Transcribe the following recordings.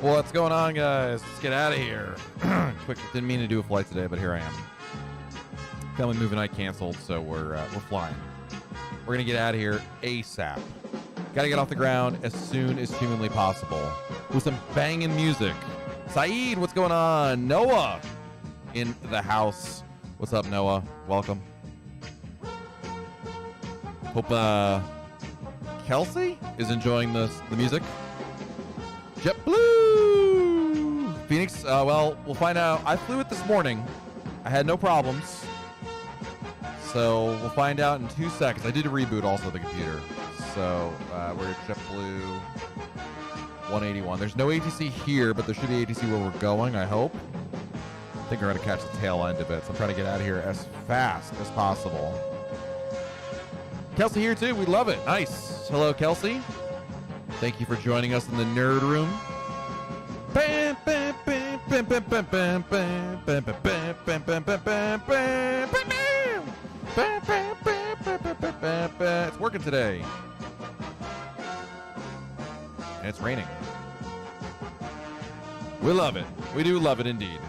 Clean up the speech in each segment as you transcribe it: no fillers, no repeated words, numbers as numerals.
What's going on, guys? Let's get out of here. Quick, didn't mean to do a flight today, but here I am. Family movie night canceled, so we're flying. We're gonna get out of here ASAP. Gotta get off the ground as soon as humanly possible with some banging music. Saeed, what's going on? Noah in the house. What's up, Noah? Welcome. Hope Kelsey is enjoying the music. JetBlue! Phoenix, well, we'll find out. I flew it this morning. I had no problems. So we'll find out in 2 seconds. I did a reboot also of the computer. So we're at JetBlue 181. There's no ATC here, but there should be ATC where we're going, I hope. I think we're going to catch the tail end of it. So I'm trying to get out of here as fast as possible. Kelsey here too. We love it. Nice. Hello, Kelsey. Thank you for joining us in the nerd room. It's working today. And it's raining. We love it. We do love it indeed.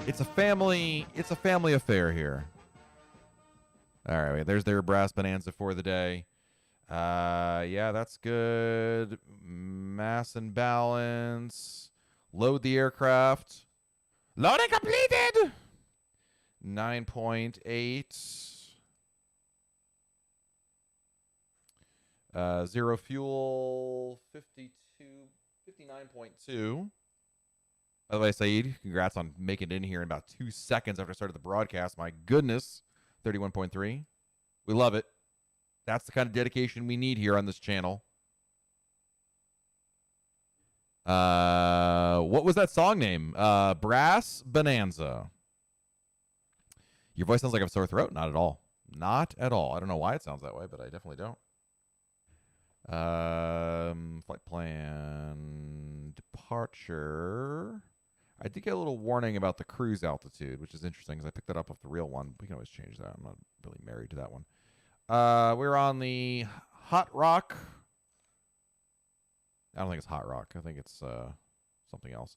It's a family affair here. All right, there's their brass bonanza for the day. Yeah, that's good. Mass and balance. Load the aircraft. Loading completed. 9.8. Zero fuel. 59.2. By the way, Saeed, congrats on making it in here in about 2 seconds after I started the broadcast. My goodness. 31.3. We love it. That's the kind of dedication we need here on this channel. What was that song name? Brass Bonanza. Your voice sounds like I have a sore throat. Not at all. Not at all. I don't know why it sounds that way, but I definitely don't. Flight plan. Departure. I did get a little warning about the cruise altitude, which is interesting because I picked that up off the real one. We can always change that. I'm not really married to that one. We're on the Hot Rock. I don't think it's Hot Rock. I think it's something else.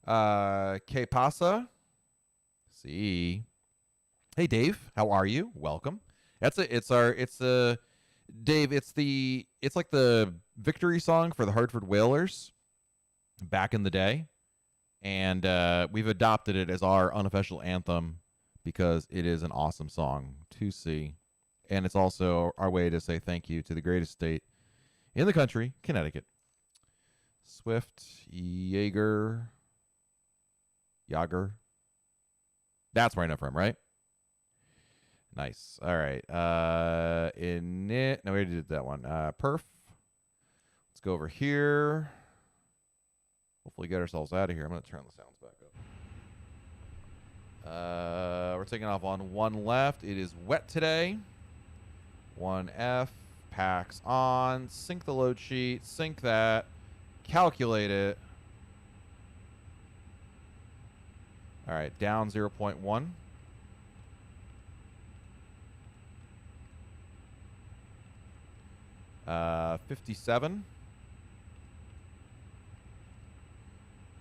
Que pasa? See. Hey, Dave. How are you? Welcome. Dave. It's like the victory song for the Hartford Whalers back in the day. And we've adopted it as our unofficial anthem because it is an awesome song to see. And it's also our way to say thank you to the greatest state in the country, Connecticut. Swift, Jaeger. That's where I know from, right? Nice. All right. No, we already did that one. Perf. Let's go over here. Hopefully get ourselves out of here. I'm going to turn the sounds back up. We're taking off on one left. It is wet today. 1F. Packs on. Sync the load sheet. Sync that. Calculate it. All right. Down 0.1. Uh, 57.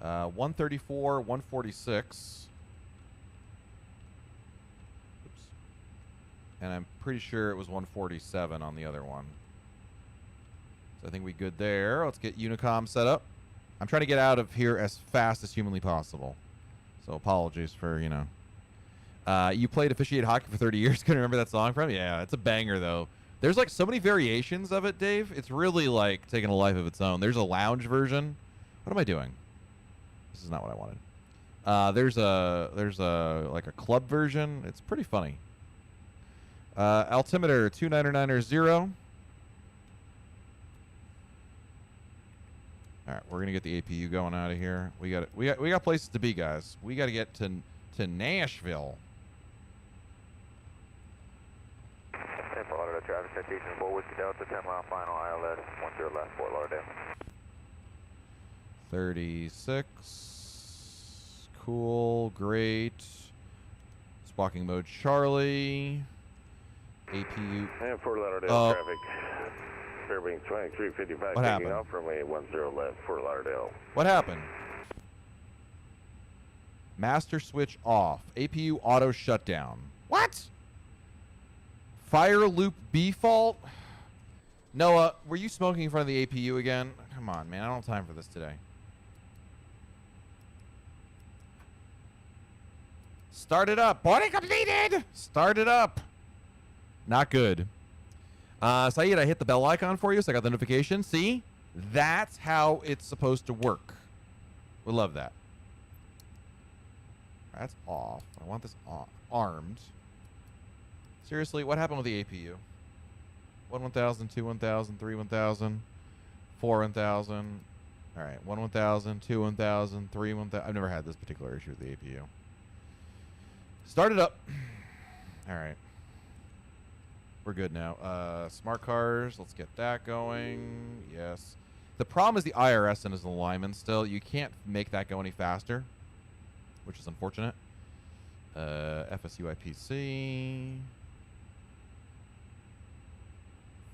134, 146. Oops. And I'm pretty sure it was 147 on the other one. So I think we good there. Let's get Unicom set up. I'm trying to get out of here as fast as humanly possible. So apologies for, you know. You played officiate hockey for 30 years. Couldn't remember that song from? Yeah, it's a banger, though. There's like so many variations of it, Dave. It's really like taking a life of its own. There's a lounge version. What am I doing? This is not what I wanted. There's a like a club version. It's pretty funny. Altimeter 2990. All right, we're gonna get the APU going out of here. We got places to be, guys. We got to get to Nashville. Temple Auto traffic citation 4 Whiskey Delta 10 mile final ILS 10 left Fort Lauderdale. 36. Cool, great. Squawking mode Charlie. APU. And Fort Lauderdale traffic. Fairbanks 2355 What taking happened? off from a 10 left, Fort Lauderdale. What happened? Master switch off. APU auto shutdown. What? Fire loop B fault? Noah, were you smoking in front of the APU again? Come on, man. I don't have time for this today. Start it up. Boarding completed. Start it up. Not good. Saeed, I hit the bell icon for you, so I got the notification. See? That's how it's supposed to work. We love that. That's off. I want this armed. Seriously, what happened with the APU? 1 1000, 2 1000, 3 1000, 4 1000. All right, 1 1000, 2 1000, 3 1000. I've never had this particular issue with the APU. Start it up. All right. We're good now. Smart cars. Let's get that going. Yes. The problem is the IRS and his alignment still. You can't make that go any faster, which is unfortunate. FSU IPC.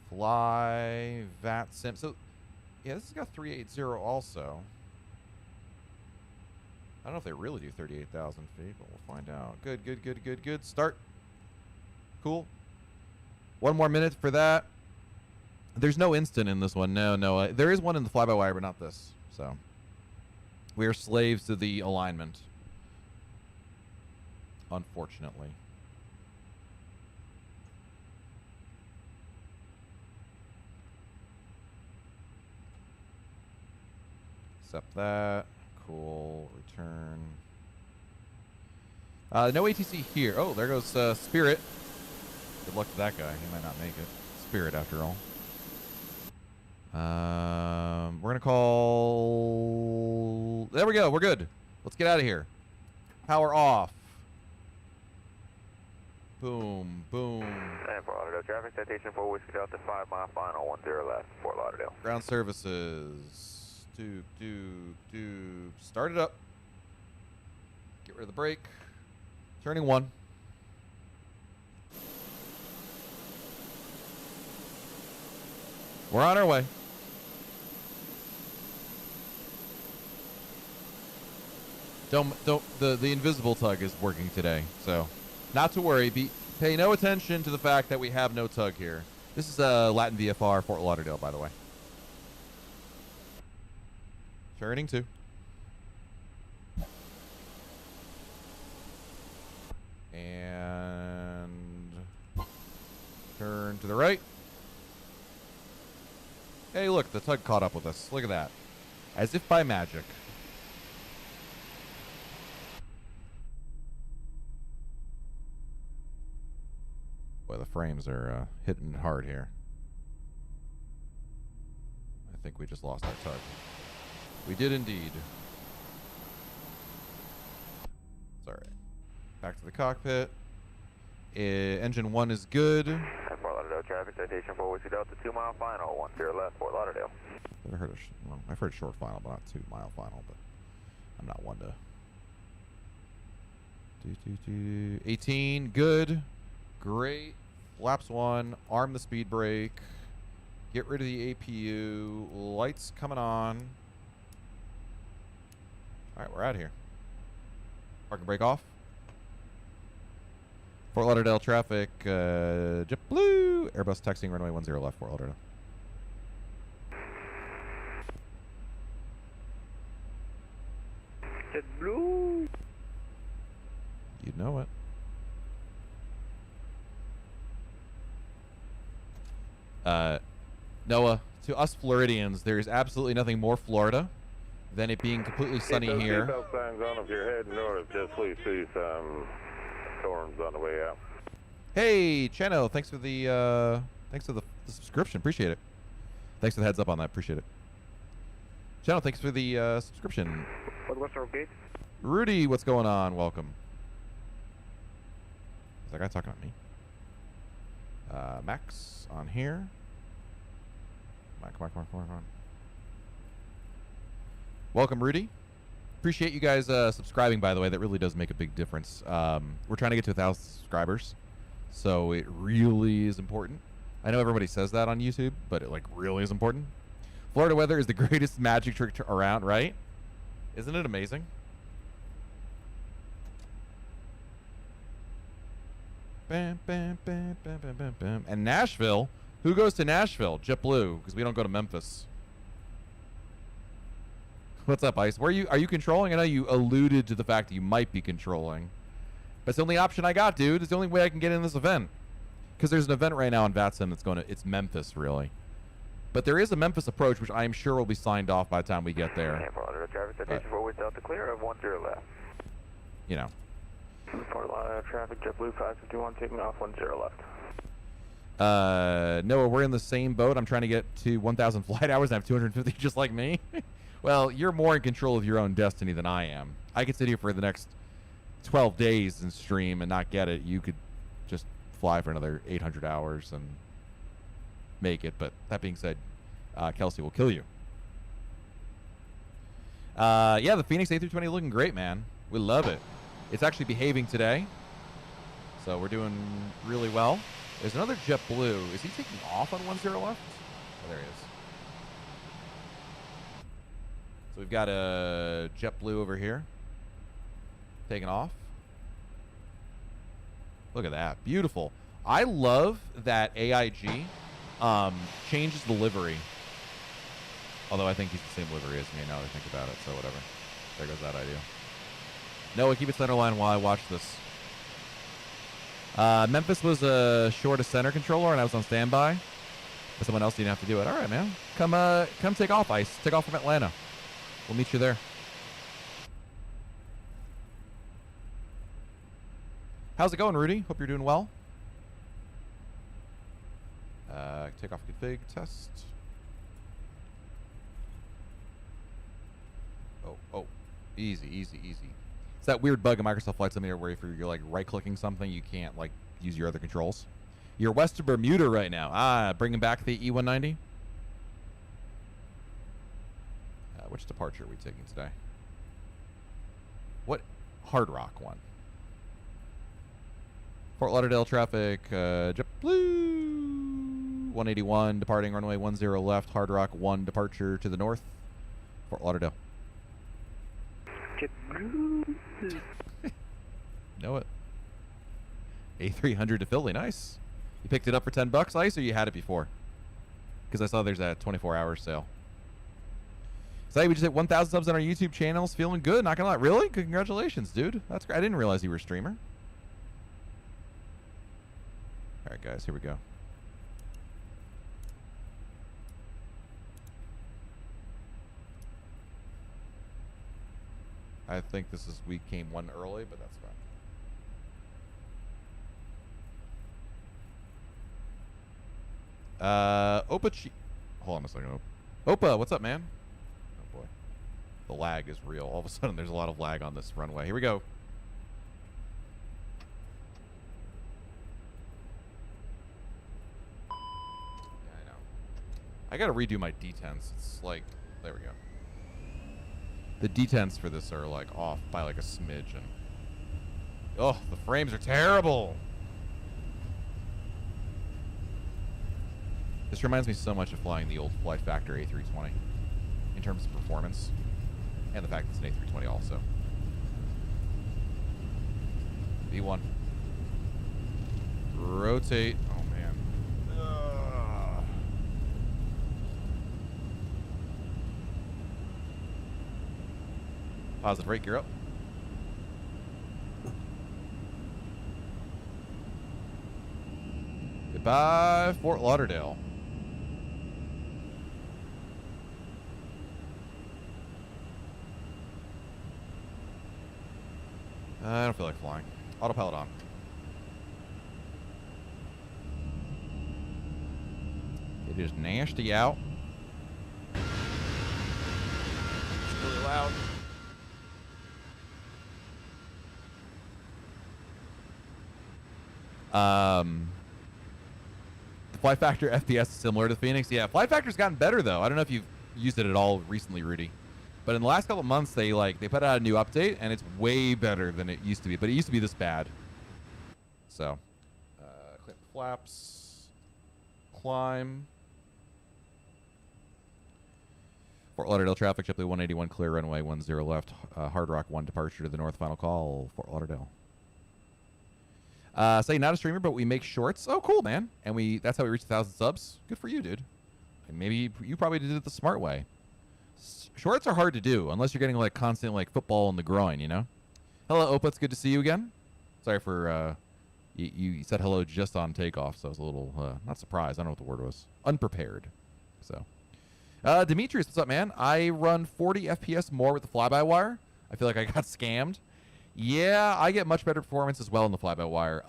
Fly. VATSIM. So, yeah, this has got 380 also. I don't know if they really do 38,000 feet, but we'll find out. Good, good, good, good, good. Start. Cool. 1 more minute for that. There's no instant in this one. No. There is one in the fly-by-wire, but not this. So we are slaves to the alignment, unfortunately. Accept that. Cool. Return. No ATC here. Oh, there goes Spirit. Good luck to that guy. He might not make it. Spirit, after all. We're going to call... There we go. We're good. Let's get out of here. Power off. Boom. Boom. And Fort Lauderdale traffic, citation 4 Whiskey Delta 5 mile final, 10 left, Fort Lauderdale. Ground services. Start it up. Get rid of the brake. Turning 1. We're on our way. The invisible tug is working today, so not to worry. Pay no attention to the fact that we have no tug here. This is Latin VFR Fort Lauderdale, by the way. Turning 2. And turn to the right. Hey, look, the tug caught up with us. Look at that. As if by magic. Boy, the frames are hitting hard here. I think we just lost our tug. We did indeed. It's alright. Back to the cockpit. Engine 1 is good. Fort Lauderdale traffic, citation 4 Whiskey Delta 2 mile final, 10 left, Fort Lauderdale. I've heard short final, but not 2 mile final, but I'm not one to... 18, good. Great. Flaps 1, arm the speed brake. Get rid of the APU. Lights coming on. Alright, we're out of here. Parking brake off. Fort Lauderdale traffic, JetBlue. Airbus taxiing runway 10 left, Fort Lauderdale. JetBlue. You know it. Noah, to us Floridians, there's absolutely nothing more Florida than it being completely sunny here. Keep those signs on if you're heading north. Just please see some storms on the way out. Hey, Cheno, thanks for the subscription. Appreciate it. Thanks for the heads up on that. Appreciate it. Cheno, thanks for the subscription. What's our gate? Rudy, what's going on? Welcome. Is that guy talking about me? Max on here. Come on. Welcome, Rudy. Appreciate you guys subscribing, by the way. That really does make a big difference. We're trying to get to 1,000 subscribers, so it really is important. I know everybody says that on YouTube, but it like really is important. Florida weather is the greatest magic trick around, right? Isn't it amazing? Bam, bam, bam, bam, bam, bam, bam. And Nashville. Who goes to Nashville? JetBlue, because we don't go to Memphis. What's up, Ice? Where are you controlling? I know you alluded to the fact that you might be controlling. But it's the only option I got, dude. It's the only way I can get in this event. Because there's an event right now in VATSIM that's going to... It's Memphis, really. But there is a Memphis approach, which I am sure will be signed off by the time we get there. Traffic 4 with Delta clear of 10 left. You know. Fort Lauderdale traffic, JetBlue 551 taking off 10 left. Noah, we're in the same boat. I'm trying to get to 1,000 flight hours and I have 250 just like me. Well, you're more in control of your own destiny than I am. I could sit here for the next 12 days and stream and not get it. You could just fly for another 800 hours and make it. But that being said, Kelsey will kill you. Yeah, the Fenix A320 looking great, man. We love it. It's actually behaving today. So we're doing really well. There's another JetBlue. Is he taking off on 10 left? Oh, there he is. So we've got a JetBlue over here. Taking off. Look at that. Beautiful. I love that AIG changes the livery. Although I think he's the same livery as me now that I think about it. So whatever. There goes that idea. Noah, keep it center line while I watch this. Memphis was short a center controller, and I was on standby. But someone else didn't have to do it. All right, man. Come take off, Ice. Take off from Atlanta. We'll meet you there. How's it going, Rudy? Hope you're doing well. Take off config test. Oh. Easy, easy, easy. It's that weird bug in Microsoft Flight Simulator where if you're like right-clicking something, you can't like use your other controls. You're west of Bermuda right now. Bringing back the E190. Which departure are we taking today? What Hard Rock one? Fort Lauderdale traffic. JetBlue 181 departing runway 10 left. Hard Rock 1 departure to the north. Fort Lauderdale. Know it. A300 to Philly. Nice. You picked it up for $10, Ice, or you had it before? Because I saw there's a 24-hour sale. So we just hit 1,000 subs on our YouTube channels. Feeling good. Not gonna lie. Really? Congratulations, dude. That's great. I didn't realize you were a streamer. All right, guys. Here we go. I think we came one early, but that's fine. Hold on a second. Opa, what's up, man? Oh boy. The lag is real. All of a sudden there's a lot of lag on this runway. Here we go. Yeah, I know. I gotta redo my detents. It's like, there we go. The detents for this are like off by like a smidge, and oh, the frames are terrible. This reminds me so much of flying the old Flight Factor A320 in terms of performance, and the fact it's an A320 also. V1. Rotate. Oh man. Positive rate, gear up. Goodbye, Fort Lauderdale. I don't feel like flying. Autopilot on. It is nasty out. It's really loud. The Flight Factor FPS is similar to Phoenix. Yeah, Flight Factor's gotten better though. I don't know if you've used it at all recently, Rudy. But in the last couple of months, they put out a new update, and it's way better than it used to be. But it used to be this bad. So, clip flaps, climb. Fort Lauderdale traffic, JetBlue 181 clear, runway 10 left. Hard Rock 1 departure to the north, final call, Fort Lauderdale. Say not a streamer, but we make shorts. Oh, cool, man. And that's how we reached 1,000 subs. Good for you, dude. And maybe you probably did it the smart way. Shorts are hard to do unless you're getting like constant like football in the groin, you know? Hello, Opa. It's good to see you again. Sorry for you said hello just on takeoff, so I was a little not surprised. I don't know what the word was. Unprepared. So, Demetrius, what's up, man? I run 40 FPS more with the fly-by-wire. I feel like I got scammed. Yeah, I get much better performance as well in the fly-by-wire.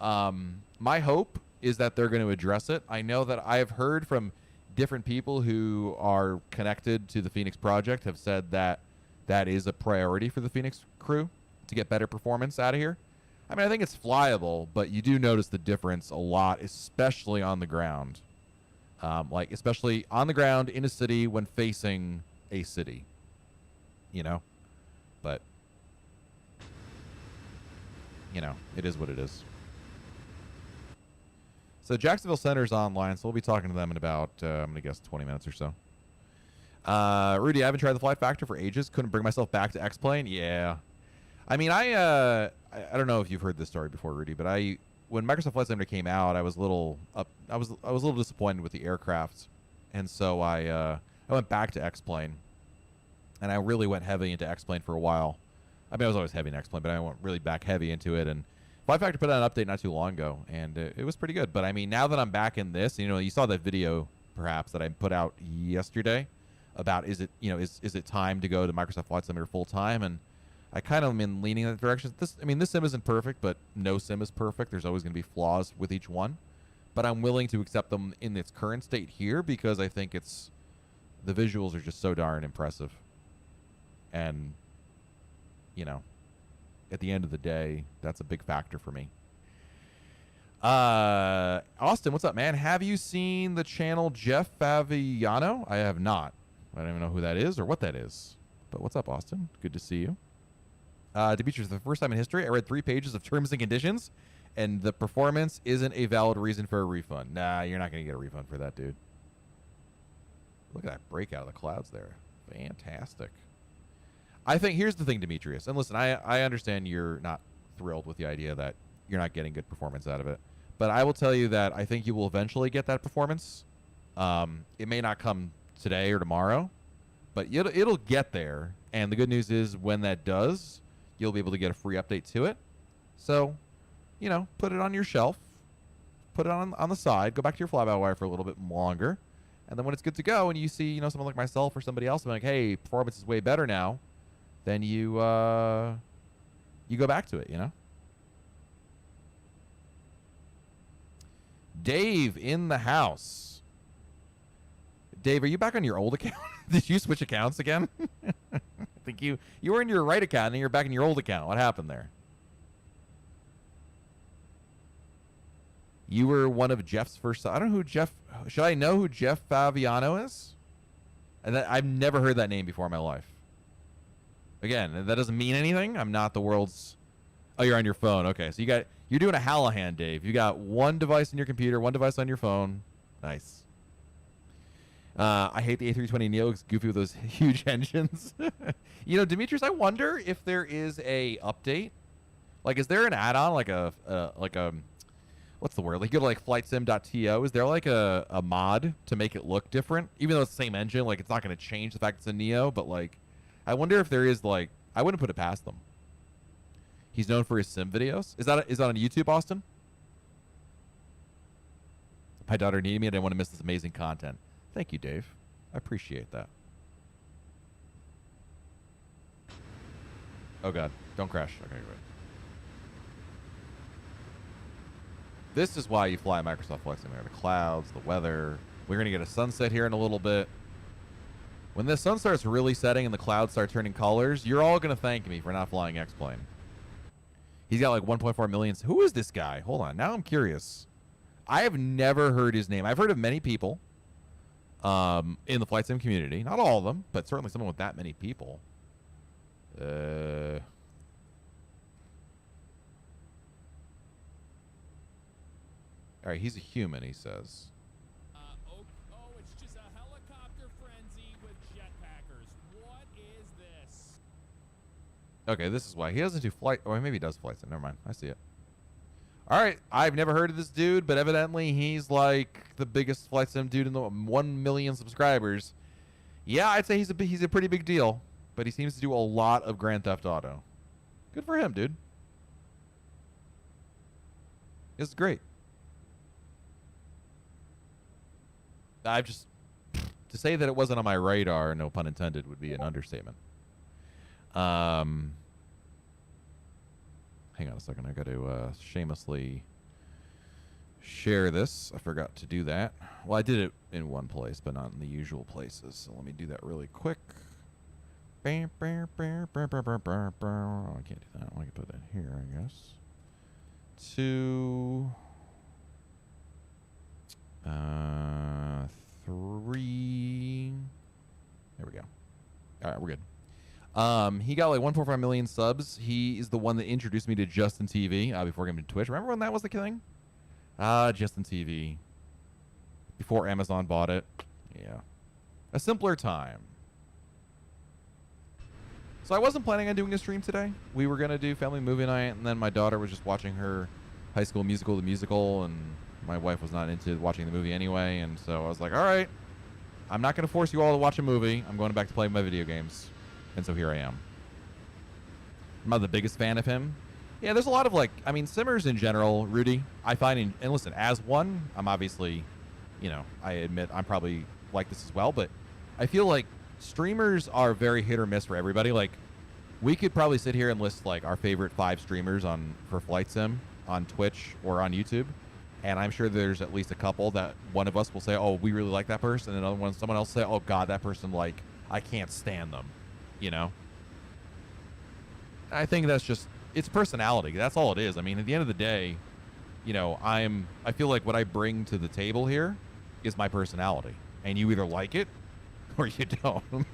My hope is that they're going to address it. I know that I have heard from different people who are connected to the Phoenix project have said that that is a priority for the Phoenix crew to get better performance out of here. I mean, I think it's flyable, but you do notice the difference a lot, especially on the ground. Like, especially on the ground in a city when facing a city, you know? But, you know, it is what it is. So Jacksonville Center's online, so we'll be talking to them in about, I'm going to guess 20 minutes or so. Rudy, I haven't tried the Flight Factor for ages. Couldn't bring myself back to X-Plane. Yeah. I mean, I don't know if you've heard this story before, Rudy, but when Microsoft Flight Simulator came out, I was a little I was a little disappointed with the aircraft, and so I went back to X-Plane, and I really went heavy into X-Plane for a while. I mean, I was always heavy in X-Plane, but I went really back heavy into it, and Flight Factor put out an update not too long ago, and it was pretty good. But I mean, now that I'm back in this, you know, you saw that video perhaps that I put out yesterday about is it time to go to Microsoft Flight Simulator full time, and I kind of am leaning in that direction. This sim isn't perfect, but no sim is perfect. There's always going to be flaws with each one, but I'm willing to accept them in its current state here because I think the visuals are just so darn impressive, and you know, at the end of the day, that's a big factor for me. Austin, what's up, man? Have you seen the channel Jeff Favignano? I have not. I don't even know who that is or what that is. But what's up, Austin? Good to see you. Demetrius, for the first time in history, I read 3 pages of terms and conditions, and the performance isn't a valid reason for a refund. Nah, you're not going to get a refund for that, dude. Look at that breakout of the clouds there. Fantastic. I think here's the thing, Demetrius, and listen, I understand you're not thrilled with the idea that you're not getting good performance out of it, but I will tell you that I think you will eventually get that performance. It may not come today or tomorrow, but it'll get there, and the good news is when that does, you'll be able to get a free update to it. So, you know, put it on your shelf, put it on the side, go back to your fly-by-wire for a little bit longer, and then when it's good to go and you see, you know, someone like myself or somebody else, I'm like, hey, performance is way better now, then you go back to it, you know? Dave in the house. Dave, are you back on your old account? Did you switch accounts again? I think you were in your right account and then you're back in your old account. What happened there? You were one of Jeff's first. I don't know who Jeff. Should I know who Jeff Favignano is? And I've never heard that name before in my life. Again, that doesn't mean anything. I'm not the world's. Oh, you're on your phone. Okay, so you're doing a Hallahan, Dave. You got one device in your computer, one device on your phone. Nice. I hate the A320 Neo. It's goofy with those huge engines. You know, Demetrius, I wonder if there is a update. Like, is there an add-on, like a what's the word? Like, you go to like flightsim.to. Is there like a mod to make it look different? Even though it's the same engine, like it's not going to change the fact it's a Neo. But like, I wonder if there is like, I wouldn't put it past them. He's known for his sim videos. Is that on YouTube, Austin? My daughter needed me. I didn't want to miss this amazing content. Thank you, Dave. I appreciate that. Oh, God. Don't crash. Okay, great. This is why you fly Microsoft Flight Simulator. The clouds, the weather. We're going to get a sunset here in a little bit. When the sun starts really setting and the clouds start turning colors, you're all going to thank me for not flying X-Plane. He's got like 1.4 million. Who is this guy? Hold on. Now I'm curious. I have never heard his name. I've heard of many people in the flight sim community. Not all of them, but certainly someone with that many people. All right, he's a human, he says. Okay, this is why. He doesn't do flight. Or maybe he does flight sim. Never mind. I see it. All right. I've never heard of this dude, but evidently he's like the biggest flight sim dude in the 1 million subscribers. Yeah, I'd say he's a pretty big deal, but he seems to do a lot of Grand Theft Auto. Good for him, dude. This is great. To say that it wasn't on my radar, no pun intended, would be an understatement. Hang on a second. I got to shamelessly share this. I forgot to do that. Well, I did it in one place, but not in the usual places. So let me do that really quick. Oh, I can't do that. I can put that here, I guess. To 3. There we go. All right, we're good. He got like 1.5 million subs. He is the one that introduced me to Justin TV before getting to Twitch. Remember when that was the thing? Justin TV. Before Amazon bought it. Yeah. A simpler time. So I wasn't planning on doing a stream today. We were going to do family movie night, and then my daughter was just watching her High School Musical, the musical, and my wife was not into watching the movie anyway, and so I was like, all right, I'm not going to force you all to watch a movie. I'm going back to play my video games. And so here I am. I'm not the biggest fan of him. Yeah, there's a lot of simmers in general, Rudy, I find, and listen, as one, I'm obviously, I admit I'm probably like this as well, but I feel like streamers are very hit or miss for everybody. Like, we could probably sit here and list like our favorite 5 streamers for Flight Sim on Twitch or on YouTube, and I'm sure there's at least a couple that one of us will say, oh, we really like that person, and another one, someone else say, oh god, that person, like, I can't stand them. I think that's just, it's personality. That's all it is. I mean, at the end of the day, I feel like what I bring to the table here is my personality, and you either like it or you don't. And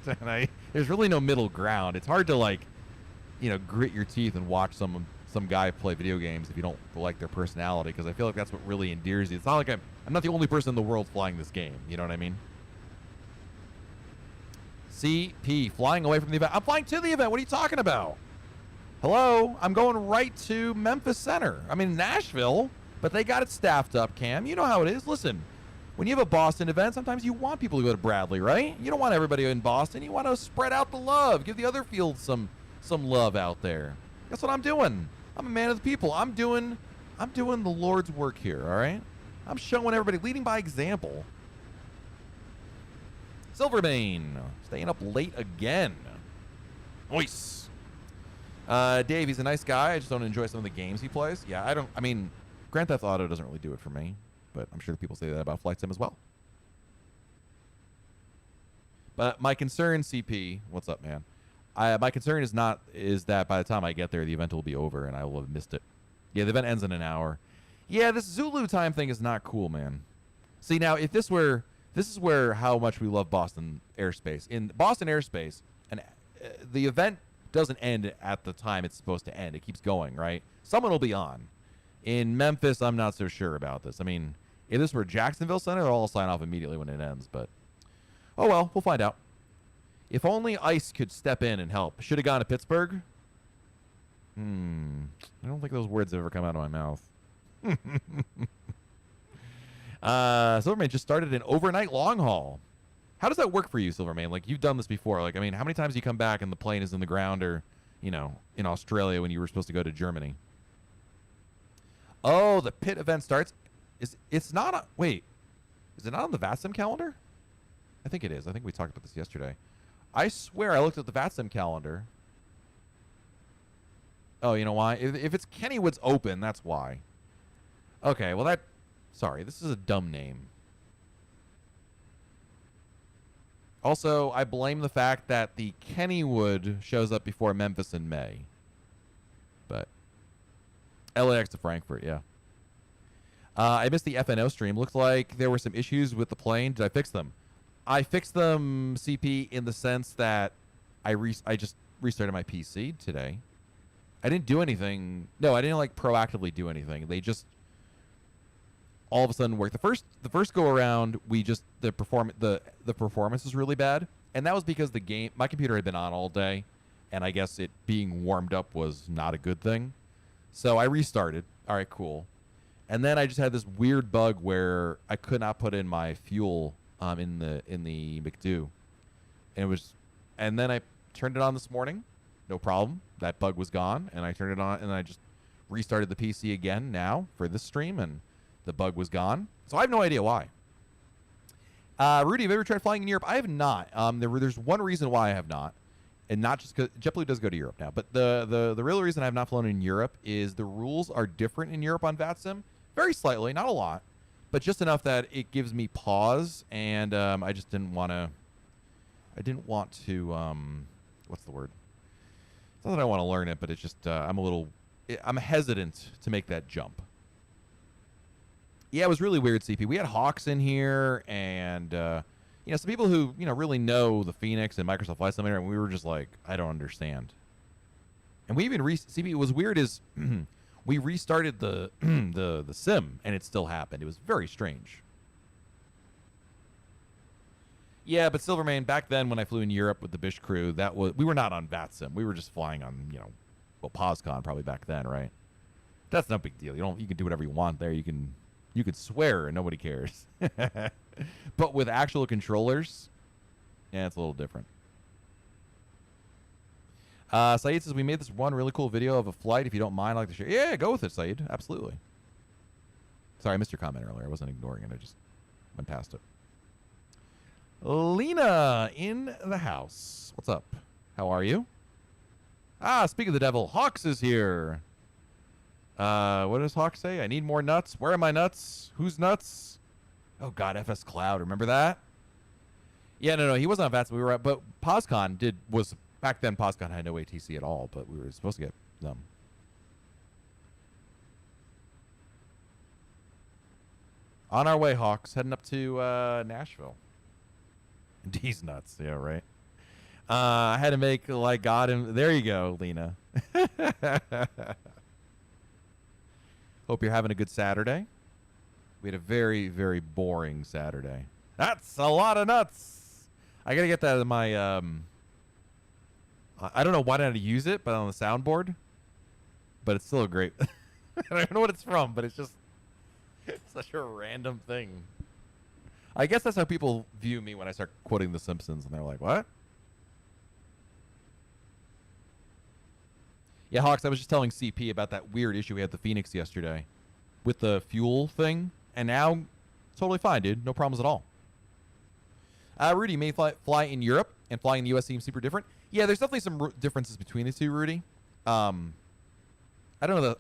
there's really no middle ground. It's hard to grit your teeth and watch some guy play video games if you don't like their personality, because I feel like that's what really endears you. It's not like I'm not the only person in the world flying this game. You know what I mean? CP, flying away from the event. I'm flying to the event. What are you talking about? Hello? I'm going right to Memphis Center. I'm in Nashville, but they got it staffed up, Cam. You know how it is. Listen, when you have a Boston event, sometimes you want people to go to Bradley, right? You don't want everybody in Boston. You want to spread out the love. Give the other fields some love out there. That's what I'm doing. I'm a man of the people. I'm doing the Lord's work here, all right? I'm showing everybody, leading by example. Silverbane, staying up late again. Nice. Dave, he's a nice guy. I just don't enjoy some of the games he plays. Yeah, Grand Theft Auto doesn't really do it for me, but I'm sure people say that about Flight Sim as well. But my concern, CP, what's up, man? My concern is that by the time I get there, the event will be over and I will have missed it. Yeah, the event ends in an hour. Yeah, this Zulu time thing is not cool, man. See, now, if this is where how much we love Boston airspace. In Boston airspace, the event doesn't end at the time it's supposed to end. It keeps going, right? Someone will be on. In Memphis, I'm not so sure about this. I mean, if this were Jacksonville Center, they'll all sign off immediately when it ends. But, oh well, we'll find out. If only ICE could step in and help. Should have gone to Pittsburgh? I don't think those words have ever come out of my mouth. Silverman just started an overnight long haul. How does that work for you, Silverman? Like, you've done this before. Like, I mean, how many times do you come back and the plane is in the ground, or, in Australia when you were supposed to go to Germany? Oh, the pit event starts. It's not wait. Is it not on the VATSIM calendar? I think it is. I think we talked about this yesterday. I swear I looked at the VATSIM calendar. Oh, you know why? If it's Kennywood's open, that's why. Okay, well sorry, this is a dumb name. Also, I blame the fact that the Kennywood shows up before Memphis in May. But LAX to Frankfurt, yeah. I missed the FNO stream. Looked like there were some issues with the plane. Did I fix them? I fixed them, CP, in the sense that I just restarted my PC today. I didn't do anything. No, I didn't proactively do anything. They just all of a sudden worked. The first go around, the performance was really bad, and that was because my computer had been on all day, and I guess it being warmed up was not a good thing. So I restarted. All right, cool. And then I just had this weird bug where I could not put in my fuel in the McDo, and then I turned it on this morning, no problem. That bug was gone, and I turned it on, and I just restarted the PC again now for this stream, and the bug was gone. So I have no idea why. Rudy, have you ever tried flying in Europe? I have not. There's one reason why I have not, and not just because JetBlue does go to Europe now, but the real reason I have not flown in Europe is the rules are different in Europe on VATSIM, very slightly, not a lot, but just enough that it gives me pause, and I just didn't want to. I didn't want to. What's the word? It's not that I want to learn it, but it's just I'm hesitant to make that jump. Yeah, it was really weird, CP. We had Hawks in here, and some people who really know the Fenix and Microsoft Flight Simulator, and we were just like, I don't understand. And we even CP. It was weird is we restarted the the sim, and it still happened. It was very strange. Yeah, but Silverman, back then when I flew in Europe with the Bish crew, we were not on VATSIM. We were just flying on POSCON probably back then, right? That's no big deal. You can do whatever you want there. You could swear and nobody cares. But with actual controllers, yeah, it's a little different. Saeed says, we made this one really cool video of a flight. If you don't mind, I'd like to share. Yeah, go with it, Saeed. Absolutely. Sorry, I missed your comment earlier. I wasn't ignoring it. I just went past it. Lena in the house. What's up? How are you? Speak of the devil, Hawks is here. What does Hawks say? I need more nuts. Where are my nuts? Who's nuts? Oh God, FS Cloud. Remember that? Yeah, no, he wasn't on VATSIM. We were at, but POSCON was back then. POSCON had no ATC at all, but we were supposed to get them. On our way, Hawks, heading up to Nashville. D's nuts, yeah, right. I had to make like God, and there you go, Lena. Hope you're having a good Saturday. We had a very, very boring Saturday. That's a lot of nuts. I gotta get that in my. I don't know why did I use it, but on the soundboard. But it's still a great. I don't know what it's from, but it's just such a random thing. I guess that's how people view me when I start quoting The Simpsons, and they're like, what? Yeah, Hawks, I was just telling CP about that weird issue we had with the Fenix yesterday with the fuel thing, and now totally fine, dude. No problems at all. Rudy, may fly in Europe, and flying in the U.S. seems super different. Yeah, there's definitely some differences between the two, Rudy. I don't know.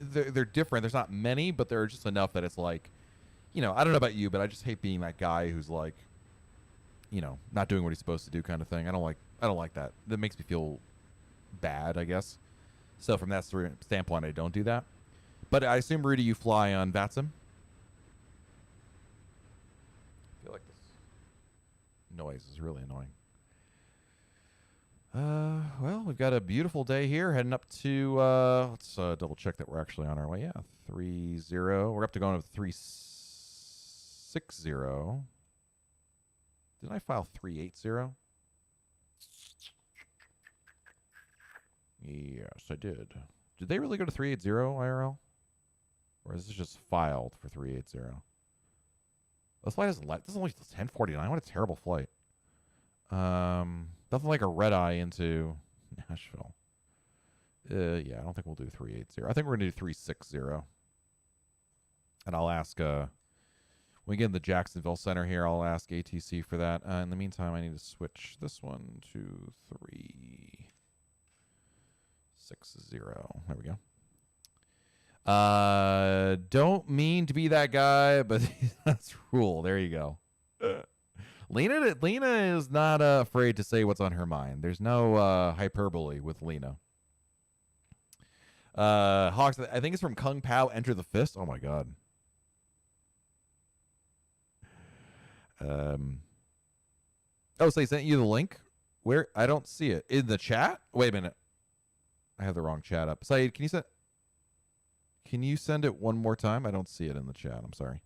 They're different. There's not many, but there are just enough that it's like, I don't know about you, but I just hate being that guy who's like, not doing what he's supposed to do kind of thing. I don't like that. That makes me feel bad, I guess. So from that standpoint, I don't do that. But I assume, Rudy, you fly on VATSIM? I feel like this noise is really annoying. Well, we've got a beautiful day here, heading up to, let's double check that we're actually on our way. Yeah, 30. We're up to going to 360. Didn't I file 380? Yes, I did. Did they really go to 380 IRL? Or is this just filed for 380? This flight doesn't let. This is only 1049. What a terrible flight. Nothing like a red eye into Nashville. Yeah, I don't think we'll do 380. I think we're gonna do 360. And I'll ask when we get in the Jacksonville Center here, I'll ask ATC for that. In the meantime, I need to switch this one to 360. There we go. Don't mean to be that guy, but that's rule. There you go. Lena is not afraid to say what's on her mind. There's no hyperbole with Lena. Hawks, I think it's from Kung Pao, Enter the Fist. Oh my God. Oh, so he sent you the link? Where? I don't see it. In the chat? Wait a minute. I have the wrong chat up. Saeed, can you send it one more time? I don't see it in the chat. I'm sorry.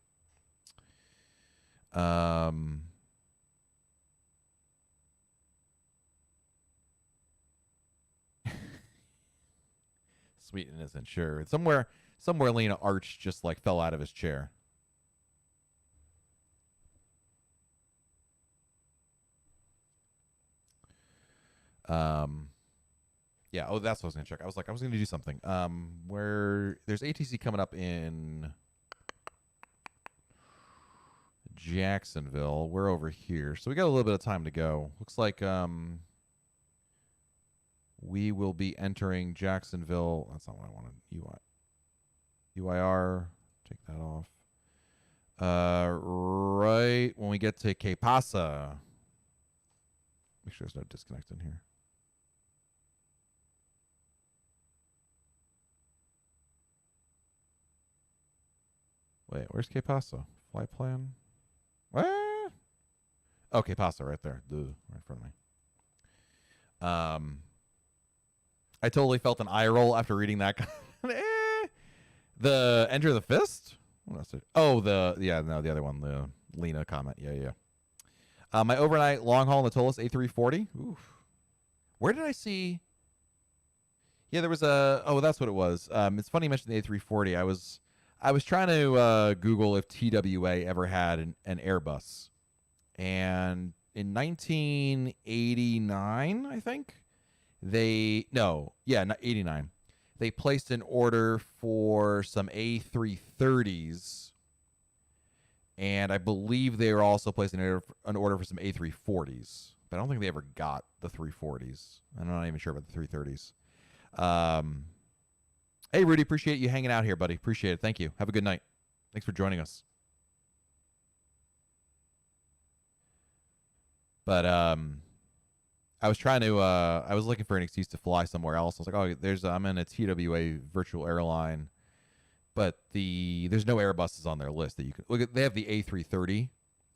Sweet innocent, sure. Somewhere Lena Arch just like fell out of his chair. Yeah, oh, that's what I was gonna check. I was gonna do something. Where there's ATC coming up in Jacksonville. We're over here. So we got a little bit of time to go. Looks like we will be entering Jacksonville. That's not what I wanted. UIR. Take that off. Right when we get to Que Pasa. Make sure there's no disconnect in here. Wait, where's Que Pasa? Flight plan? What? Oh, Que Pasa right there. Right in front of me. I totally felt an eye roll after reading that. The Enter the Fist? What else? Oh, the other one, the Lena comment. Yeah. My overnight long haul in the Tolis A340. Oof. Where did I see? Yeah, there was a. Oh, that's what it was. It's funny you mentioned the A340. I was trying to Google if TWA ever had an Airbus, and in 1989, I think not 89. They placed an order for some A330s, and I believe they were also placing an order for some A340s. But I don't think they ever got the 340s. I'm not even sure about the 330s. Hey, Rudy, appreciate you hanging out here, buddy. Appreciate it. Thank you. Have a good night. Thanks for joining us. But I was trying to I was looking for an excuse to fly somewhere else. I was like, oh, I'm in a TWA virtual airline, but there's no Airbuses on their list that you can look at. They have the A330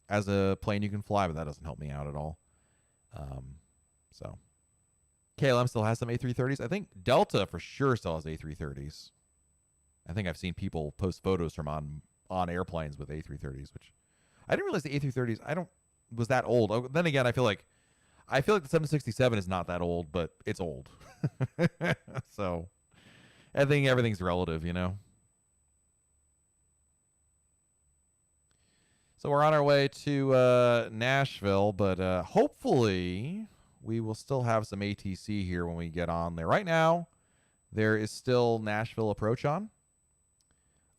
as a plane you can fly, but that doesn't help me out at all. So KLM still has some A330s. I think Delta for sure still has A330s. I think I've seen people post photos from on airplanes with A330s, which I didn't realize the A330s was that old. Oh, then again, I feel like the 767 is not that old, but it's old. So I think everything's relative, you know. So we're on our way to Nashville, but hopefully we will still have some ATC here when we get on there. Right now, there is still Nashville approach on.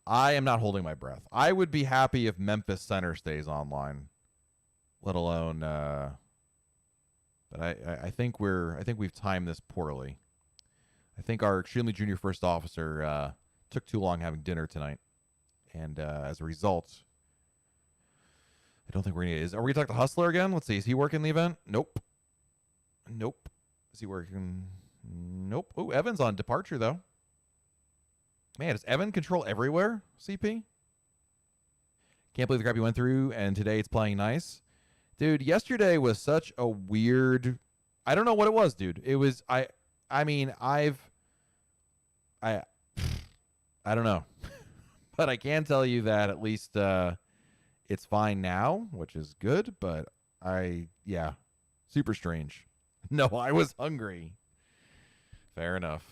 I am not holding my breath. I would be happy if Memphis Center stays online, let alone. But I think we've timed this poorly. I think our extremely junior first officer took too long having dinner tonight, and as a result, I don't think we're gonna. Are we gonna talk to Hustler again? Let's see. Is he working the event? Nope. Is he working? Nope. Oh, Evan's on departure though. Man, does Evan control everywhere? CP. Can't believe the crap you went through, and today it's playing nice. Dude, yesterday was such a weird. I don't know what it was, dude. It was I mean, I don't know. But I can tell you that at least it's fine now, which is good, but super strange. No, I was hungry. Fair enough.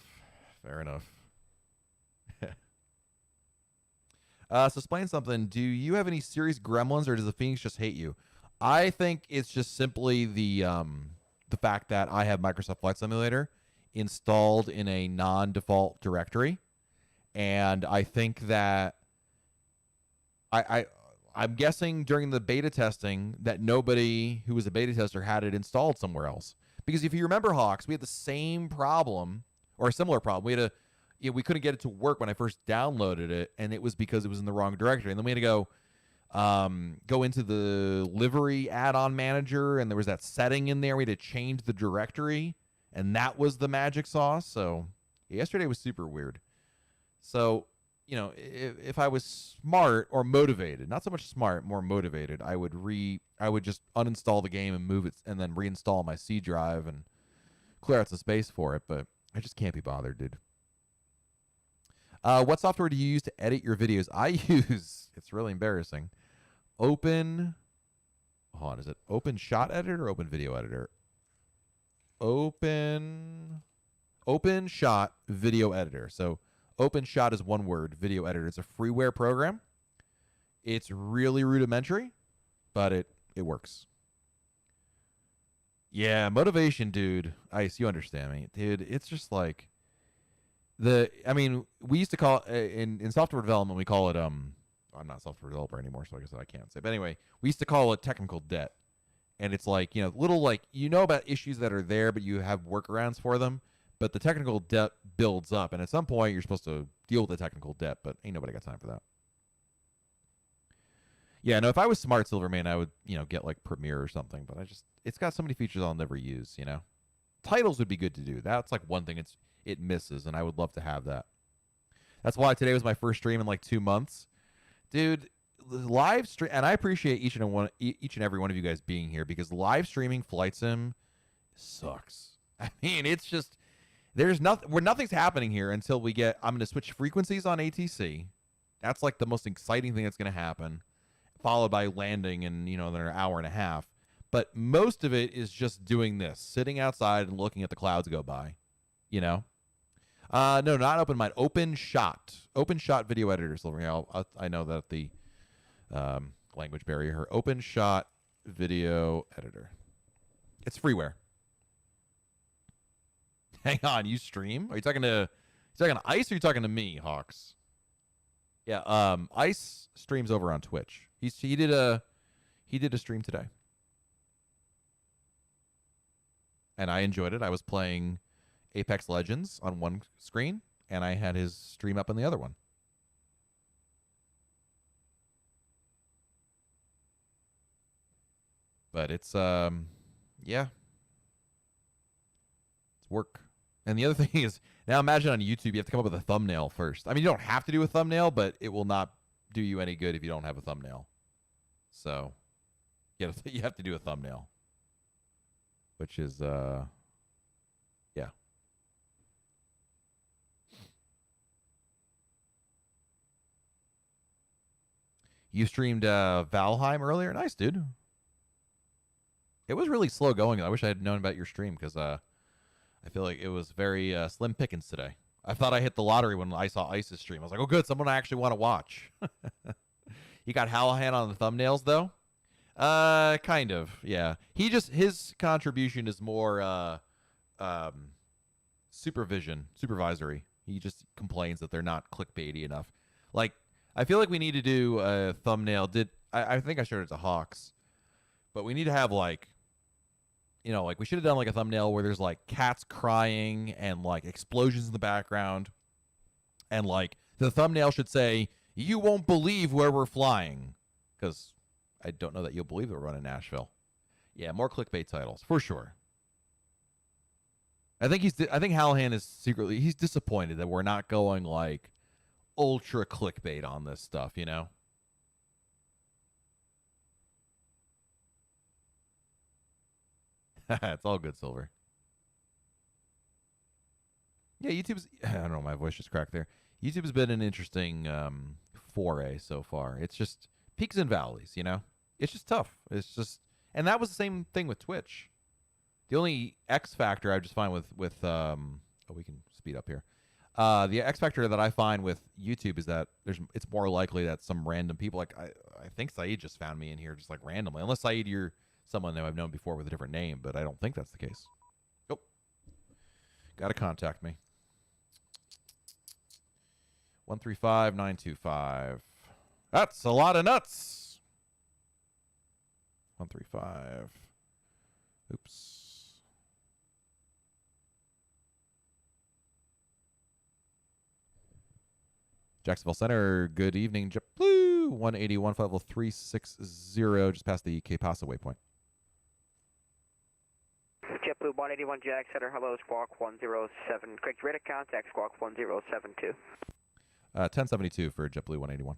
So explain something. Do you have any serious gremlins, or does the Phoenix just hate you? I think it's just simply the fact that I have Microsoft Flight Simulator installed in a non-default directory, and I think that I'm guessing during the beta testing that nobody who was a beta tester had it installed somewhere else. Because if you remember, Hawks, we had the same problem or a similar problem. We couldn't get it to work when I first downloaded it, and it was because it was in the wrong directory. And then we had to go into the livery add-on manager, and there was that setting in there. We had to change the directory, and that was the magic sauce. So yesterday was super weird. So, you know, if I was smart or motivated, not so much smart, more motivated, I would just uninstall the game and move it, and then reinstall my C drive and clear out some space for it. But I just can't be bothered, dude. What software do you use to edit your videos? I use, it's really embarrassing, Open Shot Editor or Open Video Editor? Open OpenShot Video Editor. So OpenShot is one word, video editor. It's a freeware program. It's really rudimentary, but it works. Yeah, motivation, dude. Ice, you understand me. Dude, it's just like we used to call in software development, we call it I'm not a software developer anymore, so I guess I can't say. But anyway, we used to call it technical debt. And it's like, little about issues that are there, but you have workarounds for them. But the technical debt builds up. And at some point, you're supposed to deal with the technical debt, but ain't nobody got time for that. Yeah, no, if I was smart, Silverman, I would, get like Premiere or something. But it's got so many features I'll never use, Titles would be good to do. That's like one thing it misses, and I would love to have that. That's why today was my first stream in like 2 months. Dude, live stream, and I appreciate each and every one of you guys being here, because live streaming flight sim sucks. I mean, it's just nothing's happening here until I'm going to switch frequencies on ATC. That's like the most exciting thing that's going to happen, followed by landing in another hour and a half. But most of it is just doing this, sitting outside and looking at the clouds go by. No, not OpenMind. OpenShot Video Editor, Silver. I know that the language barrier here. OpenShot Video Editor. It's freeware. Hang on, you stream? Are you talking to Ice, or are you talking to me, Hawks? Yeah, Ice streams over on Twitch. He did a stream today, and I enjoyed it. I was playing Apex Legends on one screen, and I had his stream up on the other one. But it's it's work. And the other thing is, now imagine on YouTube you have to come up with a thumbnail first. I mean, you don't have to do a thumbnail, but it will not do you any good if you don't have a thumbnail. So you have to do a thumbnail, which is yeah. You streamed Valheim earlier. Nice, dude. It was really slow going. I wish I had known about your stream, because I feel like it was very slim pickings today. I thought I hit the lottery when I saw Ice's stream. I was like, oh, good, someone I actually want to watch. You got Hallahan on the thumbnails, though? Kind of, yeah. His contribution is more supervisory. He just complains that they're not clickbaity enough. Like, I feel like we need to do a thumbnail. I think I showed it to Hawks, but we need to have like we should have done like a thumbnail where there's like cats crying and like explosions in the background, and like the thumbnail should say, "You won't believe where we're flying," because I don't know that you'll believe that we're running Nashville. Yeah, more clickbait titles for sure. I think Hallahan is he's disappointed that we're not going like ultra clickbait on this stuff, It's all good, Silver. Yeah, YouTube's... I don't know, my voice just cracked there. YouTube's been an interesting foray so far. It's just peaks and valleys, It's just tough. And that was the same thing with Twitch. The only X factor I just find with we can speed up here. The X factor that I find with YouTube is that it's more likely that some random people, like I think Saeed just found me in here just like randomly. Unless Saeed, you're someone that I've known before with a different name, but I don't think that's the case. Oh, gotta contact me. 135-925. That's a lot of nuts. 135. Oops. Jacksonville Center, good evening. JetBlue 181 flight level 360, just past the Cape Pasa waypoint. JetBlue 181 Jack Center, hello, Squawk 107. Correct rate of contact, Squawk 1072. 1072 for JetBlue 181.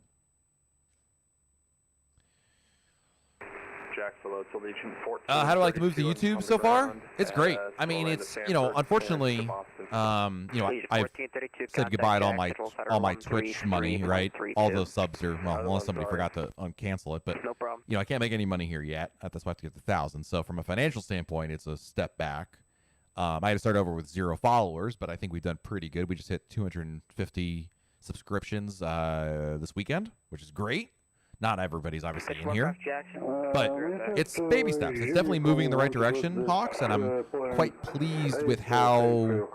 Jacksonville to Legion 14. How do I like the move to YouTube so far? It's great. I mean, it's, unfortunately, I've said goodbye to all my Twitch money, right? All those subs are, well, unless somebody forgot to uncancel it, but, No problem. I can't make any money here yet. That's why I have to get the 1,000. So from a financial standpoint, it's a step back. I had to start over with 0 followers, but I think we've done pretty good. We just hit 250 subscriptions this weekend, which is great. Not everybody's obviously in here, but it's baby steps. It's definitely moving in the right direction, Hawks, and I'm quite pleased with how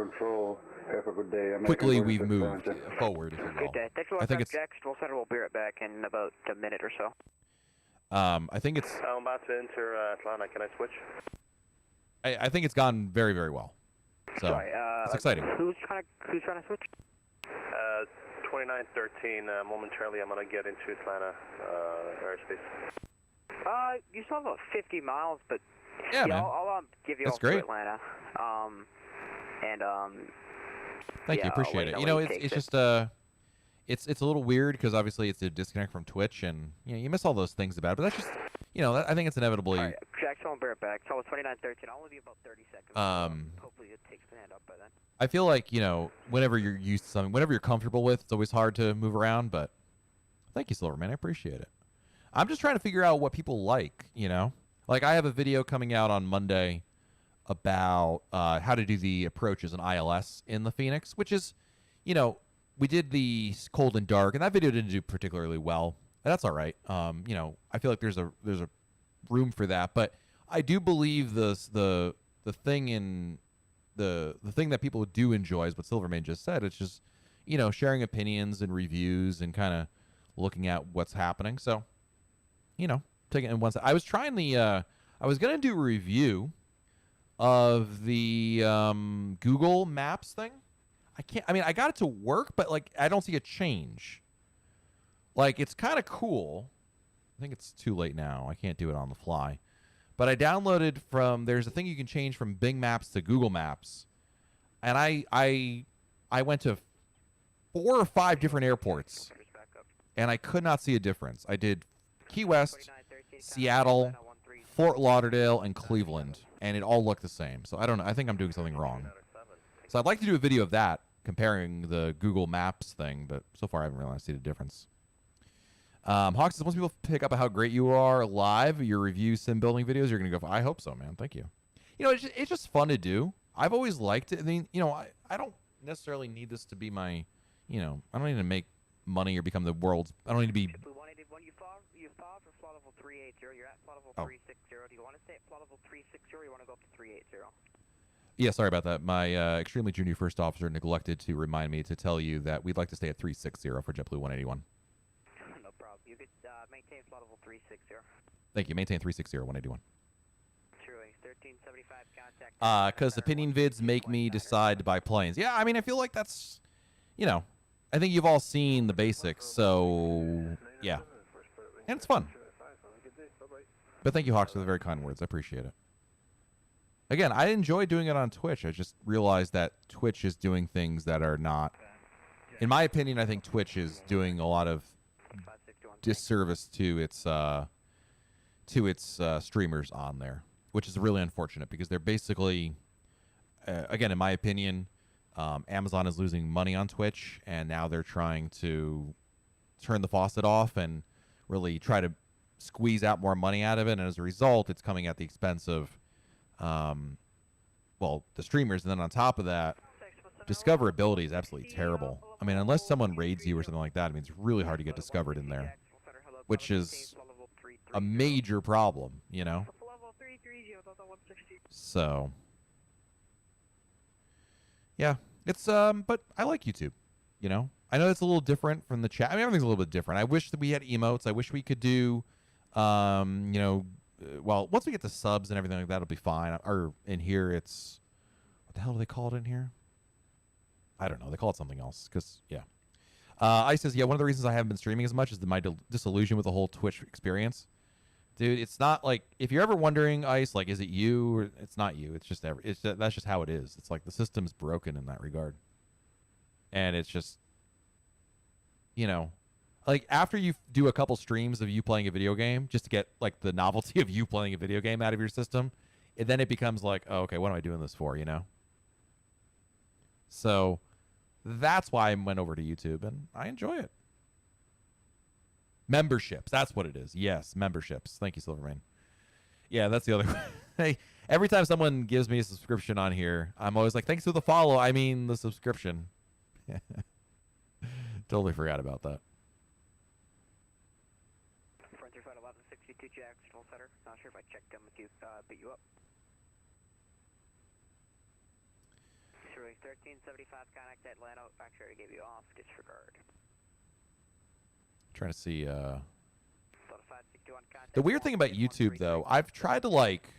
quickly we've moved forward, if you will. Good day. Thanks for I think it's. Jackson. We'll send it. We'll be right back in about a minute or so. I think it's. I'm about to enter Atlanta. Can I switch? I think it's gone very, very well. So Sorry, it's exciting. Who's trying to switch? 2913. Momentarily, I'm gonna get into Atlanta airspace. You still have about 50 miles, but yeah, man. I'll give you That's off great. to Atlanta. Thank you, appreciate it. You know, it's just it's a little weird because obviously it's a disconnect from Twitch, and you miss all those things about it. But that's just I think it's inevitably. All right, Jackson, I'll bear it back. So it's 2913. I'll only be about 30 seconds. Hopefully it takes the hand up by then. I feel like whenever you're used to something, whenever you're comfortable with, it's always hard to move around. But thank you, Silverman. I appreciate it. I'm just trying to figure out what people like. Like I have a video coming out on Monday about how to do the approaches and ILS in the Fenix, which is, we did the cold and dark, and that video didn't do particularly well. And that's all right. I feel like there's a room for that, but I do believe the thing in the thing that people do enjoy is what Silverman just said. It's just sharing opinions and reviews and kind of looking at what's happening. So taking it in one side. I was trying I was gonna do a review of the Google Maps thing. I got it to work, but I don't see a change. It's kind of cool. I think it's too late now. I can't do it on the fly. But I downloaded there's a thing you can change from Bing Maps to Google Maps. And I went to 4 or 5 different airports, and I could not see a difference. I did Key West, Seattle, Fort Lauderdale, and Cleveland, and it all looked the same. So I don't know. I think I'm doing something wrong. So I'd like to do a video of that, comparing the Google Maps thing, but so far I haven't realized the difference. Hawks says, once people pick up how great you are live, your review sim building videos, you're going to go, I hope so, man. Thank you. It's just fun to do. I've always liked it. I mean, I don't necessarily need this to be my, I don't need to make money or become the world's, I don't need to be. You filed for flight level 380. You're at flight level 360. Do you want to stay at flight level 360 or you want to go up to 380? Yeah, sorry about that. My extremely junior first officer neglected to remind me to tell you that we'd like to stay at 360 for JetBlue 181. No problem. You could maintain flight level 360. Thank you. Maintain 360 181. Truly. 1375 contact. Because opinion vids make me decide to buy planes. Yeah, I feel like that's, I think you've all seen the basics, so yeah. And it's fun. But thank you, Hawks, for the very kind words. I appreciate it. Again, I enjoy doing it on Twitch. I just realized that Twitch is doing things that are not... In my opinion, I think Twitch is doing a lot of disservice to its streamers on there, which is really unfortunate because they're basically... again, in my opinion, Amazon is losing money on Twitch, and now they're trying to turn the faucet off and really try to squeeze out more money out of it, and as a result, it's coming at the expense of, the streamers, and then on top of that, discoverability is absolutely terrible. Unless someone raids you or something like that, it's really hard to get discovered in there, which is a major problem, So, yeah, it's, but I like YouTube, I know it's a little different from the chat. Everything's a little bit different. I wish that we had emotes. I wish we could do, well, once we get the subs and everything like that, it'll be fine. Or in here, it's, what the hell do they call it in here? I don't know. They call it something else. Because, yeah. Ice says, yeah, one of the reasons I haven't been streaming as much is my disillusion with the whole Twitch experience. Dude, it's not like, if you're ever wondering, Ice, is it you? Or it's not you. It's just, that's just how it is. It's like the system's broken in that regard. And it's just, after you do a couple streams of you playing a video game, just to get, the novelty of you playing a video game out of your system, then it becomes like, oh, okay, what am I doing this for, So, that's why I went over to YouTube, and I enjoy it. Memberships, that's what it is. Yes, memberships. Thank you, Silverman. Yeah, that's the other way. Every time someone gives me a subscription on here, I'm always like, thanks for the follow. I mean the subscription. Totally forgot about that. Frontier Flight 1162 Jacksonville Center. Not sure if I checked them with you, beat you up. Showing 1375 contact Atlanta. Actually, I gave you off. Disregard. Trying to see. The weird thing about YouTube, though, I've tried to like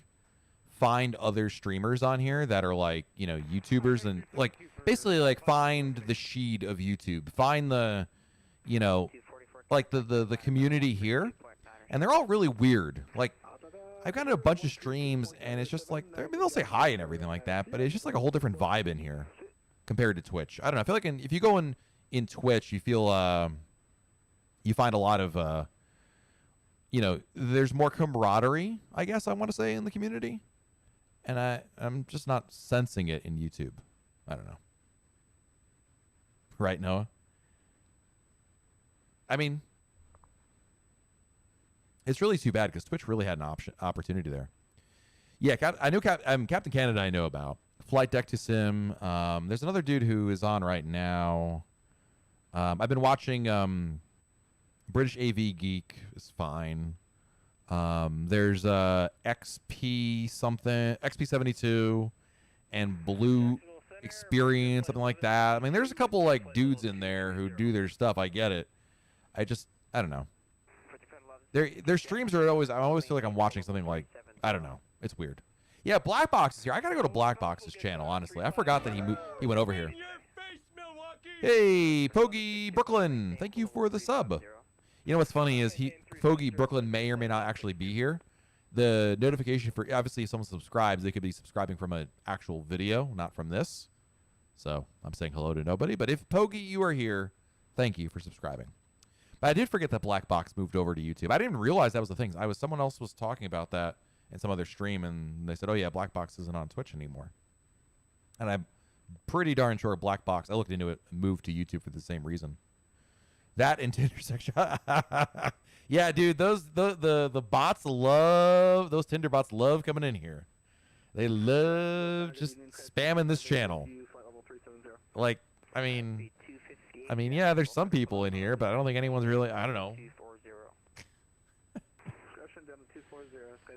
find other streamers on here that are like, you know, YouTubers and like basically like find the sheet of YouTube, find the, you know, like the community here, and they're all really weird. Like I've gotten a bunch of streams and it's just like, I mean, they'll say hi and everything like that, but it's just like a whole different vibe in here compared to Twitch. I don't know. I feel like if you go in Twitch, you feel you find a lot of you know, there's more camaraderie, I guess I want to say, in the community. And I'm just not sensing it in YouTube. I don't know. Right, Noah? I mean, it's really too bad because Twitch really had an opportunity there. Yeah, I know Captain Canada I know about. Flight Deck to Sim. There's another dude who is on right now. I've been watching British AV Geek is fine. There's XP something, XP72 and Blue Experience, something like that. I mean, there's a couple like dudes in there who do their stuff. I get it. I don't know. Their streams are always, I always feel like I'm watching something like, I don't know. It's weird. Yeah, Black Box is here. I gotta go to Black Box's channel, honestly. I forgot that he went over here. Hey, Pogi Brooklyn, thank you for the sub. You know what's funny is Fogey Brooklyn may or may not actually be here. The notification for, obviously if someone subscribes, they could be subscribing from an actual video, not from this. So I'm saying hello to nobody. But if Pogi, you are here, thank you for subscribing. But I did forget that Black Box moved over to YouTube. I didn't even realize that was the thing. Someone else was talking about that in some other stream, and they said, oh yeah, Black Box isn't on Twitch anymore. And I'm pretty darn sure Black Box, I looked into it, moved to YouTube for the same reason. That and Tinder section. Yeah, dude, the bots love, those Tinder bots love coming in here. They love just spamming this channel. Like, I mean, yeah, there's some people in here, but I don't think anyone's really, I don't know.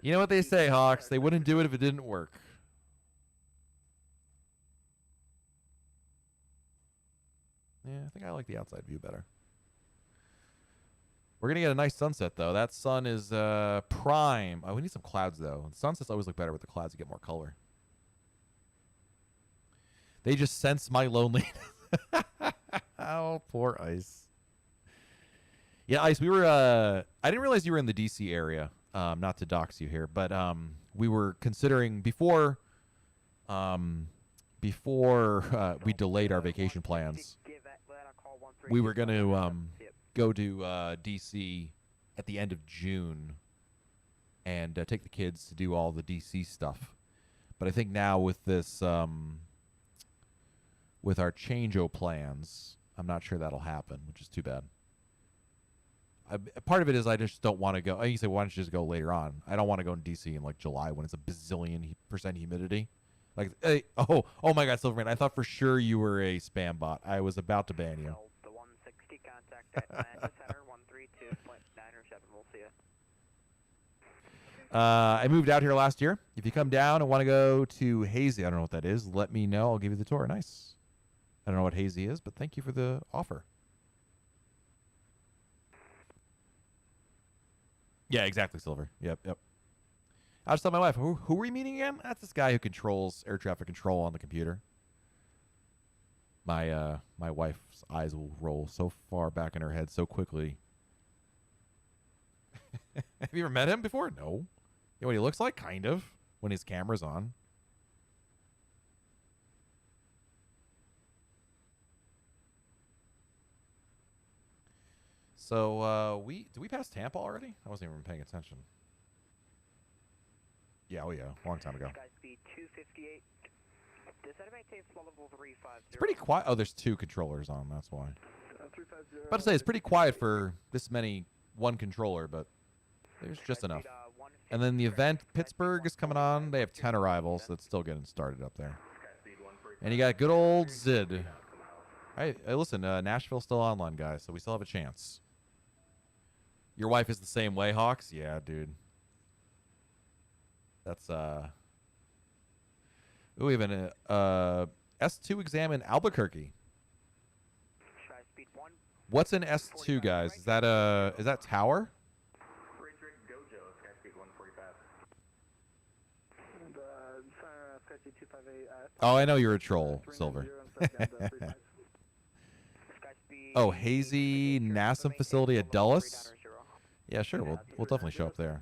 You know what they say, Hawks? They wouldn't do it if it didn't work. Yeah, I think I like the outside view better. We're going to get a nice sunset, though. That sun is prime. Oh, we need some clouds, though. Sunsets always look better with the clouds. You get more color. They just sense my loneliness. Oh, poor Ice. Yeah, Ice, we were... I didn't realize you were in the D.C. area. Not to dox you here, but we were considering before we delayed our vacation plans, we were going to go to D.C. at the end of June and take the kids to do all the D.C. stuff. But I think now with this, with our change-o plans, I'm not sure that'll happen, which is too bad. Part of it is I just don't want to go. You say, why don't you just go later on? I don't want to go in D.C. in like July when it's a bazillion% humidity. Like, hey, oh my God, Silverman! I thought for sure you were a spam bot. I was about to ban you. The 160 contact Atlanta Center 132.907. We'll see you. I moved out here last year. If you come down and want to go to Hazy, I don't know what that is. Let me know. I'll give you the tour. Nice. I don't know what Hazy is, but thank you for the offer. Yeah, exactly, Silver. Yep. I was telling my wife, who are we meeting again? That's this guy who controls air traffic control on the computer. My wife's eyes will roll so far back in her head so quickly. Have you ever met him before? No. You know what he looks like? Kind of. When his camera's on. So, did we pass Tampa already? I wasn't even paying attention. Yeah, oh yeah, long time ago. Speed 258. It's pretty quiet. Oh, there's two controllers on, that's why. About to say, it's pretty quiet for this many, one controller, but there's just enough. And then the event, Pittsburgh is coming on. They have 10 arrivals. So that's still getting started up there. And you got good old Zid. Hey, listen, Nashville's still online, guys, so we still have a chance. Your wife is the same way, Hawks? Yeah, dude. That's, Ooh, we have an S2 exam in Albuquerque. What's an S2, guys? Is that tower? Oh, I know you're a troll, Silver. Oh, Hazy NASM facility at Dulles? Yeah, sure. We'll definitely show up there.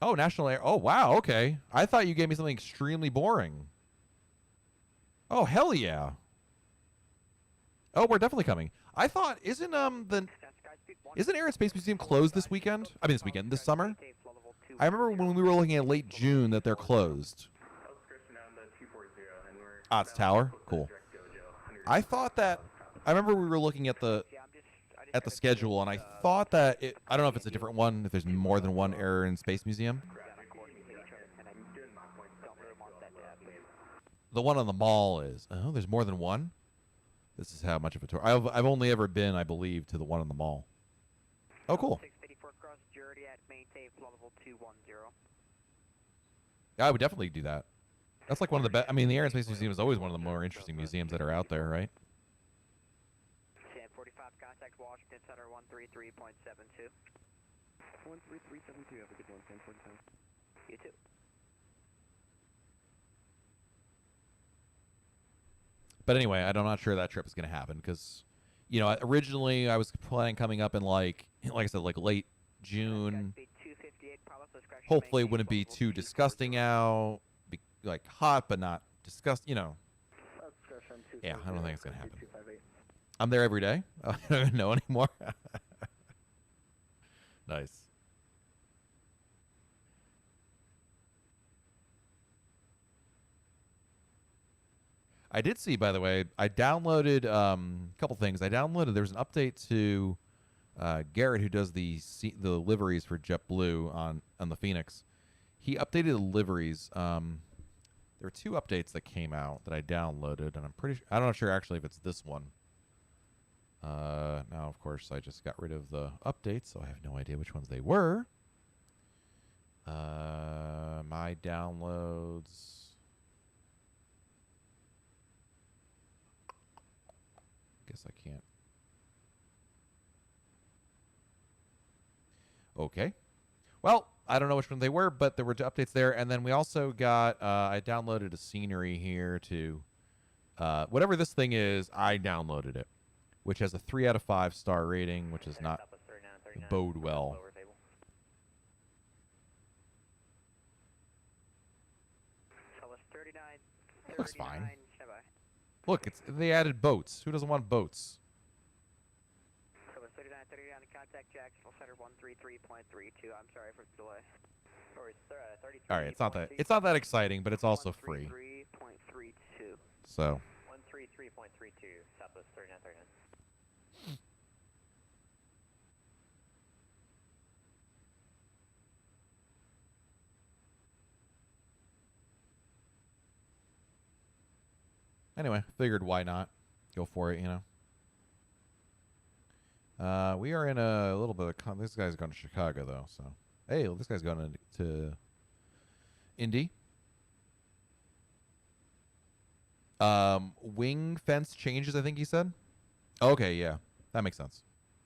Oh, National Air. Oh, wow. Okay. I thought you gave me something extremely boring. Oh, hell yeah. Oh, we're definitely coming. I thought, isn't Air and Space Museum closed this weekend? I mean, this summer? I remember when we were looking at late June that they're closed. Ah, it's Tower? Cool. I thought that, I remember we were looking at the schedule, and I thought that, I don't know if it's a different one, if there's more than one Air and Space Museum. The one on the mall is, oh, there's more than one? This is how much of a tour. I've only ever been, I believe, to the one on the mall. Oh, cool. Yeah, I would definitely do that. That's like one of the best. I mean, the Air and Space Museum is always one of the more interesting museums that are out there, right? 45 contact Washington Center 133.72. 133.72. Have a good one. 10:47. You too. But anyway, I'm not sure that trip is going to happen because, you know, originally I was planning coming up in like I said, like late June. Hopefully it wouldn't be too disgusting out, be like hot but not disgust, you know. Yeah, I don't think it's going to happen. I'm there every day. I don't even know anymore. Nice. I did see, by the way, I downloaded a couple things. There was an update to Garrett, who does the liveries for JetBlue on the Phoenix. He updated the liveries. There were two updates that came out that I downloaded, and I'm not sure actually if it's this one. Now, of course, I just got rid of the updates, so I have no idea which ones they were. My downloads. Guess I can't. Okay. Well, I don't know which ones they were, but there were updates there. And then we also got, I downloaded a scenery here to, whatever this thing is, I downloaded it, which has a 3 out of 5 star rating, which is not bode well. It looks fine. Look, they added boats. Who doesn't want boats? So it's 39 contact Jacksonville Center 133.32. I'm sorry for the delay. All right, it's not that exciting, but it's also free. 133.32. So 133.32 Southwest 3939. anyway, figured why not? Go for it, you know. We are in a little bit of this guy's going to Chicago though, so hey, this guy's going to Indy. Wing fence changes, I think he said. Okay, yeah, that makes sense.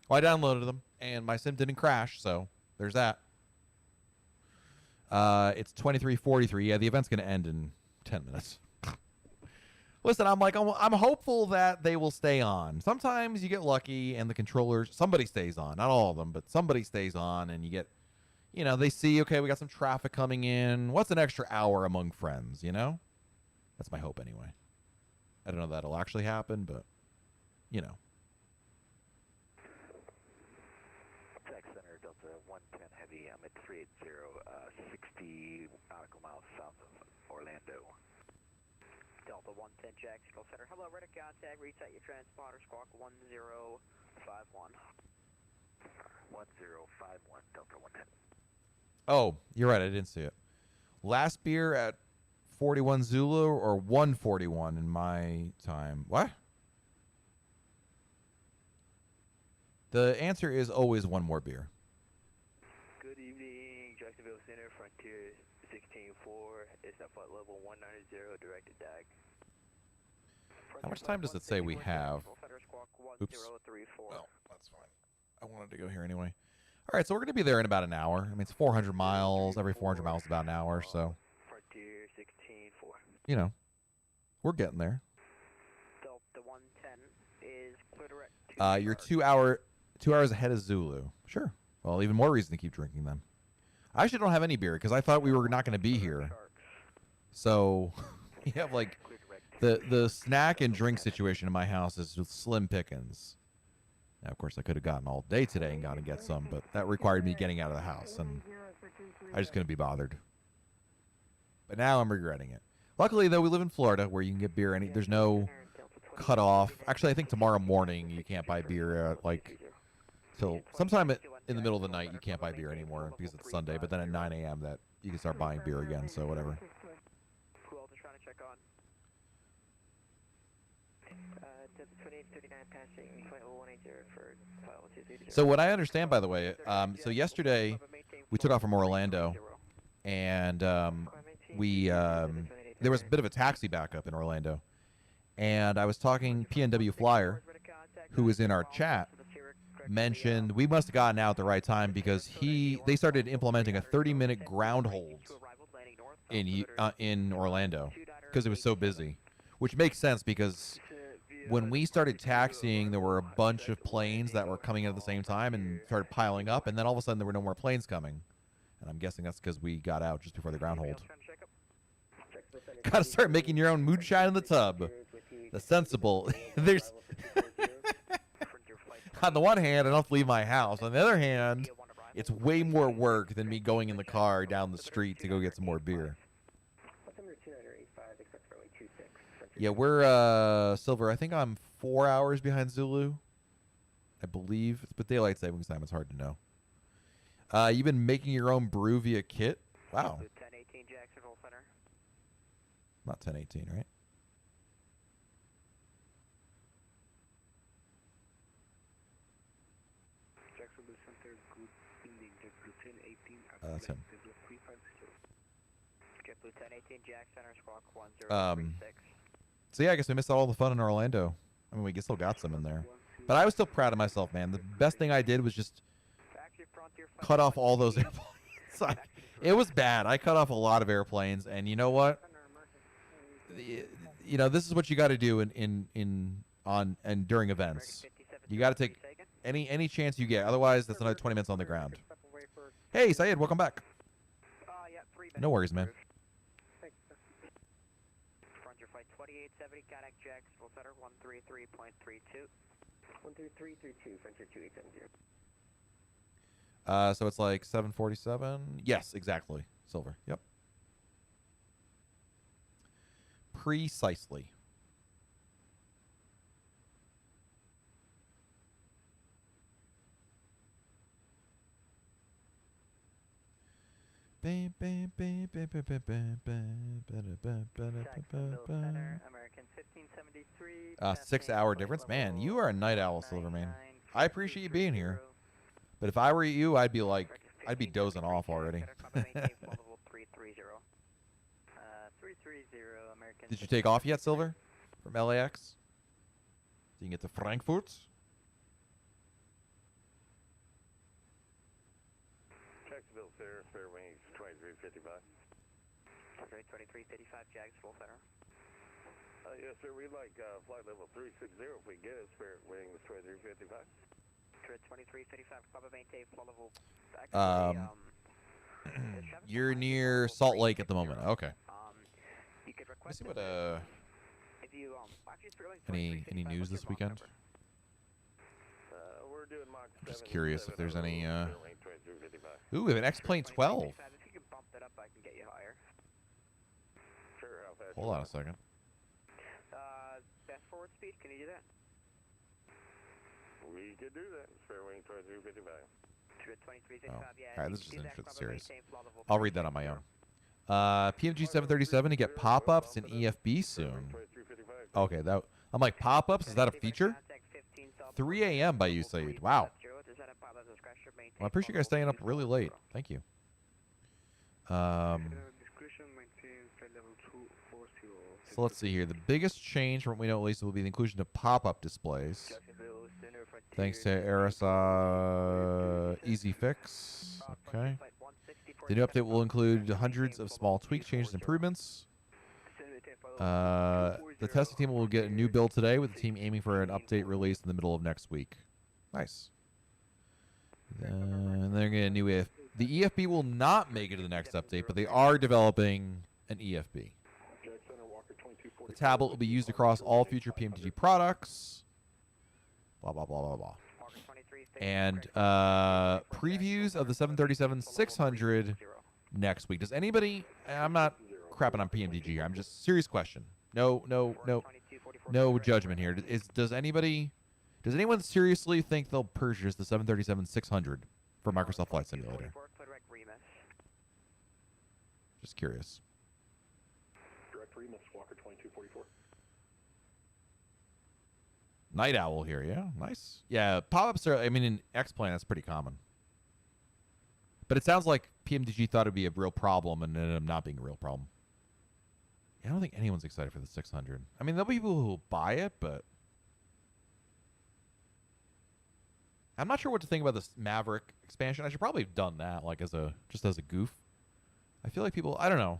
Well, I downloaded them and my sim didn't crash, so there's that. It's 23:43. Yeah, the event's going to end in 10 minutes. Listen, I'm hopeful that they will stay on. Sometimes you get lucky and the controllers, somebody stays on. Not all of them, but somebody stays on and you get, you know, they see, okay, we got some traffic coming in. What's an extra hour among friends, you know? That's my hope anyway. I don't know if that'll actually happen, but, you know. Tech Center, Delta 110 Heavy, I'm at 380, 60 nautical miles south of Orlando. Delta Delta 110 Jacksonville Center. Hello, ready to contact, reset your transponder, squawk 1051. 1051, Delta 110. Oh, you're right. I didn't see it. Last beer at 41 Zulu or 141 in my time. What? The answer is always one more beer. Good evening, Jacksonville Center, Frontier 16-4, it's at flight level 190, directed DAG. How much time does it say we have? Oops. Oh, that's fine. I wanted to go here anyway. All right, so we're going to be there in about an hour. I mean, it's 400 miles. Every 400 miles is about an hour, so. Frontier 16-4. You know, we're getting there. Delta 110 is clear direct. You're 2 hours ahead of Zulu. Sure. Well, even more reason to keep drinking then. I actually don't have any beer because I thought we were not going to be here. So you have like the snack and drink situation in my house is slim pickings. Now, of course, I could have gotten all day today and gone and get some, but that required me getting out of the house, and I just couldn't be bothered. But now I'm regretting it. Luckily, though, we live in Florida where you can get beer. There's no cutoff. Actually, I think tomorrow morning you can't buy beer like till sometime in the middle of the night. You can't buy beer anymore because it's Sunday. But then at 9 a.m. that you can start buying beer again. So whatever. Who else is trying to check on? 2839 passing flight 180 for file 230. So what I understand, by the way, so yesterday we took off from Orlando, and there was a bit of a taxi backup in Orlando, and I was talking PNW Flyer, who was in our chat, mentioned we must have gotten out at the right time because they started implementing a 30-minute ground hold in Orlando because it was so busy, which makes sense because when we started taxiing, there were a bunch of planes that were coming in at the same time and started piling up, and then all of a sudden there were no more planes coming. And I'm guessing that's because we got out just before the ground hold. Gotta start making your own moonshine in the tub. The sensible. There's on the one hand, I don't have to leave my house. On the other hand, it's way more work than me going in the car down the street to go get some more beer. Yeah, we're Silver. I think I'm 4 hours behind Zulu. I believe, but daylight savings time is hard to know. You've been making your own brew via kit. Wow. 1018 Jacksonville Center. Not 1018, right? Jacksonville Center, good evening, JetBlue 1018. That's him. JetBlue 1018 Jack Center, squawk 1036. So yeah, I guess we missed all the fun in Orlando. I mean, we still got some in there. But I was still proud of myself, man. The best thing I did was just cut off all those airplanes. It was bad. I cut off a lot of airplanes, and you know what? You know, this is what you got to do during events. You got to take any chance you get. Otherwise, that's another 20 minutes on the ground. Hey, Syed, welcome back. No worries, man. Frontier flight 2870, contact Jacksonville Center 133.32. 13332, Frontier 2870. So it's like 747. Yes, exactly. Silver. Yep. Precisely. Jacksonville Center, American 1573. 6 hour difference. Man, you are a night owl, Silverman. I appreciate you being here. But if I were you, I'd be dozing off already. Did you take off yet, Silver? From LAX? So you can get to Frankfurt? Jacksonville Center, fair wings 2355. 2355 Jacksonville Center. Yes, sir, we'd like flight level 360 if we get it, spare wings 2355. 2355, Papa maintain flight level. You're near Salt Lake at the moment. Okay. You could Let's request see what if you any news this weekend. We're doing Mach 7. Just curious if there's any Ooh, we have an X-Plane 12. If you can bump that up, I can get you higher. Sure, how fast? Hold on a second. Can you do that? We could do that. Spare wing 2355. 2365, yeah. All right, if this you is an do that, interesting Chroma series. maintain flight level I'll read that on my own. PMG 737 to get pop-ups in EFB soon. Okay, that I'm like pop-ups. Is that a feature? 3 a.m. by you, Saeed. Wow. Well, I appreciate you guys staying up really late. Thank you. So let's see here. The biggest change from what we know at least will be the inclusion of pop-up displays. Thanks to Easy Fix. Okay. The new update will include hundreds of small tweaks, changes, and improvements. The testing team will get a new build today, with the team aiming for an update release in the middle of next week. Nice. And they're getting a new EFB. The EFB will not make it to the next update, but they are developing an EFB. The tablet will be used across all future PMDG products. Blah, blah, blah, blah, blah. And previews of the 737-600 next week. Does anybody... I'm not crapping on PMDG here. I'm just... Serious question. No judgment here. Does anyone seriously think they'll purchase the 737-600 for Microsoft Flight Simulator? Just curious. Direct Remus, Walker 2244. Night Owl here, yeah, nice. Yeah, pop-ups are, I mean, in X-Plane, that's pretty common. But it sounds like PMDG thought it'd be a real problem and ended up not being a real problem. I don't think anyone's excited for the 600. I mean, there'll be people who will buy it, but I'm not sure what to think about this Maverick expansion. I should probably have done that, like just as a goof. I feel like people, I don't know.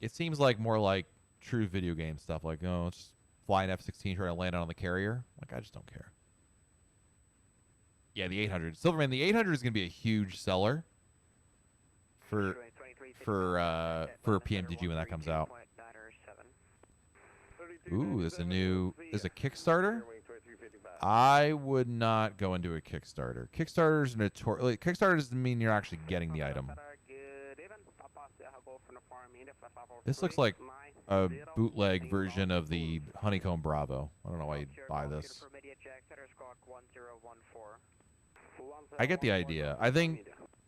It seems like more like true video game stuff, like, oh, it's just fly an F-16 trying to land on the carrier. Like, I just don't care. Yeah, the 800. Silverman, the 800 is going to be a huge seller for PMDG when that comes out. Ooh, there's a Kickstarter. I would not go into a Kickstarter. Kickstarter's notorious. Kickstarter doesn't mean you're actually getting the item. This looks like a bootleg version of the Honeycomb Bravo. I don't know why you'd buy this. I get the idea. I think,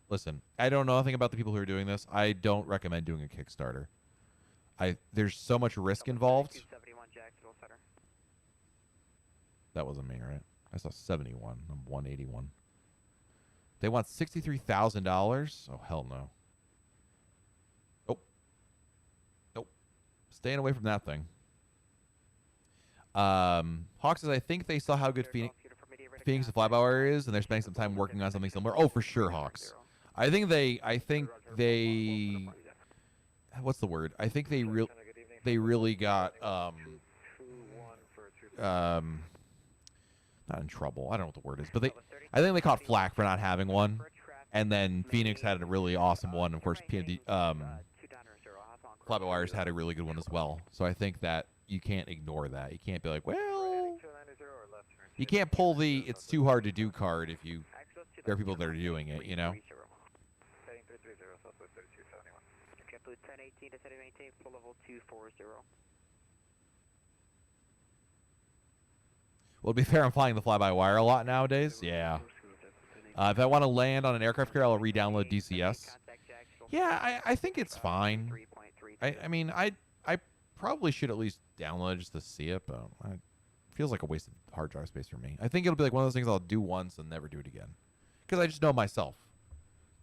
listen, I don't know anything about the people who are doing this. I don't recommend doing a Kickstarter. There's so much risk involved. That wasn't me, right? I saw 71. I'm 181. They want $63,000? Oh, hell no. Nope. Staying away from that thing. Hawk says, I think they saw how good Phoenix the flyby is, and they're spending some time working on something similar. Oh, for sure, Hawks. I think they what's the word? I think they really got not in trouble. I don't know what the word is, but I think they caught flack for not having one, and then Phoenix had a really awesome one. Of course, PMD Fly-by-Wires had a really good one as well. So I think that you can't ignore that. You can't be like, well, you can't pull the "it's too hard to do" card if there are people that are doing it, you know. Well, to be fair, I'm flying the fly-by-wire a lot nowadays. Yeah. If I want to land on an aircraft carrier, I'll re-download DCS. Yeah, I think it's fine. I mean, I probably should at least download just to see it, but it feels like a waste of hard drive space for me. I think it'll be like one of those things I'll do once and never do it again. Because I just know myself.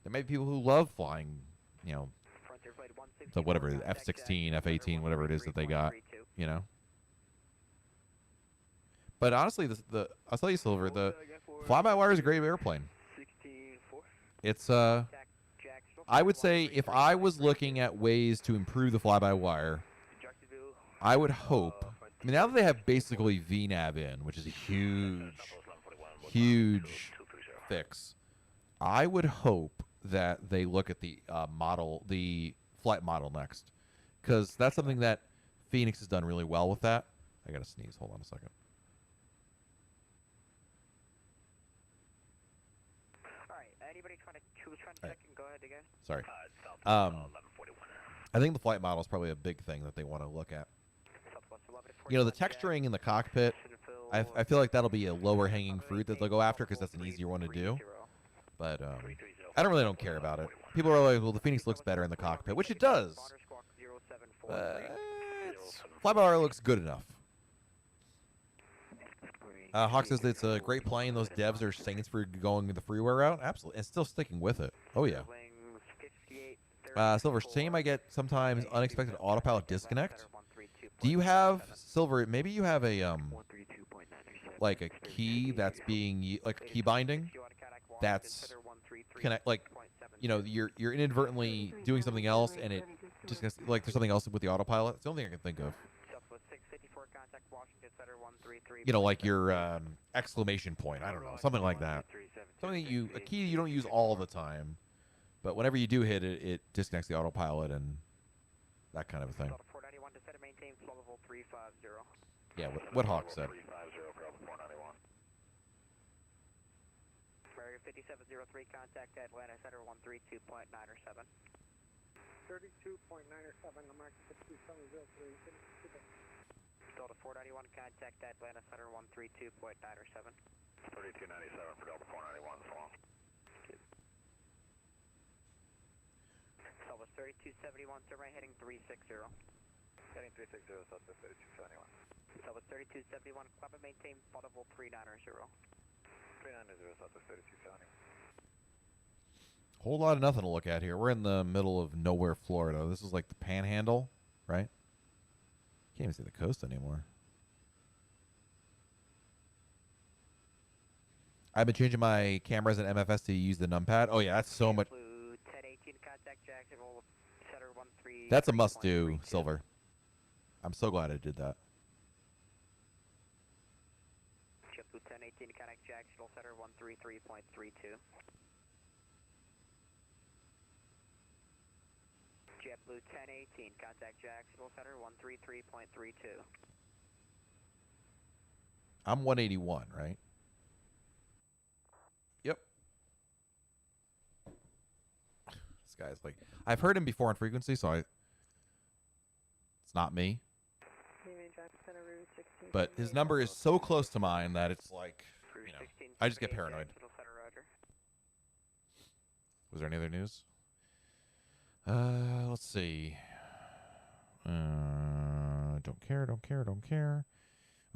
There may be people who love flying, you know, the whatever, F-16, F-18, whatever it is that they got, you know. But honestly, I'll tell you, Silver, the fly-by-wire is a great airplane. It's I would say if I was looking at ways to improve the fly-by-wire, I would hope. I mean, now that they have basically VNAV in, which is a huge fix, I would hope that they look at the the flight model next, because that's something that Phoenix has done really well with that. I gotta sneeze. Hold on a second. Anybody trying to check and go ahead again? Sorry. I think the flight model is probably a big thing that they want to look at. You know, the texturing in the cockpit, I feel like that'll be a lower hanging fruit that they'll go after because that's an easier one to do. But I don't care about it. People are like, well, the Phoenix looks better in the cockpit, which it does. Fly-by-wire looks good enough. Hawk says it's a great plane. Those devs are saints for going the freeware route. Absolutely. And still sticking with it. Oh, yeah. Silver, same I get sometimes unexpected autopilot disconnect. Do you have, Silver, maybe you have a, like a key that's being, like a key binding that's connect, like, you know, you're inadvertently doing something else and it just, like there's something else with the autopilot. It's the only thing I can think of. You know, like your exclamation point. I don't know, something like that. Something a key you don't use all the time, but whenever you do hit it, it disconnects the autopilot and that kind of a thing. Yeah, what Hawk said. 5703, contact Atlanta Center 132.9 or 7. 32.9 or 7, American 5703. Delta 491, contact Atlanta Center 132.9 or 7. 3297 for Delta 491, so long. Southwest 3271, turn right heading 360. Heading 360, Southwest 3271. Southwest 3271, climb and maintain flight level 390. 390, Southwest 3270. Whole lot of nothing to look at here. We're in the middle of nowhere, Florida. This is like the Panhandle, right? Can't even see the coast anymore. I've been changing my cameras and MFS to use the numpad. Oh yeah, that's so much. That's a must do, Silver. I'm so glad I did that. JetBlue 1018, connect Jacksonville Center 133.32. JetBlue 1018, contact Jacksonville Center 133.32. I'm 181, right? Yep. This guy's like, I've heard him before on frequency, so it's not me. But his number is so close to mine that it's like, you know, I just get paranoid. Was there any other news? Let's see. Don't care.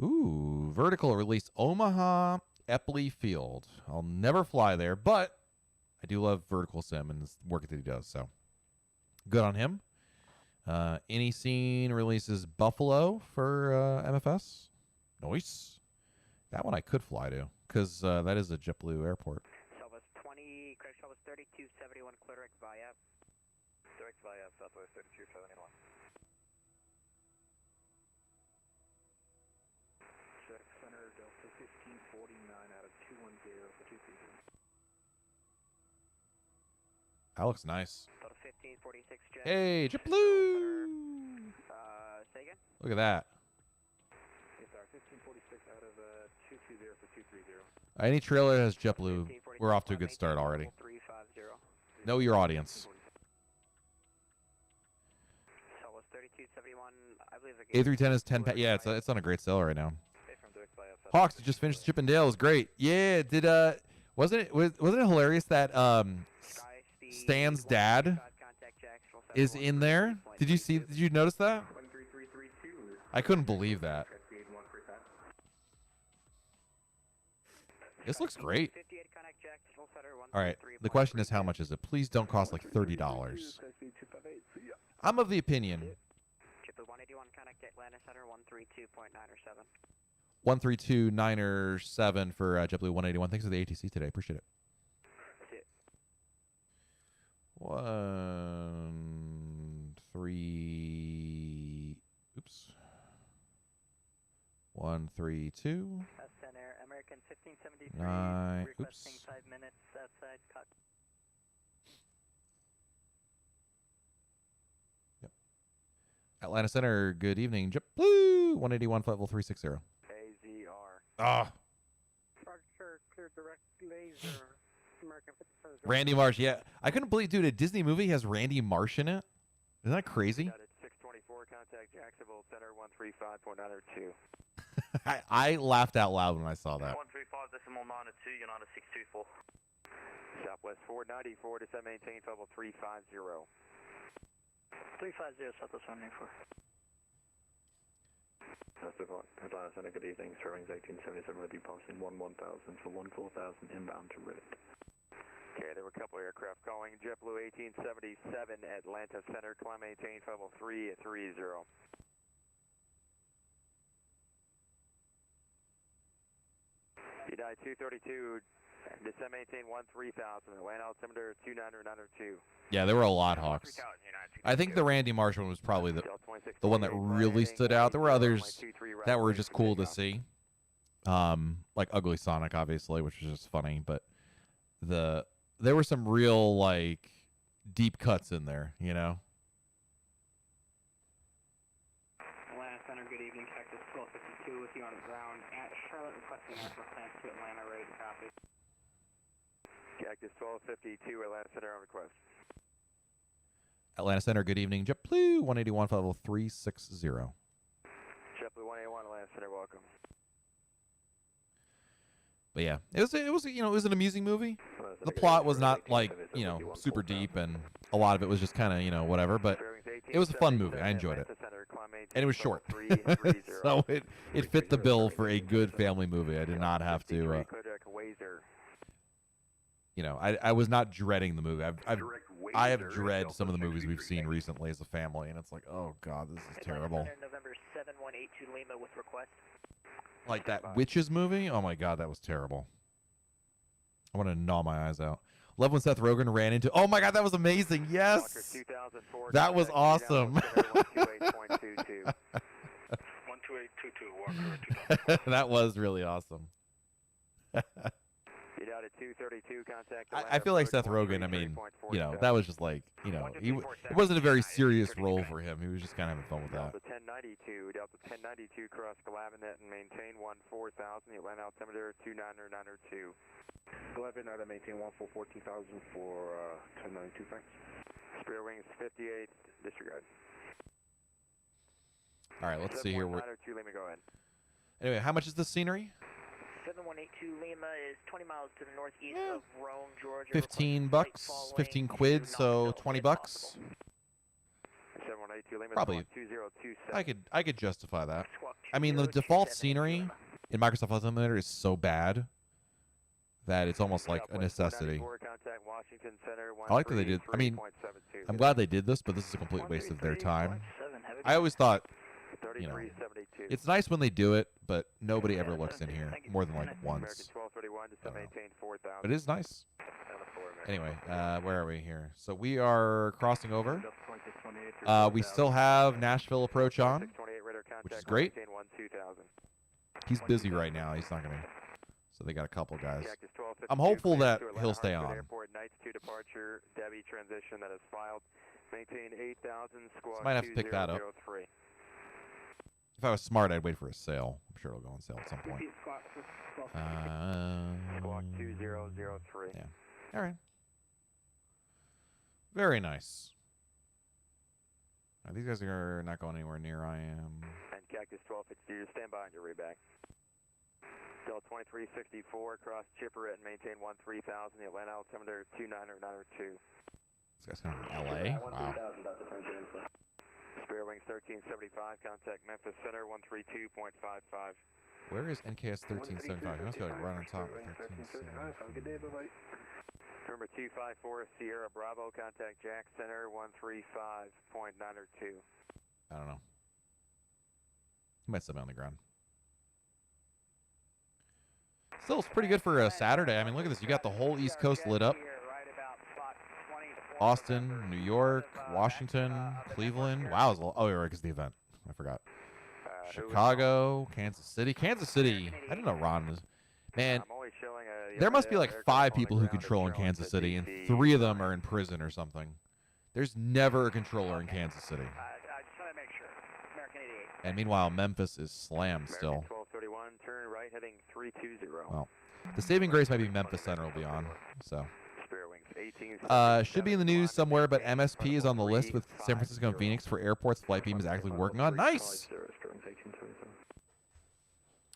Ooh, Vertical released Omaha Epley Field. I'll never fly there, but I do love Vertical Sim and the work that he does, so good on him. Any Scene releases Buffalo for MFS. Nice. That one I could fly to because that is a JetBlue airport. Southwest 20, correct, Southwest 3271, clear direct via. Direct via Southwest 3271. Check center Delta 1549 out of 210 for 230. That looks nice. Delta 1546 jet. Hey, JetBlue! Say again? Look at that. Yes, sir. 1546 out of 220 for 230. Any trailer has JetBlue. We're off to a good start already. Know your audience. Southwest 3271, I believe A310 is 10. Yeah, it's on a great sale right now. Hawks just finished Chippendale. It was great. Yeah, wasn't it hilarious that Stan's dad is in there? Did you notice that? I couldn't believe that. This looks great. All right, the question is how much is it? Please don't cost like $30. I'm of the opinion. 132.9 or 7 for JetBlue 181. Thanks for the ATC today. Appreciate it. 1 3. Oops. 132. American 1573. 9. Requesting Oops. 5 minutes outside. Yep. Atlanta Center. Good evening. JetBlue 181 flight level 360. AZR. Ah. Roger, clear direct laser. American 57. Randy Marsh. Yeah, I couldn't believe, dude. A Disney movie has Randy Marsh in it. Isn't that crazy? Got it. 624, contact Jacksonville Center 135.902. I laughed out loud when I saw that. 135.902, United 624. Southwest 494, descend maintain level 350. 350, Southwest 194. Atlanta Center, good evening. Stirling's 1877 ready, passing 1000 for 14000 inbound to Rivet. Okay, there were a couple aircraft calling. JetBlue 1877, Atlanta Center, climb maintain level 330. United 232, descend maintain 13,000, land altimeter 29902. Yeah, there were a lot, Hawks. I think the Randy Marsh one was probably the one that really stood out. There were others that were just cool to see. Like Ugly Sonic, obviously, which was just funny, but there were some real, like, deep cuts in there, you know? Atlanta Center, good evening. Cactus 1252 with you on the ground at Charlotte, requesting national plans to Atlanta, ready to copy. Cactus 1252, Atlanta Center on request. Atlanta Center, good evening. JetBlue 181 level 360. JetBlue 181, Atlanta Center, welcome. But yeah, it was you know, it was an amusing movie. The plot was not like, you know, super deep, and a lot of it was just kind of, you know, whatever, but it was a fun movie. I enjoyed it. And it was short. So it fit the bill for a good family movie. I did not have to you know, I was not dreading the movie. I have dread some of the movies we've seen recently as a family, and it's like, oh god, this is terrible. November 7182 Lima with request. Like that Witches movie? Oh my god, that was terrible. I want to gnaw my eyes out. Love when Seth Rogen ran into... Oh my god, that was amazing. Yes! That was awesome. 12822, Walker. That was really awesome. I feel like Seth Rogen, I mean, you know, that was just like, you know, it wasn't a very serious role for him. He was just kind of having fun with that. Delta 1092, cross Galavinet and maintain 14,000, the Atlanta altimeter 29902. Galavinet and maintain 14,000 for 1092, thanks. Spirit Wings 58, disregard. All right, let's see here. 7192, Lima, go ahead. Anyway, how much is this scenery? 7182 Lima is 20 miles to the northeast of Rome, Georgia. 15 bucks, 15 quid, so 20 bucks. 7182 Lima, Probably. 2027. I could justify that. I mean, the default scenery in Microsoft Flight Simulator is so bad that it's almost like a necessity. I like that they did. I mean, I'm glad they did this, but this is a complete waste of their time. I always thought, you know, it's nice when they do it, but nobody ever looks in here more than like once. But it is nice. Anyway, where are we here? So we are crossing over. We still have Nashville approach on, which is great. He's busy right now. He's not going to. So they got a couple guys. I'm hopeful that he'll stay on. So might have to pick that up. If I was smart, I'd wait for a sale. I'm sure it'll go on sale at some point. Squawk 2003. Yeah. All right. Very nice. These guys are not going anywhere near I am. And Cactus 1252, stand by on your reback. Delta 2364, cross Chipper and maintain 13,000, the Atlanta altimeter 29902. This guy's coming from LA? Wow. Spirit Wings 1375, contact Memphis Center 132.55. Where is NKS 1375? He must be like right on top of 1375. Number 254, Sierra Bravo, contact Jack Center 135.902. I don't know. He might still be on the ground. Still, it's pretty good for a Saturday. I mean, look at this. You got the whole East Coast lit up. Austin, New York, Washington, Cleveland. Wow. Oh, yeah, because the event. I forgot. Chicago, Kansas City. Kansas City. I didn't know Ron was. Man, there must be like 5 people who control in Kansas City, and 3 of them are in prison or something. There's never a controller in Kansas City. I just want to make sure. American 88. And meanwhile, Memphis is slammed still. 1231, turn right, heading 320. Well, the saving grace might be Memphis Center will be on. So. Spirit Wings Should be in the news somewhere, but MSP is on the list with San Francisco and Phoenix for airports Flightbeam is actively working on. Nice.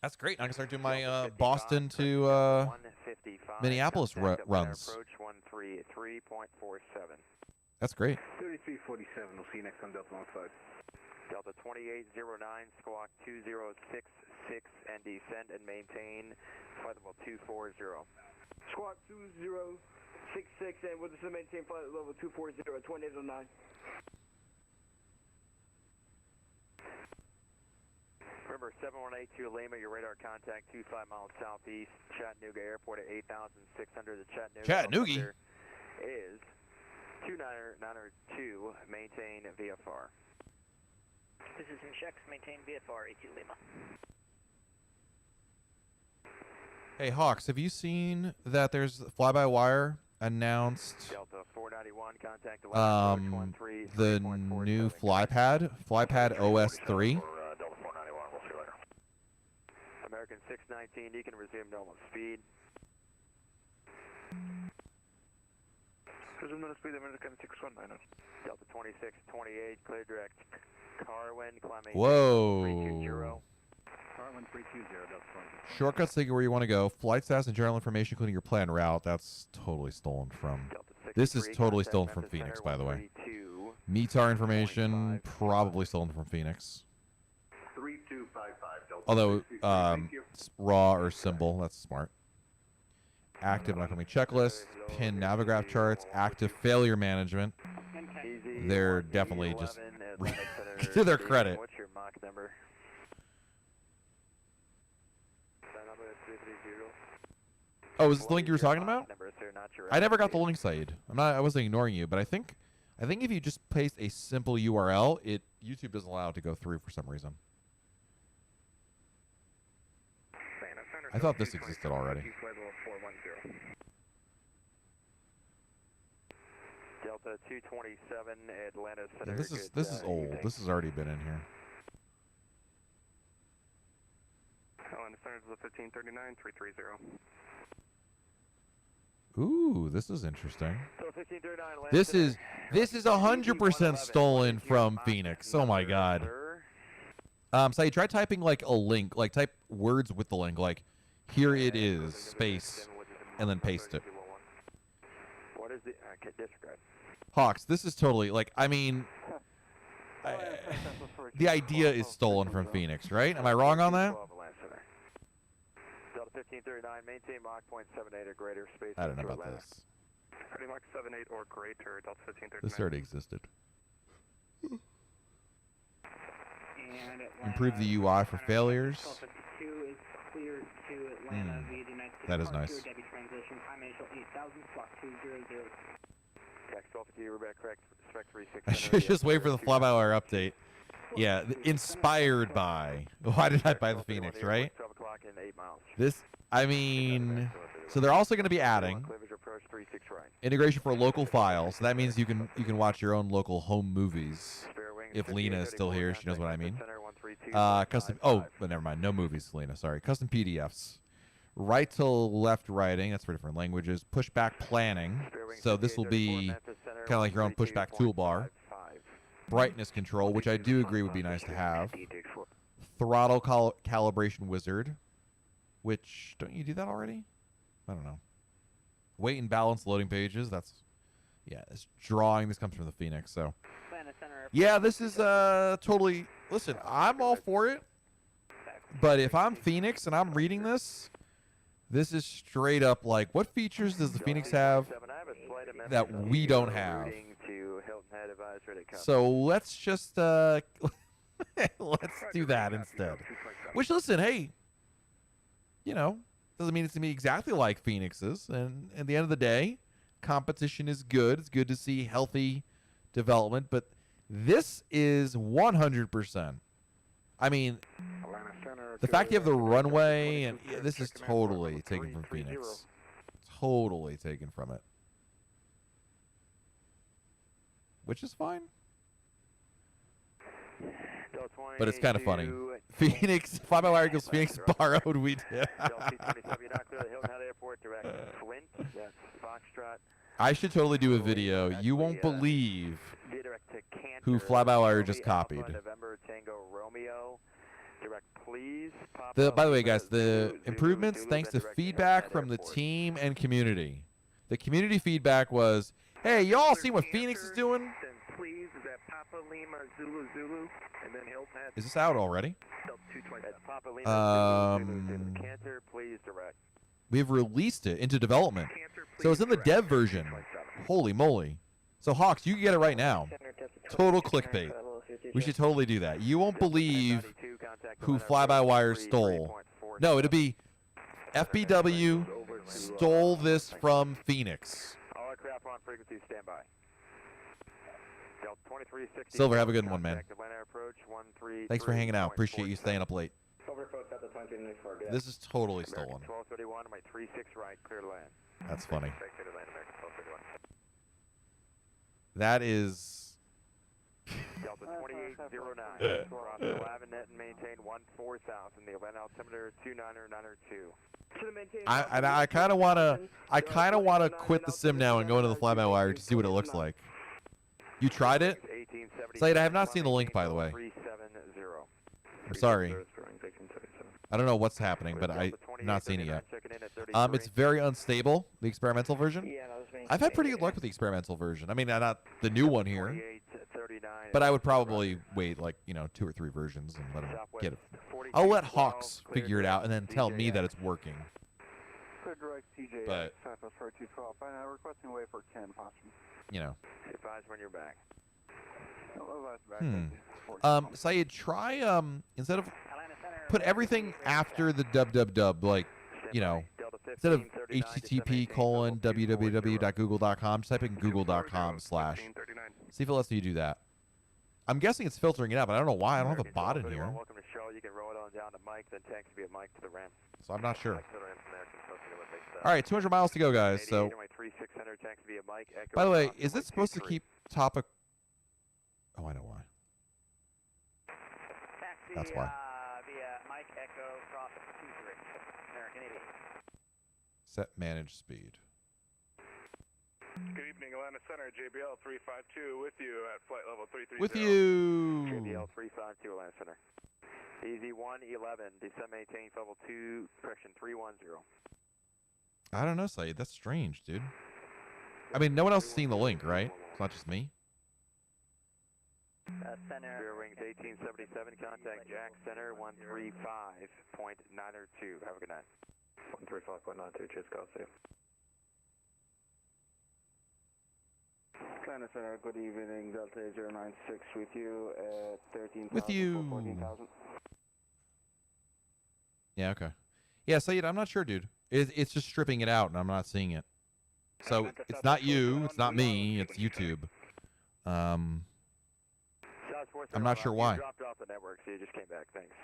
That's great. I can start doing my Boston to Minneapolis runs. Approach 133.47. That's great. 3347, we'll see you next on Delta 15. Delta 2809, squawk 2066 and descend and maintain flight level 240. Squawk 2066 and we'll just maintain flight level 240 at 2809. Remember, 7182 Lima, your radar contact 25 miles southeast, Chattanooga Airport at 8,600. The Chattanooga is 29902, maintain VFR. This is in checks, maintain VFR, A2 Lima. Hey, Hawks, have you seen that there's fly-by-wire announced Delta 491, contact the new FlyPad OS 3? American 619, you can resume normal speed. Resume normal speed, American 619. Delta 2628, clear direct. Carwin, climbing. Whoa. 320. Carwin 320, Delta 20. Shortcuts take you where you want to go. Flight stats and general information, including your planned route. That's totally stolen from. This is totally stolen from Phoenix, by the way. METAR information, probably stolen from Phoenix. 3255, Delta. Although, raw or symbol, that's smart. Active and upcoming checklist, pin navigraph charts, active failure management. They're definitely just, to their credit. What's your Mach number? Oh, is this the link you were talking about? I never got the link, Said. I wasn't ignoring you, but I think if you just paste a simple URL, YouTube doesn't allow it to go through for some reason. I thought this existed already. Delta 227, Atlanta Center. Yeah, this is old. This has already been in here. Atlanta Center is 1539, 330. Ooh, this is interesting. So 1539, Atlanta This Center. is 100% stolen from Phoenix. Oh my god. So you try typing like a link, like type words with the link, like here it is, space, and then paste it. What is the disregard? Hawks, this is totally like, I mean, the idea is stolen from Phoenix, right? Am I wrong on that? Delta 1539, maintain Mach 0.78 or greater space. I don't know about this. Pretty Mach 78 or greater, Delta 1539. This already existed. And Improve the UI for failures. Delta 2 is cleared to Atlanta via the United States That is Park nice. Debbie transition, time initial 8000, squawk 200. I should just wait for the fly-by-wire update. Yeah, inspired by. Why did I buy the Phoenix, right? This, I mean, so they're also going to be adding integration for local files. So that means you can watch your own local home movies. If Lena is still here, she knows what I mean. Custom. Oh, but never mind. No movies, Lena. Sorry. Custom PDFs. Right to left writing. That's for different languages. Pushback planning. So this will be kind of like your own pushback toolbar. Brightness control, which I do agree would be nice to have. Throttle calibration wizard, which, don't you do that already? I don't know. Weight and balance loading pages. That's, yeah, it's drawing. This comes from the Phoenix, so. Yeah, this is totally, listen, I'm all for it. But if I'm Phoenix and I'm reading this, this is straight up like, what features does the Phoenix have that we don't have? So let's just let's do that instead. Which, listen, hey, you know, doesn't mean it's gonna be exactly like Phoenix's. And at the end of the day, competition is good. It's good to see healthy development, but this is 100%. I mean, the fact you have the runway, and yeah, this is totally taken from Phoenix. Totally taken from it. Which is fine. But it's kind of funny. Phoenix, fly-by-wire equals Phoenix borrowed. We did. I should totally do a video. You won't believe who Fly-By-Wire just copied. November Tango Romeo. Direct, please. By the way, guys, the improvements thanks to feedback from the team and community. The community feedback was, hey, y'all see what Fenix is doing? Then please, is that Papa Lima Zulu Zulu? And then Hilton has Is this out already? That's Papa Lima Zulu Zulu. Cantor, please direct. We've released it into development. So it's in the dev version. Holy moly. So, Hawks, you can get it right now. Total clickbait. We should totally do that. You won't believe who Fly-By-Wire stole. No, it'll be FBW stole this from Fenix. All aircraft on frequency, stand by. Silver, have a good one, man. Thanks for hanging out. Appreciate you staying up late. This is totally stolen. 1231, my 36 right, clear to land. That's funny. That is... Delta 2809, cross the Lavinet and maintain 14,000, the Atlanta altimeter 29902. I kind of want to quit the sim now and go into the Fly-By-Wire to see what it looks like. You tried it? Said, I have not seen the link, by the way. I'm sorry. I don't know what's happening, but I'm not seeing it yet. It's very unstable, the experimental version. I've had pretty good luck with the experimental version. I mean, not the new one here, but I would probably wait like, 2 or 3 versions and let them get it. I'll let Hawks figure it out and then tell me that it's working. But, Advise when you're back. Syed, try, instead of, put everything after the dub, like, instead of http://www.google.com, just type in google.com/. See if it lets you do that. I'm guessing it's filtering it out, but I don't know why. I don't have a bot in here. Welcome to show. You can roll it on down to Mike, then text via Mike to the ramp. So I'm not sure. All right, 200 miles to go, guys. So, by the way, is this supposed to keep topic? Oh, I know why. That's why. Via Mike Echo cross 23, American 88. Set manage speed. Good evening, Atlanta Center, JBL 352 with you at flight level 330. With you. JBL 352 Atlanta Center. Easy 111, descend maintain level 2, correction 310. I don't know, Syed. That's strange, dude. I mean, no one else has seen the link, right? It's not just me. Center. Rear wings 1877, contact Jack Center 135.902. Have a good night. 135.92, cheers, guys. See you. Atlanta Center, good evening, Delta 096 with you at 13,000. With you. 14,000. Yeah, okay. Yeah, Syed, I'm not sure, dude. It's just stripping it out, and I'm not seeing it. So, it's not you, it's not me, it's YouTube. I'm not sure why. You dropped off the network, so you just came back. Thanks.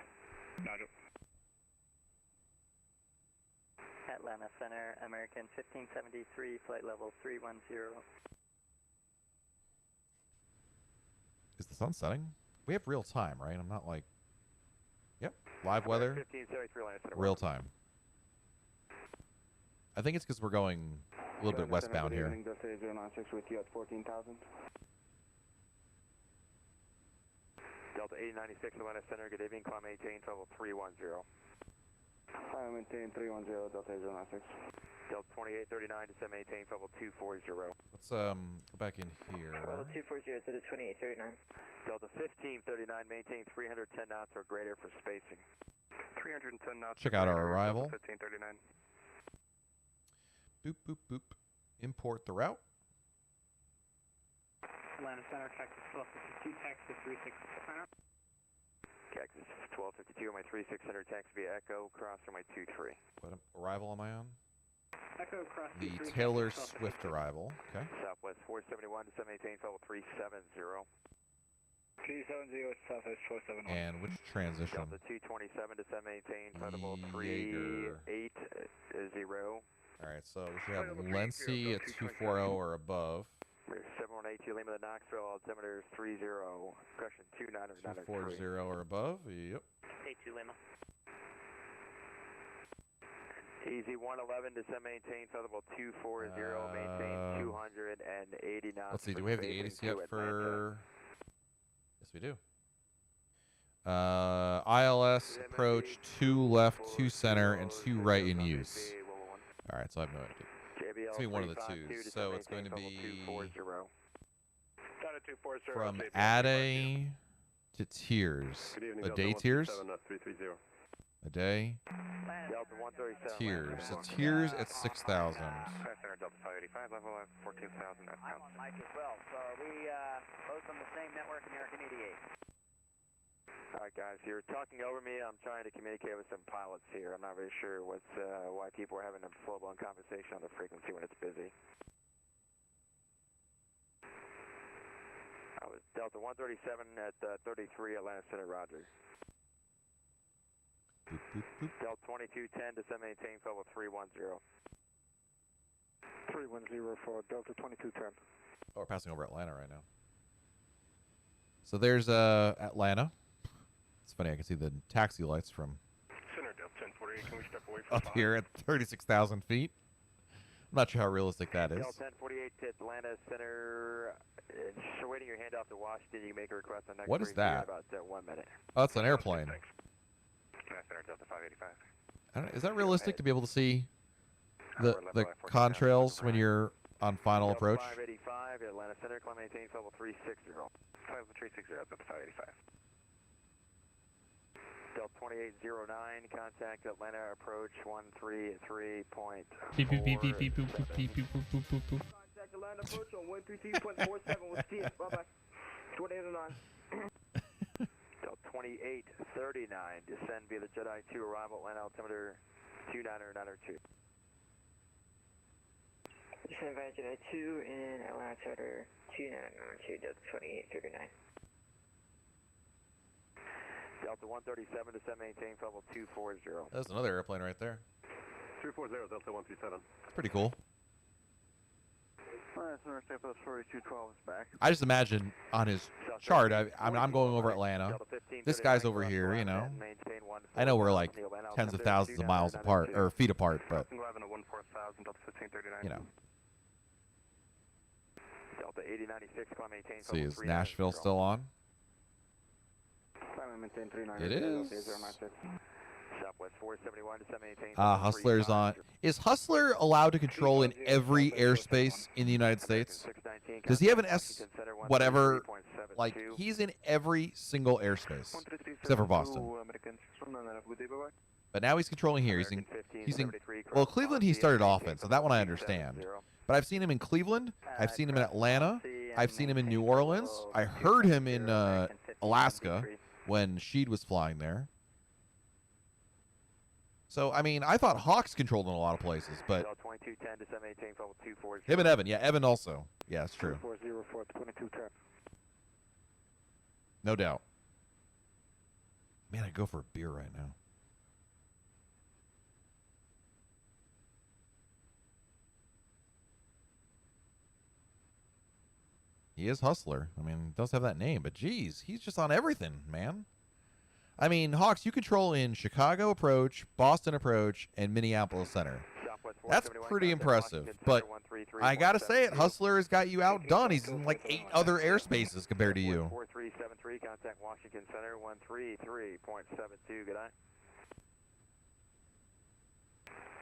Atlanta Center, American 1573, flight level 310. Is the sun setting? We have real time, right? I'm not like... Yep. Live weather. 1573 Atlanta Center. Real time. I think it's because we're going a little bit westbound here. Delta 096 with you at 14,000. Delta 896 Atlanta Center, good evening, climb maintain, level 310. I maintain 310, Delta 096. Delta 2839, descend maintain, level 240. Let's go back in here. Level 240 to the 2839. Delta 1539, maintain 310 knots or greater for spacing. 310 knots. Check out our arrival. 1539. Boop, boop, boop. Import the route. Atlanta Center, Texas 1252, Texas 3600. Texas 1252, my 3600, taxi via Echo, cross for my 23. What arrival am I on? Echo cross The Taylor Swift arrival. Okay. Southwest 471, descend maintain, level 370. 370, Southwest 471. And which transition? Delta 227, descend maintain, level Jaeger. 380. All right, so we should have Lency at 240 or above. 7182 Lima to Knoxville, altimeter 30, correction 29093. 240 or above. Yep. 82 Lima. Easy 111, descend maintain, level 240, maintain 280 knots. Let's see, do we have the ADC up for... Yes, we do. ILS approach, 2 left, 2 center, and 2 right in use. All right, so I have no idea. It's going to be one of the twos. So it's going to be from Ade to Tiers. A day Tiers? A day. Tiers. So Tiers at 6,000. Mike as well. So we both on the same network, American 88. Alright guys, you're talking over me. I'm trying to communicate with some pilots here. I'm not really sure what's why people are having a full-blown conversation on the frequency when it's busy. I was Delta 137 at 33 Atlanta Center, roger. Boop, boop, boop. Delta 2210, descend maintain, level 310. 310 for Delta 2210. Oh, we're passing over Atlanta right now. So there's Atlanta. It's funny, I can see the taxi lights from Center Delta 1048, can we step away from up here at 36,000 feet. I'm not sure how realistic that is. Delta 1048 to Atlanta Center. Just waiting your handoff to Washington. You can make a request on next. What is that? About 1 minute. Oh, it's an airplane. Thanks. Center Delta 585. I don't, is that realistic to be able to see the contrails when you're on final approach? 585 Atlanta Center, climb maintain level 360. 360 Delta 585. Delta 2809, contact Atlanta approach 133.4. Beep beep beep beep beep beep beep beep beep beep beep beep. Contact Atlanta approach on 133.47 with TS. Bye-bye. 2809. Delta 2839, descend via the Jedi 2, arrival Atlanta altimeter 29092. Descend via Jedi 2 in Atlanta altimeter 29092, Delta 2839. Delta 137, descend maintain level 240. There's another airplane right there. 340 Delta 137. Pretty cool. Center Staples 4212 is back. I just imagine on his chart, I'm going over Atlanta. This guy's over here, you know. I know we're like tens of thousands of miles apart, or feet apart, but, you know. Delta 8096, climb maintain. See, is Nashville still on? It is. Southwest 471 to 718. Hustler's on. Is Hustler allowed to control in every airspace in the United States? Does he have an S whatever? Like, he's in every single airspace except for Boston. But now he's controlling here. He's in well, Cleveland he started off in, so that one I understand. But I've seen him in Cleveland. I've seen him in Atlanta. I've seen him in New Orleans. I heard him in Alaska when Sheed was flying there. So, I mean, I thought Hawks controlled in a lot of places, but him and Evan. Yeah, Evan also. Yeah, it's true. No doubt. Man, I'd go for a beer right now. He is Hustler. I mean, he does have that name, but geez, he's just on everything, man. I mean, Hawks, you control in Chicago approach, Boston approach, and Minneapolis center. That's pretty impressive. But I got to say it, Hustler has got you outdone. He's in like 8 other airspaces compared to you. 4373, contact Washington Center, 133.72. Good eye.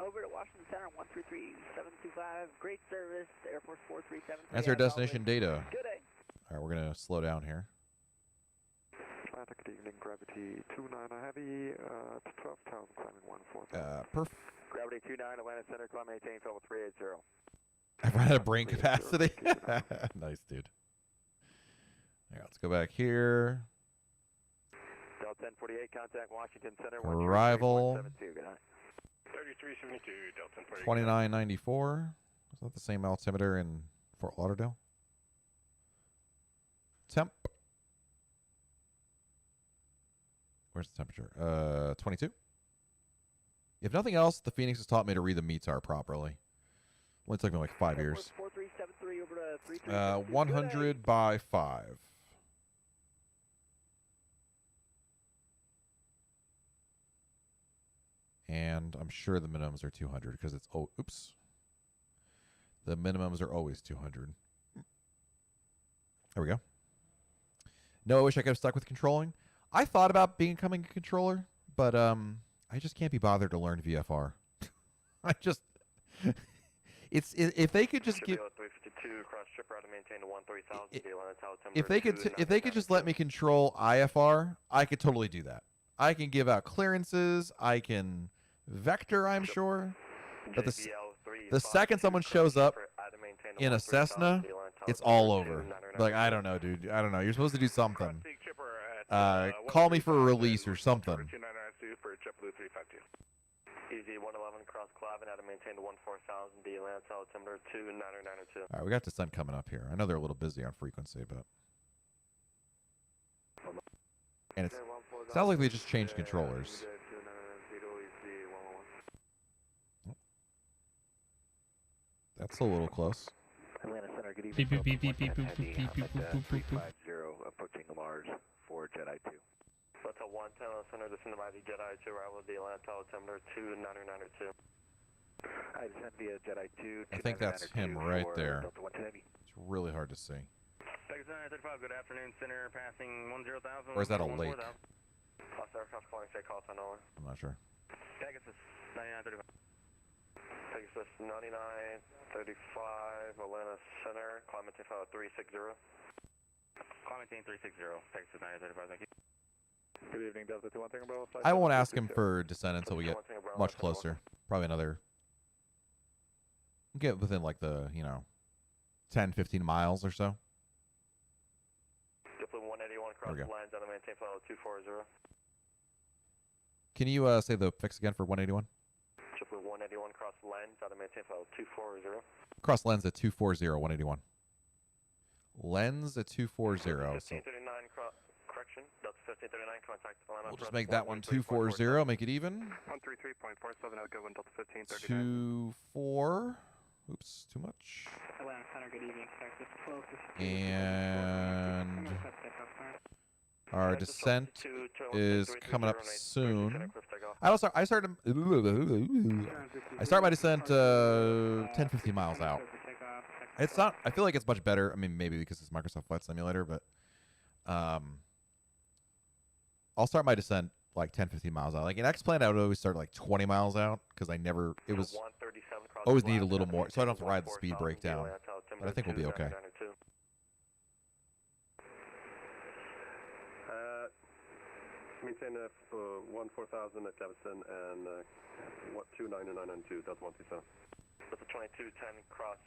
Over to Washington Center, 133.725. Great service, Air Force 437. That's our destination data. Good day. All right, we're going to slow down here. Atlanta, good evening, gravity 29 heavy, 12,000, climbing 14. Gravity 29, Atlanta Center, climb maintain, level 380. I've run out of brain capacity. Nice, dude. All right, let's go back here. Delta 1048, contact Washington Center, Arrival. 3372, Delta 1048. 2994. Is that the same altimeter in Fort Lauderdale? Temp. Where's the temperature? 22. If nothing else, the Phoenix has taught me to read the METAR properly. Only took me like 5 years. 4373 over to 100 by 5. And I'm sure the minimums are 200 because it's, oh, oops. The minimums are always 200. There we go. No, I wish I could have stuck with controlling. I thought about becoming a controller, but I just can't be bothered to learn VFR. I just, if they could just give, if they could just let me control IFR, I could totally do that. I can give out clearances. I can vector, I'm sure. But the second someone shows up in a Cessna, it's all over. Like, I don't know, dude. I don't know. You're supposed to do something. Call me for a release or something. Easy 111 cross Clavin, out of maintain to 14,000, D land altimeter 2992. All right, we got descent coming up here. I know they're a little busy on frequency, but. And it sounds like they just changed controllers. That's a little close. Atlanta Center, good Beep, evening. beep, beep, beep, beep, beep, beep, beep, beep, beep, beep, beep. 350 approaching Mars for Jedi 2. Delta 110 Center, descended by the Jedi 2, arrival at the Atlanta altimeter 2992. I descend via Jedi 2. I think that's him right there. Delta 110. It's really hard to see. Pegasus 935, good afternoon, center passing 10,000. Or is that a lake? Lost aircraft calling, say call sign over. I'm not sure. Pegasus 9935. Pegasus 9935, Atlanta Center, climb maintain file 360. Climb maintain 360, Pegasus 935, thank you. Good evening, Delta 213 Bravo. I won't ask him for descent until we get much closer. Probably another. Get within like the, 10, 15 miles or so. Deploy 181 cross lines on the maintain file 240. Can you say the fix again for 181? Deploy 181 cross lines on the maintain file 240. Cross lens at 240, 181. Lens at 240. So 1539 correction. Delta 1539 contact. We'll just make that one 240. Make it even. 133.47 out, go in Delta 1539. 24. Oops, too much. Atlanta Center, good evening. Texas, closest. And our descent is coming up soon. I start my descent 10, 15 miles out. It's not. I feel like it's much better. I mean, maybe because it's Microsoft Flight Simulator, but I'll start my descent like 10, 15 miles out. Like in X-Plane, I would always start like 20 miles out because I never. It was always need a little more, so I don't have to ride the speed breakdown. But I think we'll be okay. Maintain 14,000 at Jefferson and 29992, that's 127. That's a 2210 cross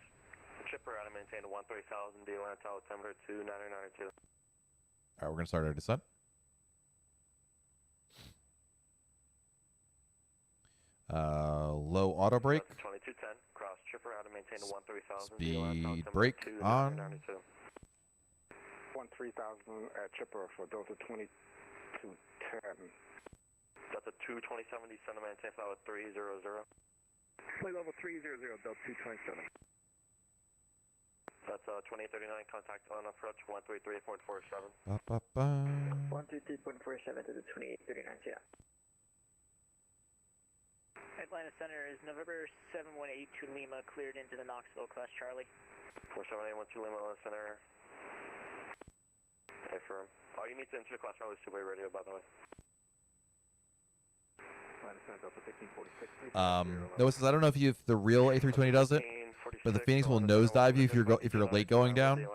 chipper out of maintain to 13,000, D Atlanta altimeter 2992. Alright, we're going to start our descent. Low auto brake. 2210 cross chipper out of maintain to 13,000. Speed brake on. 13,000 at chipper for Delta 2210. That's a 22070 center maintain flight with 300. Flight level 300, Delta 227. That's 2839 contact on approach 133.47. 133.47 to the 2839, yeah. Atlanta Center is November 7182 Lima, cleared into the Knoxville class Charlie. 47812 Lima Atlanta Center. Affirm. Oh, you need to enter class Charlie two-way radio, by the way. Notice, I don't know if the real A320 does it, but the Phoenix will nosedive you if you're late going down.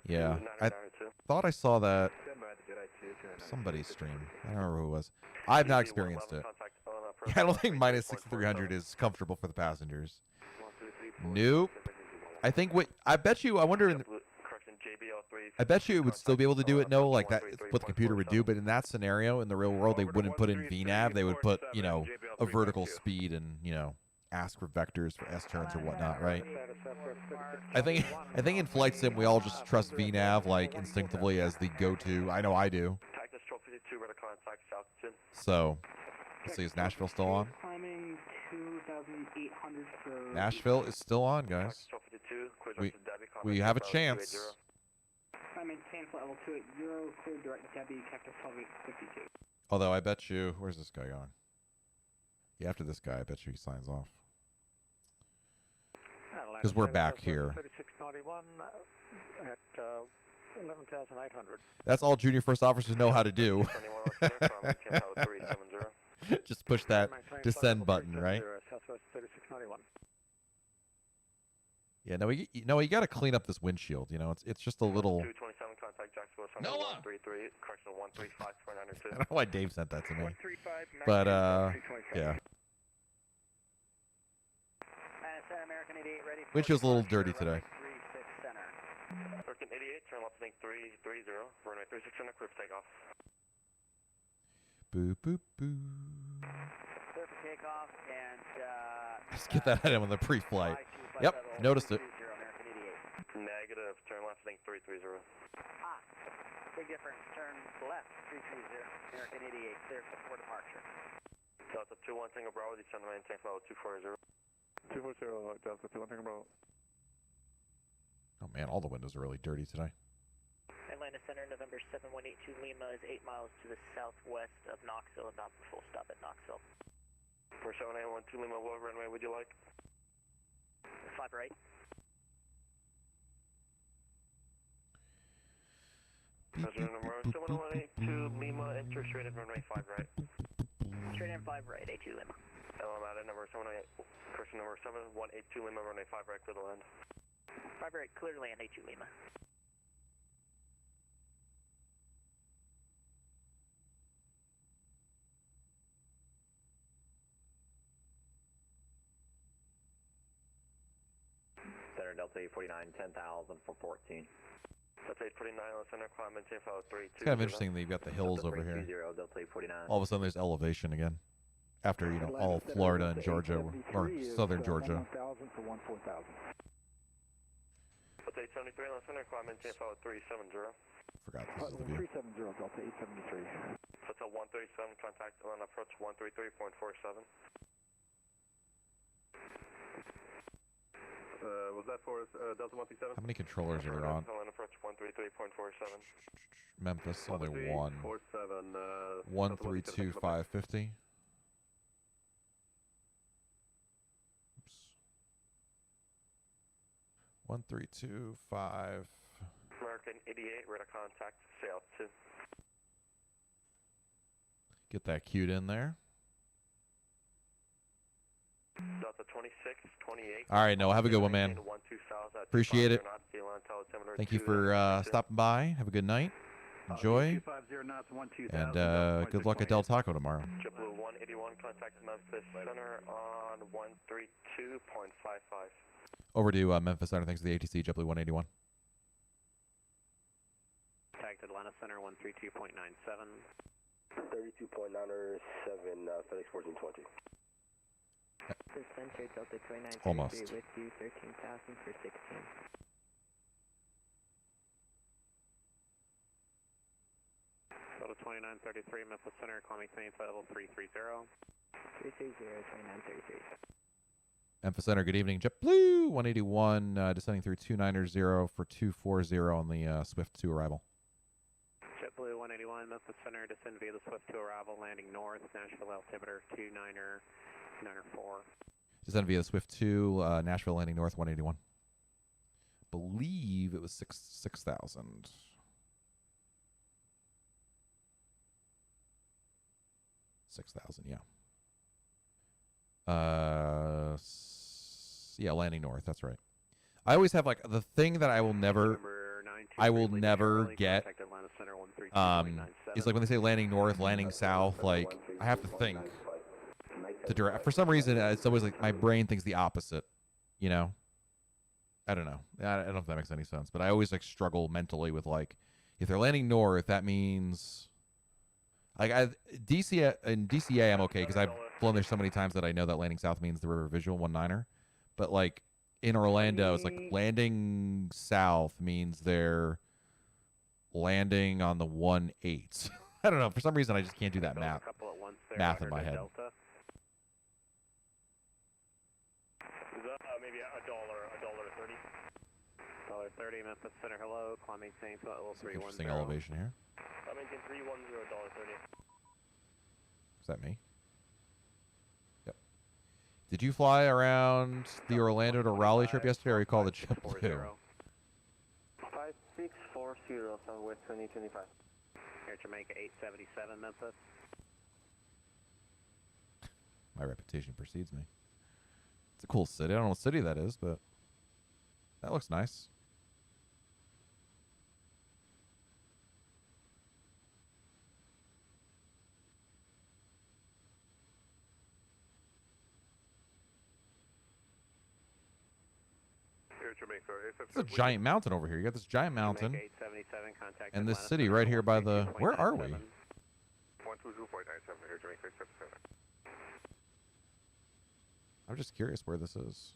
Yeah, I thought I saw that somebody's stream. I don't remember who it was. I've not experienced it. Yeah, I don't think minus 6300 is comfortable for the passengers. Nope. I think I bet you. I wonder. I bet you it would still be able to do it. No, like that. What the computer would do, but in that scenario, in the real world, they wouldn't put in VNAV. They would put, a vertical speed and ask for vectors for S turns or whatnot, right? I think in flight sim we all just trust VNAV like instinctively as the go-to. I know I do. So, let's see, is Nashville still on? Nashville is still on, guys. We have a chance. Although I bet you, where's this guy going? Yeah, after this guy, I bet you he signs off. Because we're back here. 3691 at 11,800. That's all junior first officers know how to do. Just push that descend button, right? Southwest 3691. Yeah, no, you got to clean up this windshield. You know, it's just a little. 227 contact Jacksonville. Noah. 133 correctional 135.902. I don't know why Dave sent that to me. 135, But yeah. American 88 ready. Windshield's a little dirty today. 36 center. American 88, turn left heading 330, runway 36 center, clear for takeoff. Boo boop boo. Clear for takeoff and Just get that item on the pre-flight. Yep, noticed it. American 88. Negative, turn left heading 330. Big difference. Turn left 330. American 88 clear for departure. Delta 21 Tango Bravo, descend to maintain flight 240. 240 Delta 21 Tango Bravo. Oh man, all the windows are really dirty today. Atlanta Center, November 7182 Lima is 8 miles to the southwest of Knoxville, about the full stop at Knoxville. 47812 Lima, what runway would you like? 5 right. President number 7182 Lima, enter straight in runway 5 right. Straight in 5 right, A2 Lima. Alameda number 718, person number 7182 Lima, runway 5 right, clear to land. 5 right, clear to land, A2 Lima. Center Delta 849, 10,000 for 14. Delta 849, center climb, maintain flight 320. It's kind of interesting that you've got the hills over here. All of a sudden there's elevation again. After, you know, all Florida and Georgia, or southern Georgia. 1,000 for 14,000. Delta 873, center climb, maintain flight 370. Forgot this is the view. 370, Delta 873. Hotel 137, contact on approach 133.47. Was that for Delta 137? How many controllers are there on? On approach 133.47. Memphis, only one. 137, 132, 550. Oops. 132, 5. American 88, radar contact, sail 2. Get that cued in there. Delta 26, 28. All right, Noah, have a good one, man. Appreciate it. Thank you for stopping by. Have a good night. Enjoy. And good luck at Del Taco tomorrow. JetBlue 181, contact Memphis Center on 132.55. Over to Memphis Center. Thanks to the ATC, JetBlue 181. Contact Atlanta Center 132.97. 32.907, Fenix 1420. This Center Delta 2933 Almost. with you, 13,000 for 16. Delta 2933, Memphis Center, call me maintain flight level 330. 330, 2933. Memphis Center, good evening. JetBlue 181, descending through 290 for 240 on the Swift 2 arrival. JetBlue 181, Memphis Center, descend via the Swift 2 arrival, landing north, Nashville altimeter 294. Descend via the Swift 2, Nashville landing north 181. Believe it was 6,000. 6,000, yeah. Yeah, landing north, that's right. I always have like the thing that I will never get is like when they say landing north, landing south, like I have to think the direct. For some reason, it's always like my brain thinks the opposite, you know? I don't know. I don't know if that makes any sense, but I always like struggle mentally with like if they're landing north, that means like DCA I'm okay because I've flown there so many times that I know that landing south means the River Visual 19er. But like in Orlando, it's like landing south means they're landing on the 1/8. I don't know. For some reason, I just can't do that math in my head. Maybe $1.30. $1.30, Memphis Center, hello. Climb maintain flight level 310. Interesting elevation here. Climb maintain 310, $1.30. Is that me? Yep. Did you fly around the Orlando to Raleigh trip yesterday, or you call the JetBlue? 5640, Southwest 2025. Air Jamaica 877, Memphis. My reputation precedes me. It's a cool city. I don't know what city that is, but that looks nice. It's a giant mountain over here. You got this giant mountain. And this city right here by the... Where are we? I'm just curious where this is.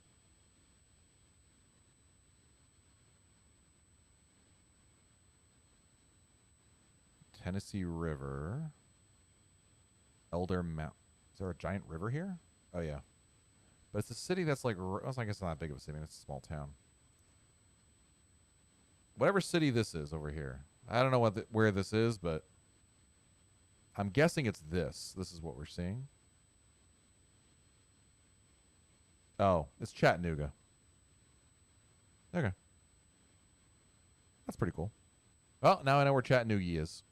Tennessee River. Elder Mount. Is there a giant river here? Oh, yeah. But it's a city that's like... I guess it's not that big of a city. It's a small town. Whatever city this is over here. I don't know where this is, but... I'm guessing it's this. This is what we're seeing. Oh, it's Chattanooga. Okay. That's pretty cool. Well, now I know where Chattanooga is.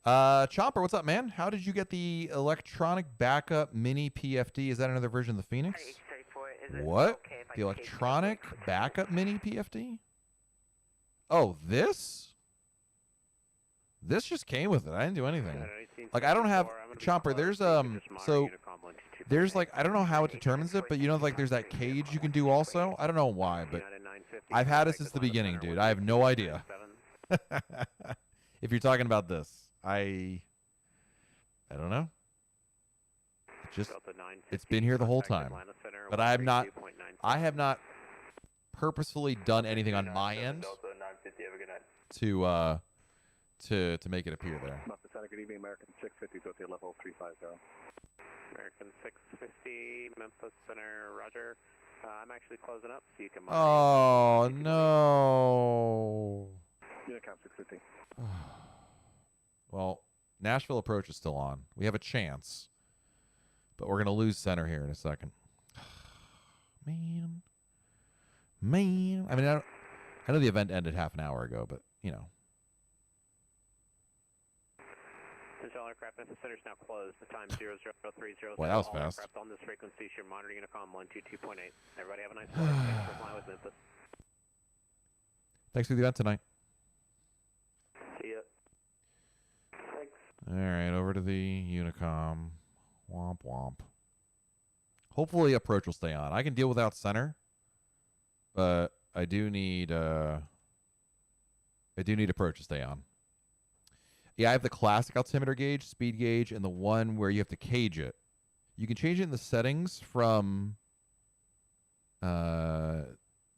Chopper, what's up, man? How did you get the electronic backup mini PFD? Is that another version of the Phoenix? What? The electronic backup mini PFD? Oh, this? This just came with it. I didn't do anything. Like, I don't have... Chopper, there's, so... There's, like, I don't know how it determines it, but you know, like, there's that cage you can do also? I don't know why, but... I've had it since the beginning, dude. I have no idea. If you're talking about this. I don't know. It's been here the whole time. But I have not purposefully done anything on my end to make it appear there. Good evening, American 650 to hotel level 350. American 650, Memphis Center, Roger. I'm actually closing up, so you can... Oh, no. Unicom 650. Well, Nashville approach is still on. We have a chance. But we're going to lose center here in a second. Man. I mean, I know the event ended half an hour ago, but, you know. Central aircraft Center is now closed. The time 0030. Well, that was fast. Aircraft on this frequency, you're monitoring Unicom 122.8. Everybody have a nice flight. Thanks for flying with Memphis. Thanks for the event tonight. See ya. Thanks. All right, over to the Unicom. Womp womp. Hopefully approach will stay on. I can deal without center, but I do need approach to stay on. Yeah, I have the classic altimeter gauge, speed gauge, and the one where you have to cage it. You can change it in the settings from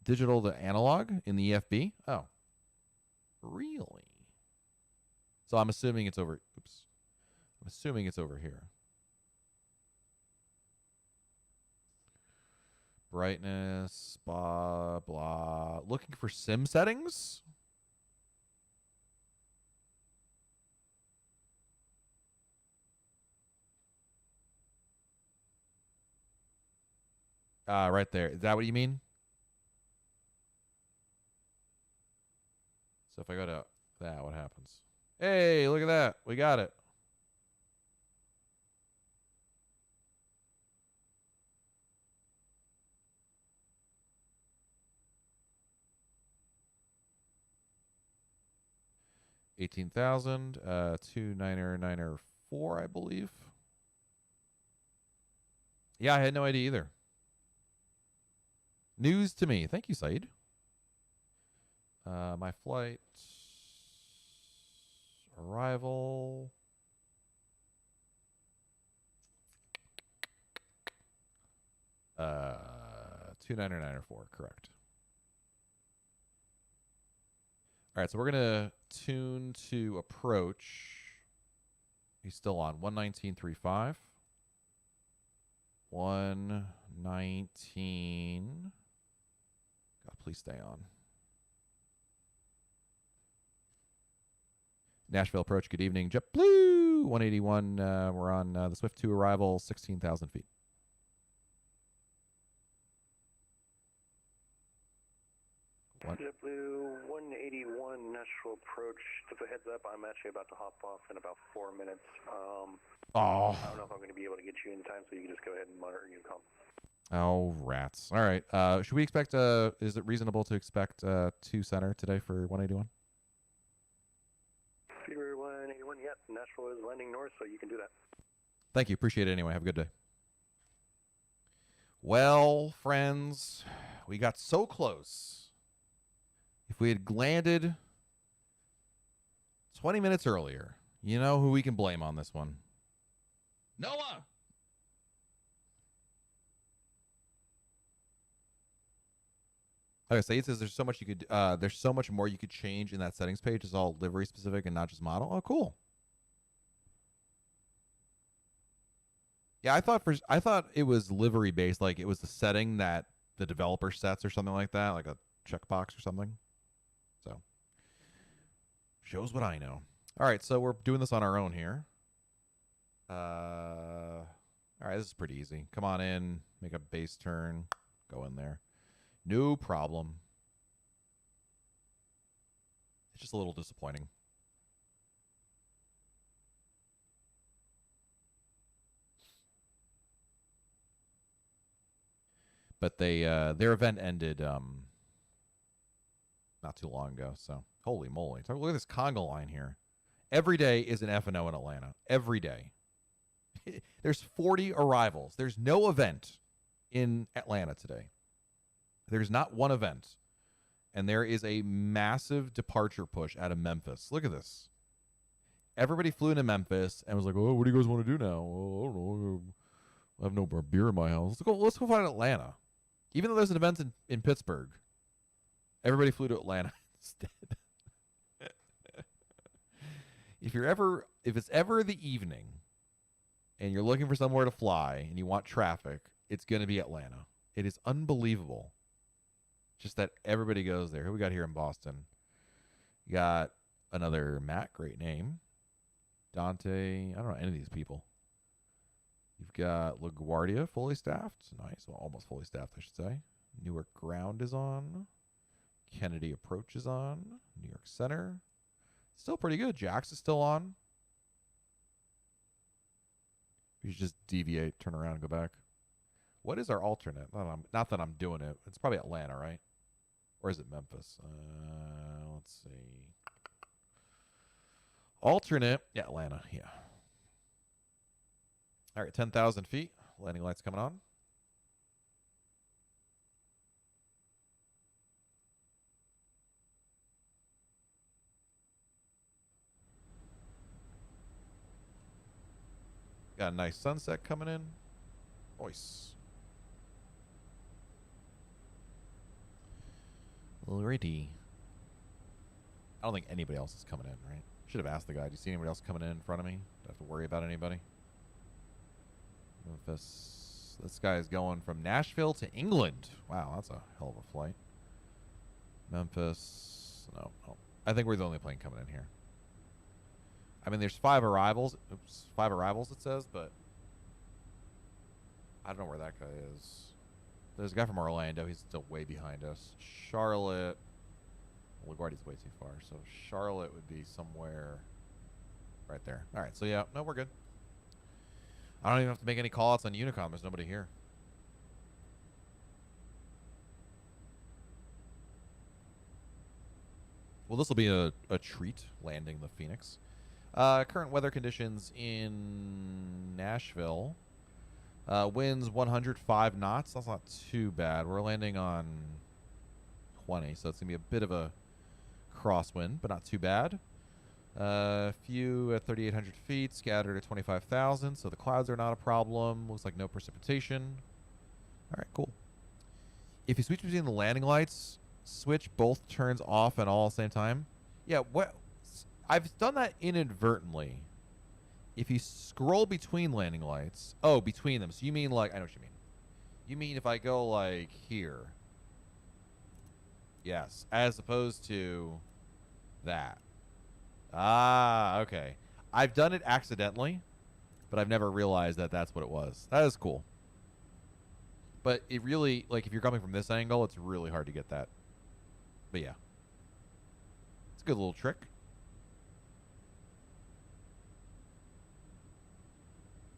digital to analog in the EFB. Oh, really? So I'm assuming it's over. Oops. I'm assuming it's over here. Brightness, blah, blah. Looking for sim settings? Right there. Is that what you mean? So if I go to that, what happens? Hey, look at that. We got it. $18,000, 29994, I believe. Yeah, I had no idea either. News to me. Thank you, Said. My flight arrival. Uh, 29994, correct. All right, so we're gonna tune to approach. He's still on 119.35. 119. God, please stay on. Nashville approach, good evening. JetBlue 181. We're on the Swift 2 arrival, 16,000 feet. What? JetBlue 181 Nashville approach. Just a heads up, I'm actually about to hop off in about 4 minutes. Oh. I don't know if I'm going to be able to get you in time, so you can just go ahead and monitor Unicom. Oh, rats. All right. Should we expect, is it reasonable to expect 2 center today for 181? Feeder 181, yep. Nashville is landing north, so you can do that. Thank you. Appreciate it anyway. Have a good day. Well, friends, we got so close. If we had landed 20 minutes earlier, you know who we can blame on this one? Noah! Okay, so it says there's so much you could there's so much more you could change in that settings page. It's all livery specific and not just model. Oh, cool. Yeah, I thought it was livery based, like it was the setting that the developer sets or something like that, like a checkbox or something. So shows what I know. All right, so we're doing this on our own here. All right, this is pretty easy. Come on in, make a base turn, go in there. No problem. It's just a little disappointing. But they their event ended not too long ago, so holy moly. Look at this conga line here. Every day is an F&O in Atlanta. Every day. There's 40 arrivals. There's no event in Atlanta today. There's not one event. And there is a massive departure push out of Memphis. Look at this. Everybody flew into Memphis and was like, oh, what do you guys want to do now? Oh, I don't know. I have no more beer in my house. Let's go find Atlanta. Even though there's an event in Pittsburgh, everybody flew to Atlanta instead. If it's ever the evening and you're looking for somewhere to fly and you want traffic, it's going to be Atlanta. It is unbelievable. Just that everybody goes there. Who we got here in Boston? You got another Matt, great name. Dante, I don't know any of these people. You've got LaGuardia, fully staffed. Nice. Well, almost fully staffed, I should say. Newark Ground is on. Kennedy Approach is on. New York Center. Still pretty good. Jax is still on. We should just deviate, turn around, and go back. What is our alternate? Not that I'm doing it. It's probably Atlanta, right? Or is it Memphis? Let's see. Alternate. Yeah, Atlanta. Yeah. All right, 10,000 feet. Landing lights coming on. Got a nice sunset coming in. Nice. Alrighty. I don't think anybody else is coming in, right? Should have asked the guy. Do you see anybody else coming in front of me? Do I have to worry about anybody? This guy is going from Nashville to England. Wow, that's a hell of a flight. Memphis. No. I think we're the only plane coming in here. I mean, there's 5 arrivals. Oops, 5 arrivals it says, but I don't know where that guy is. There's a guy from Orlando. He's still way behind us. Charlotte. LaGuardia's way too far, so Charlotte would be somewhere right there. All right, so yeah, no, we're good. I don't even have to make any call-outs on Unicom. There's nobody here. Well, this will be a treat, landing the Phoenix. Current weather conditions in Nashville. Winds 105 knots. That's not too bad. We're landing on 20, so it's going to be a bit of a crosswind, but not too bad. Few at 3,800 feet, scattered at 25,000, so the clouds are not a problem. Looks like no precipitation. All right, cool. If you switch between the landing lights, switch both turns off and all at the same time. Yeah, I've done that inadvertently. If you scroll between landing lights, oh, between them. So you mean like, I know what you mean. You mean if I go like here. Yes, as opposed to that. Ah, okay. I've done it accidentally, but I've never realized that that's what it was. That is cool. But it really, like, if you're coming from this angle, it's really hard to get that. But yeah. It's a good little trick.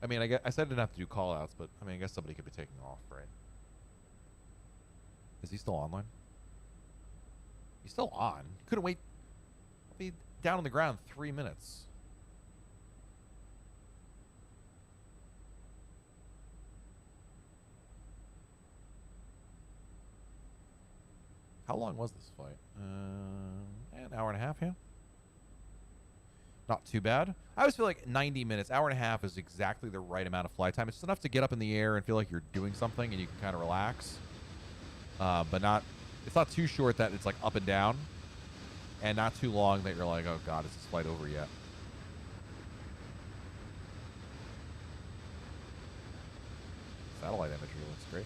I mean, I said I didn't have to do call-outs, but, I mean, I guess somebody could be taking off, right? Is he still online? He's still on. Couldn't wait. Be down on the ground 3 minutes. How long was this flight? An hour and a half, yeah. Not too bad. I always feel like 90 minutes, hour and a half is exactly the right amount of flight time. It's just enough to get up in the air and feel like you're doing something and you can kind of relax. But not, it's not too short that it's like up and down, and not too long that you're like, oh God, is this flight over yet? Satellite imagery looks great.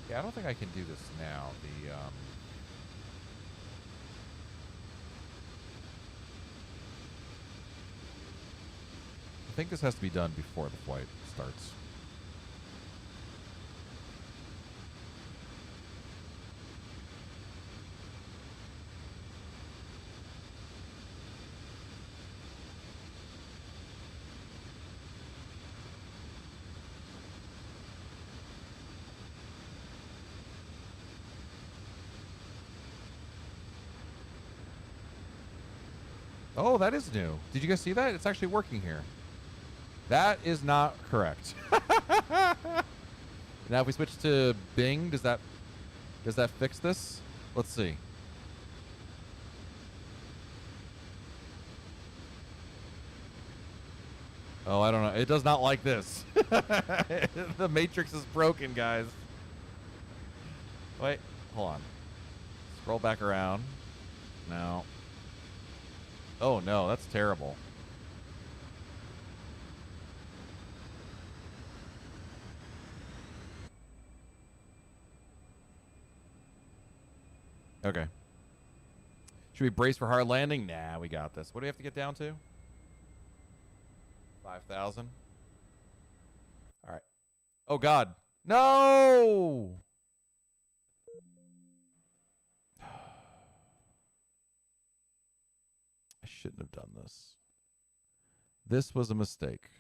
Yeah, I don't think I can do this now. I think this has to be done before the flight starts. Oh, that is new. Did you guys see that? It's actually working here. That is not correct. Now, if we switch to Bing, does that fix this? Let's see. Oh, I don't know. It does not like this. The matrix is broken, guys. Wait, hold on. Scroll back around. No. Oh no, that's terrible. Okay. Should we brace for hard landing? Nah, we got this. What do we have to get down to? 5,000. All right. Oh God. No! I shouldn't have done this. This was a mistake.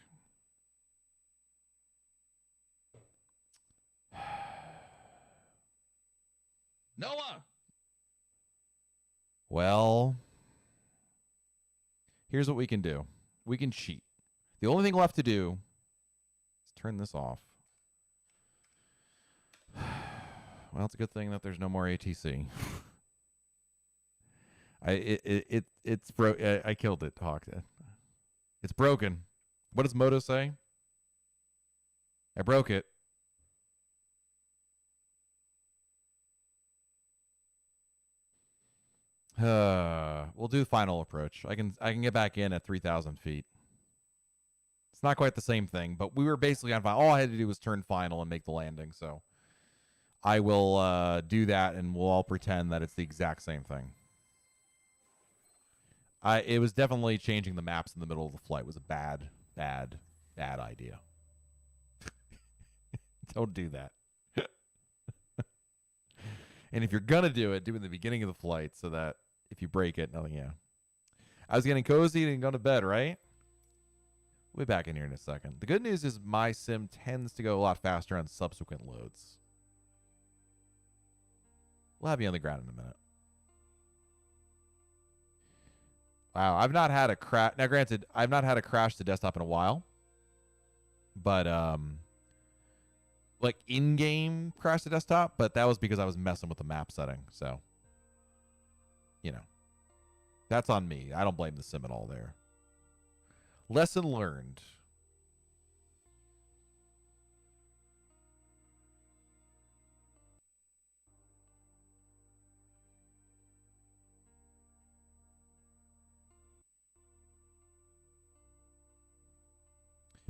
Noah! Well, here's what we can do. We can cheat. The only thing left to do is turn this off. Well, it's a good thing that there's no more ATC. It's broke. I killed it, Hawk. It's broken. What does Moto say? I broke it. We'll do final approach. I can get back in at 3,000 feet. It's not quite the same thing, but we were basically on final. All I had to do was turn final and make the landing. So I will do that, and we'll all pretend that it's the exact same thing. It was definitely changing the maps in the middle of the flight was a bad idea. Don't do that. And if you're gonna do it, do it in the beginning of the flight so that if you break it, nothing. Yeah. I was getting cozy and going to bed, right? We'll be back in here in a second. The good news is my sim tends to go a lot faster on subsequent loads. We'll have you on the ground in a minute. Wow, I've not had a crash. Now, granted, I've not had a crash to desktop in a while. But, like, in-game crash to desktop. But that was because I was messing with the map setting. So, you know. That's on me. I don't blame the sim at all there. Lesson learned.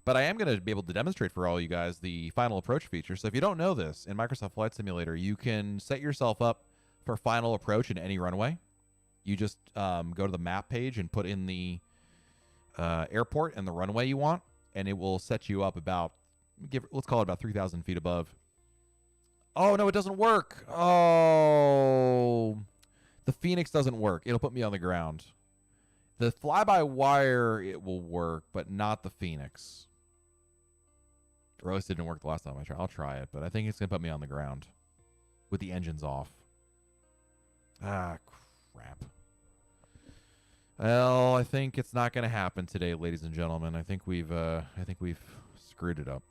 But I am going to be able to demonstrate for all you guys the final approach feature. So if you don't know this, in Microsoft Flight Simulator, you can set yourself up for final approach in any runway. You just go to the map page and put in the airport and the runway you want, and it will set you up about, let's call it about 3,000 feet above. Oh, no, it doesn't work. Oh, the Fenix doesn't work. It'll put me on the ground. The fly-by-wire, it will work, but not the Fenix. Or at least it didn't work the last time I tried. I'll try it, but I think it's going to put me on the ground with the engines off. Ah, crap. Well, I think it's not going to happen today, ladies and gentlemen. I think we've screwed it up.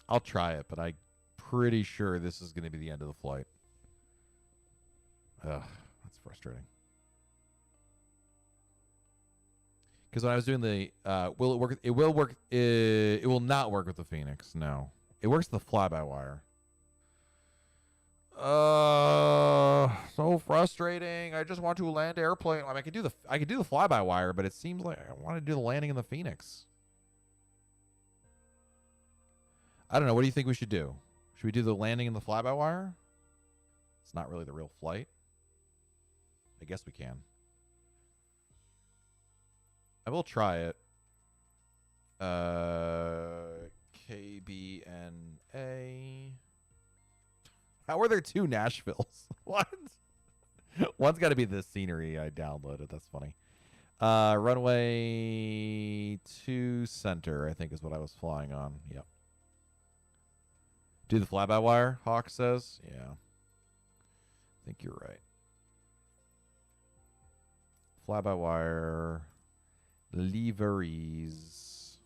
I'll try it, but I'm pretty sure this is going to be the end of the flight. Ugh, that's frustrating. Because when I was doing the, will it work? It will work. It will not work with the Fenix. No, it works with the fly-by-wire. So frustrating. I just want to land airplane. I mean, I could do the fly-by-wire, but it seems like I want to do the landing in the Fenix. I don't know. What do you think we should do? Should we do the landing in the fly-by-wire? It's not really the real flight. I guess we can. I will try it. KBNA. How are there two Nashvilles? What? One's got to be the scenery I downloaded. That's funny. Runway 2 center, I think is what I was flying on. Yep. Do the fly-by-wire, Hawk says. Yeah. I think you're right. Fly-by-wire. Liveries.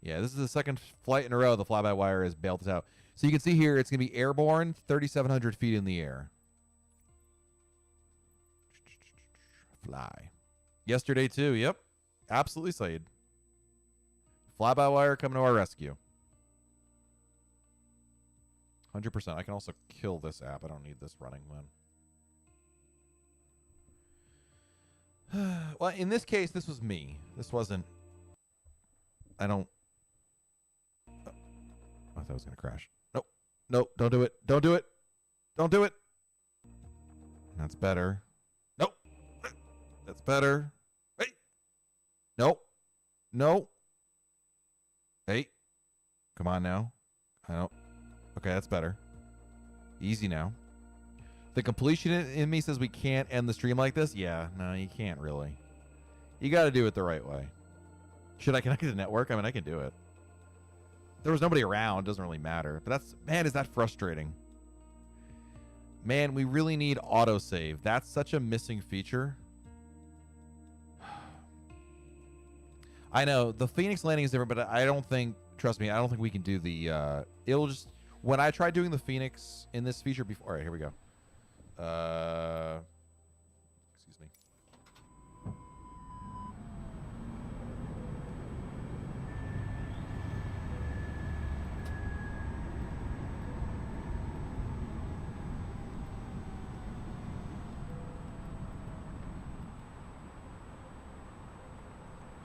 Yeah, this is the second flight in a row the fly-by-wire has bailed us out. So you can see here, it's going to be airborne, 3,700 feet in the air. Fly. Yesterday, too. Yep. Absolutely, Saeed. Fly-by-wire coming to our rescue. 100%. I can also kill this app. I don't need this running then. Well, in this case, this was me. This wasn't... I don't... Oh, I thought I was going to crash. Nope. Nope. Don't do it. Don't do it. Don't do it. That's better. Nope. That's better. Hey. Nope. No. Hey. Come on now. I don't... Okay, that's better. Easy now. The completion in me says we can't end the stream like this. Yeah, no, you can't really. You got to do it the right way. Should I connect to the network? I mean, I can do it. There was nobody around. Doesn't really matter. But that's, man, is that frustrating. Man, we really need autosave. That's such a missing feature. I know the Fenix landing is different, but I don't think, trust me, I don't think we can do the, it'll just, when I tried doing the Fenix in this feature before, all right, here we go. Excuse me.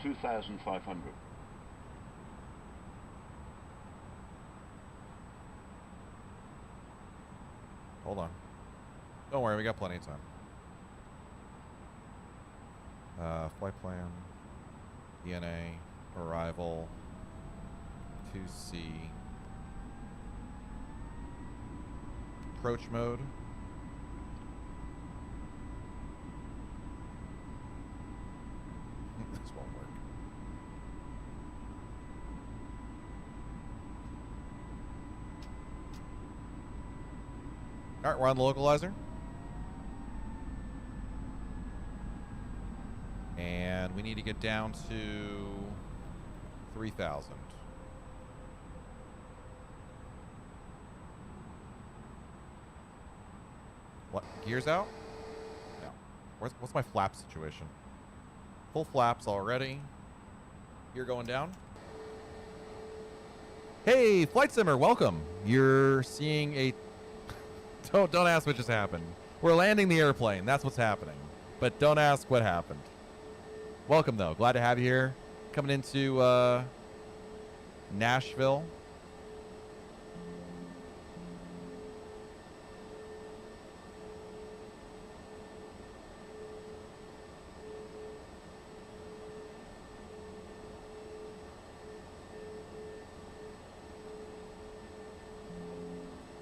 $2,500. Hold on. Don't worry, we got plenty of time. Flight plan, DNA, arrival, 2C, approach mode. This won't work. All right, we're on the localizer. And we need to get down to 3,000. What? Gears out? No. What's my flap situation? Full flaps already. Gear going down. Hey, Flight Simmer, welcome. You're seeing a... Don't ask what just happened. We're landing the airplane. That's what's happening. But don't ask what happened. Welcome, though. Glad to have you here. Coming into Nashville.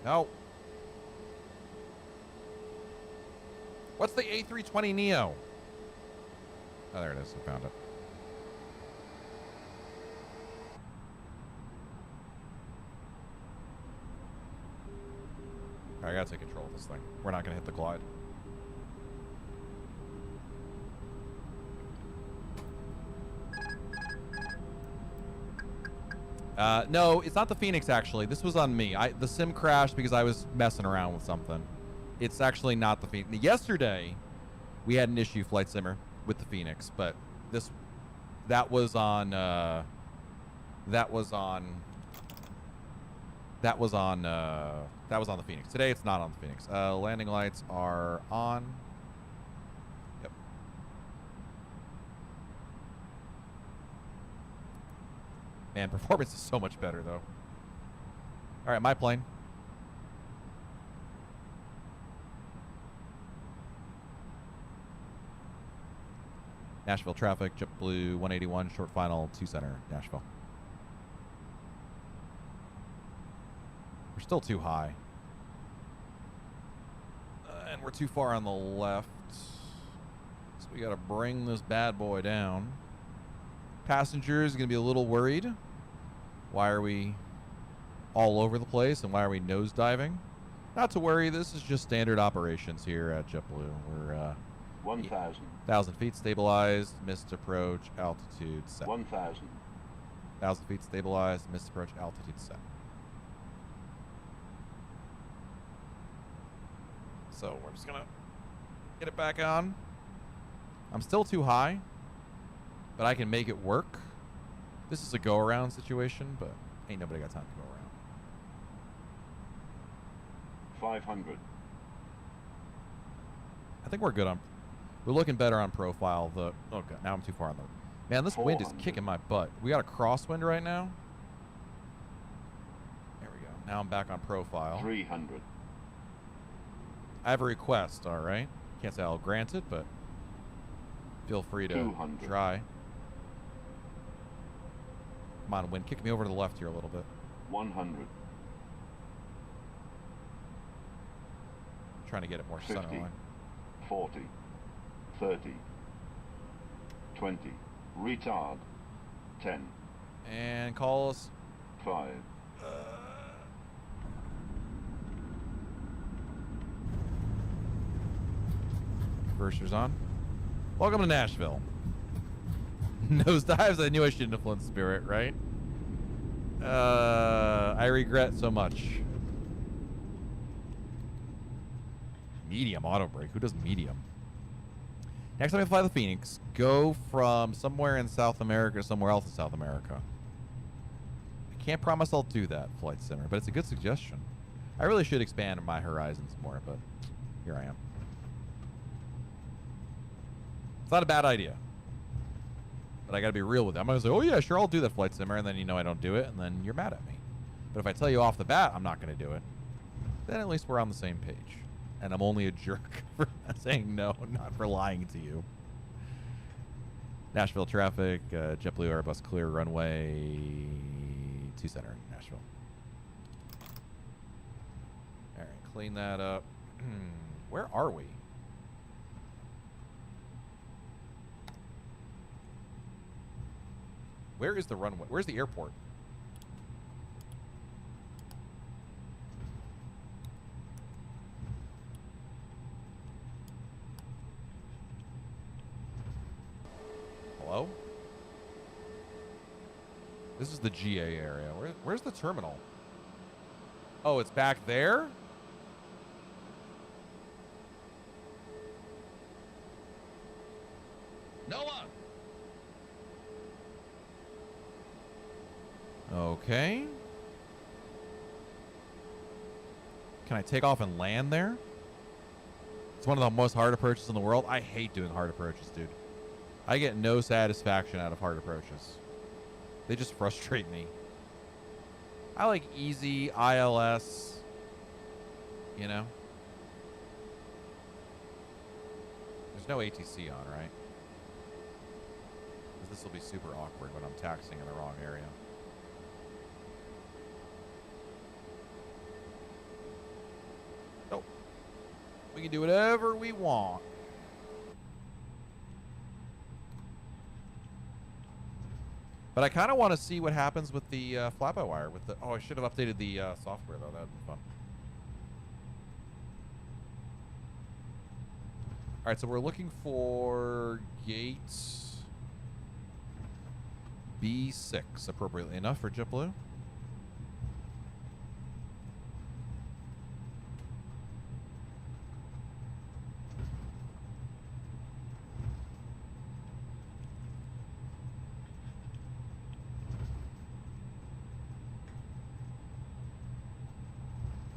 No. What's the A320 Neo? Oh, there it is. I found it. All right, I gotta take control of this thing. We're not gonna hit the glide. No, it's not the Fenix, actually. This was on me. The sim crashed because I was messing around with something. It's actually not the Phoenix. Yesterday, we had an issue, Flight Simmer, with the Phoenix, but that was on the Phoenix. Today, it's not on the Phoenix. Landing lights are on. Yep. Man, performance is so much better, though. All right, my plane. Nashville traffic, JetBlue 181, short final, 2 center, Nashville. We're still too high. And we're too far on the left. So we got to bring this bad boy down. Passengers are going to be a little worried. Why are we all over the place and why are we nosediving? Not to worry, this is just standard operations here at JetBlue. We're 1,000 feet stabilized, missed approach, altitude set. 1,000 feet stabilized, missed approach, altitude set. So we're just gonna get it back on. I'm still too high, but I can make it work. This is a go-around situation, but ain't nobody got time to go around. 500. I think we're good on. We're looking better on profile. Oh god, now I'm too far on the. Man, this wind is kicking my butt. We got a crosswind right now. There we go. Now I'm back on profile. 300. I have a request. All right. Can't say I'll grant it, but feel free to 200. Try. Come on, wind. Kick me over to the left here a little bit. 100. Trying to get it more center line. 40. 30. 20. Retard. 10. And call us. 5. Converter's on. Welcome to Nashville. Nosedives. I knew I shouldn't have flown Spirit, right? I regret so much. Medium auto brake. Who does medium? Next time I fly the Phoenix, go from somewhere in South America to somewhere else in South America. I can't promise I'll do that, Flight Simmer, but it's a good suggestion. I really should expand my horizons more, but here I am. It's not a bad idea. But I gotta be real with it. I'm gonna say, oh yeah, sure, I'll do that, Flight Simmer, and then you know I don't do it, and then you're mad at me. But if I tell you off the bat I'm not gonna do it, then at least we're on the same page. And I'm only a jerk for saying no, not for lying to you. Nashville traffic, JetBlue Airbus clear runway 2 center, Nashville. All right, clean that up. Where are we? Where is the runway? Where's the airport? Hello? This is the GA area. Where's the terminal? Oh, it's back there? Noah! Okay. Can I take off and land there? It's one of the most hard approaches in the world. I hate doing hard approaches, dude. I get no satisfaction out of hard approaches. They just frustrate me. I like easy ILS, you know? There's no ATC on, right? Because this will be super awkward when I'm taxiing in the wrong area. Nope. We can do whatever we want. But I kind of want to see what happens with the fly-by-wire. With the I should have updated the software though. That'd be fun. All right, so we're looking for gate B6, appropriately enough for JetBlue.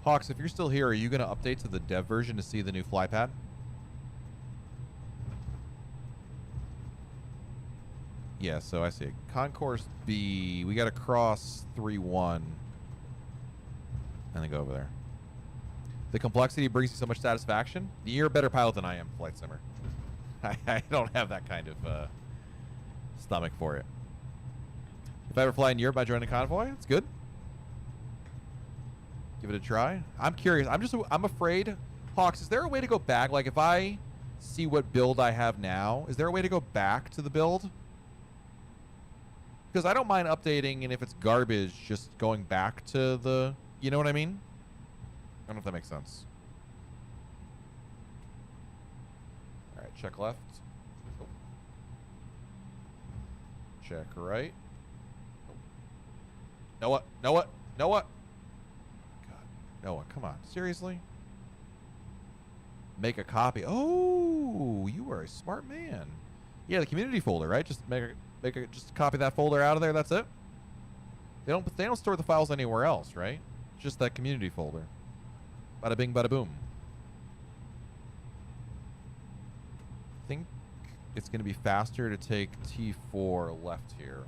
Hawks, if you're still here, are you going to update to the dev version to see the new flypad? Yeah, so I see it. Concourse B, we got to cross 3-1 and then go over there. The complexity brings you so much satisfaction. You're a better pilot than I am, Flight Simmer. I don't have that kind of stomach for it. If I ever fly in Europe, I join a convoy. It's good. Give it a try. I'm curious. I'm afraid. Hawks, is there a way to go back? Like if I see what build I have now, is there a way to go back to the build? Because I don't mind updating, and if it's garbage, just going back to the, you know what I mean? I don't know if that makes sense. All right, check left. Oh. Check right. Oh. Noah, Noah, Noah. Noah, come on. Seriously? Make a copy. Oh, you are a smart man. Yeah, the community folder, right? Just just copy that folder out of there. That's it. They don't store the files anywhere else, right? Just that community folder. Bada bing, bada boom. I think it's going to be faster to take T4 left here,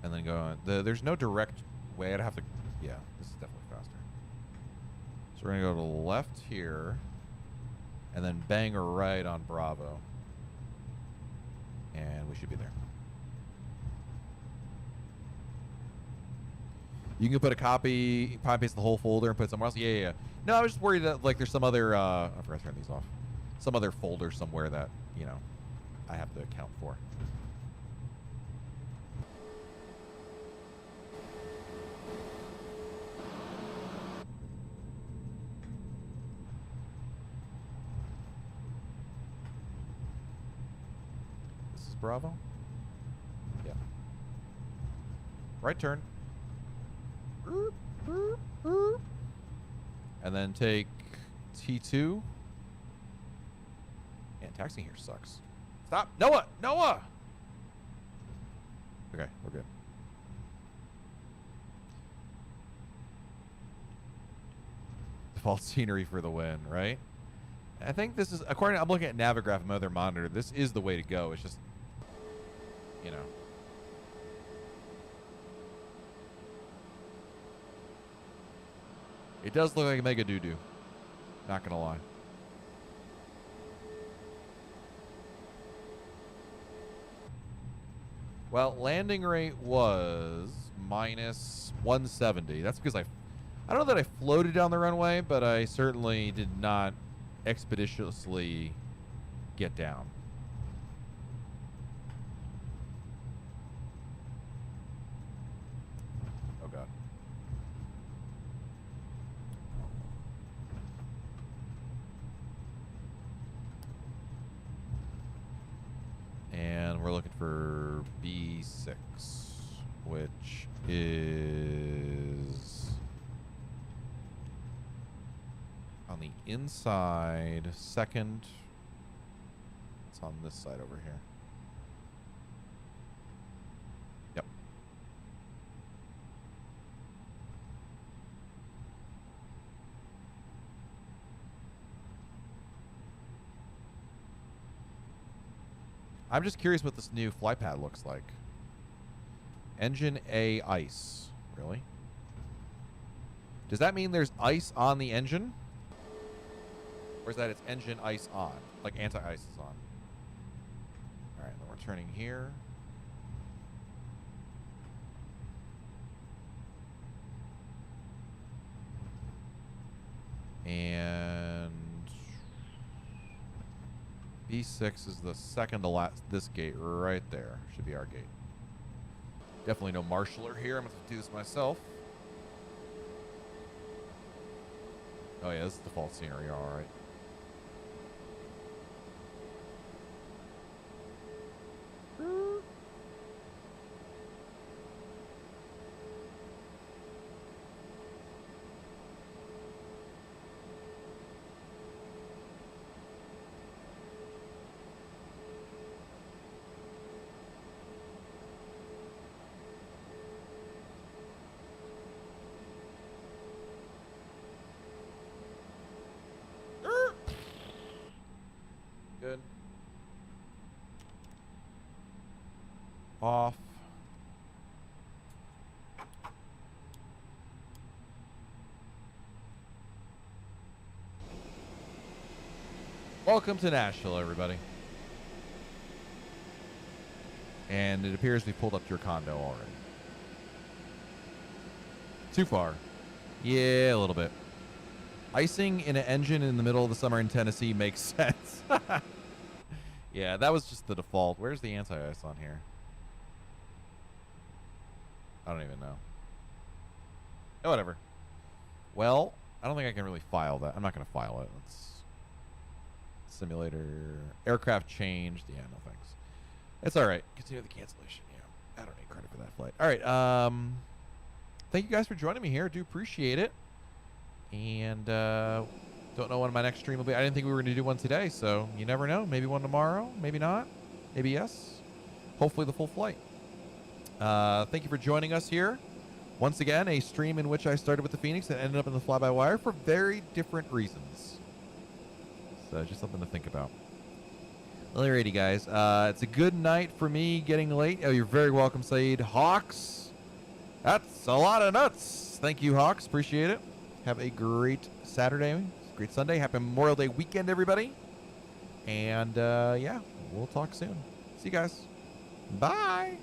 and then go on. There's no direct way. I'd have to. Yeah, this is definitely faster. So we're going to go to the left here and then bang a right on Bravo. And we should be there. You can put a copy paste the whole folder and put it somewhere else. Yeah. No, I was just worried that like there's some other, I forgot to turn these off. Some other folder somewhere that, you know, I have to account for. Bravo? Yeah. Right turn. And then take T2. Man, taxiing here sucks. Stop! Noah! Noah! Okay, we're good. Default scenery for the win, right? I think this is, according to, I'm looking at Navigraph and my other monitor, this is the way to go. It's just, you know. It does look like a mega doo-doo. Not gonna lie. Well, landing rate was minus 170. That's because I don't know that I floated down the runway, but I certainly did not expeditiously get down. Oh God. And we're looking for B6, which is on the inside, second. It's on this side over here. Yep. I'm just curious what this new flight pad looks like. Engine A ice. Really? Does that mean there's ice on the engine? Or is that it's engine ice on? Like anti-ice is on. Alright, then we're turning here. And B6 is the second to last. This gate right there should be our gate. Definitely no marshaller here. I'm going to do this myself. Oh yeah, this is default scenery. All right. Good. Off. Welcome to Nashville, everybody. And it appears we pulled up to your condo already. Too far. Yeah, a little bit. Icing in an engine in the middle of the summer in Tennessee makes sense. Yeah, that was just the default. Where's the anti-ice on here? I don't even know. Oh, whatever. Well, I don't think I can really file that. I'm not going to file it. Let's simulator. Aircraft changed. Yeah, no thanks. It's all right. Continue the cancellation. Yeah, I don't need credit for that flight. All right. Thank you guys for joining me here. I do appreciate it. And don't know when my next stream will be. I didn't think we were going to do one today, so you never know. Maybe one tomorrow, maybe not, maybe yes. Hopefully the full flight. Thank you for joining us here. Once again, a stream in which I started with the Phoenix and ended up in the fly-by-wire for very different reasons. So just something to think about. Alrighty, guys. It's a good night for me getting late. Oh, you're very welcome, Saeed. Hawks. That's a lot of nuts. Thank you, Hawks. Appreciate it. Have a great Saturday, great Sunday. Happy Memorial Day weekend, everybody. And, yeah, we'll talk soon. See you guys. Bye.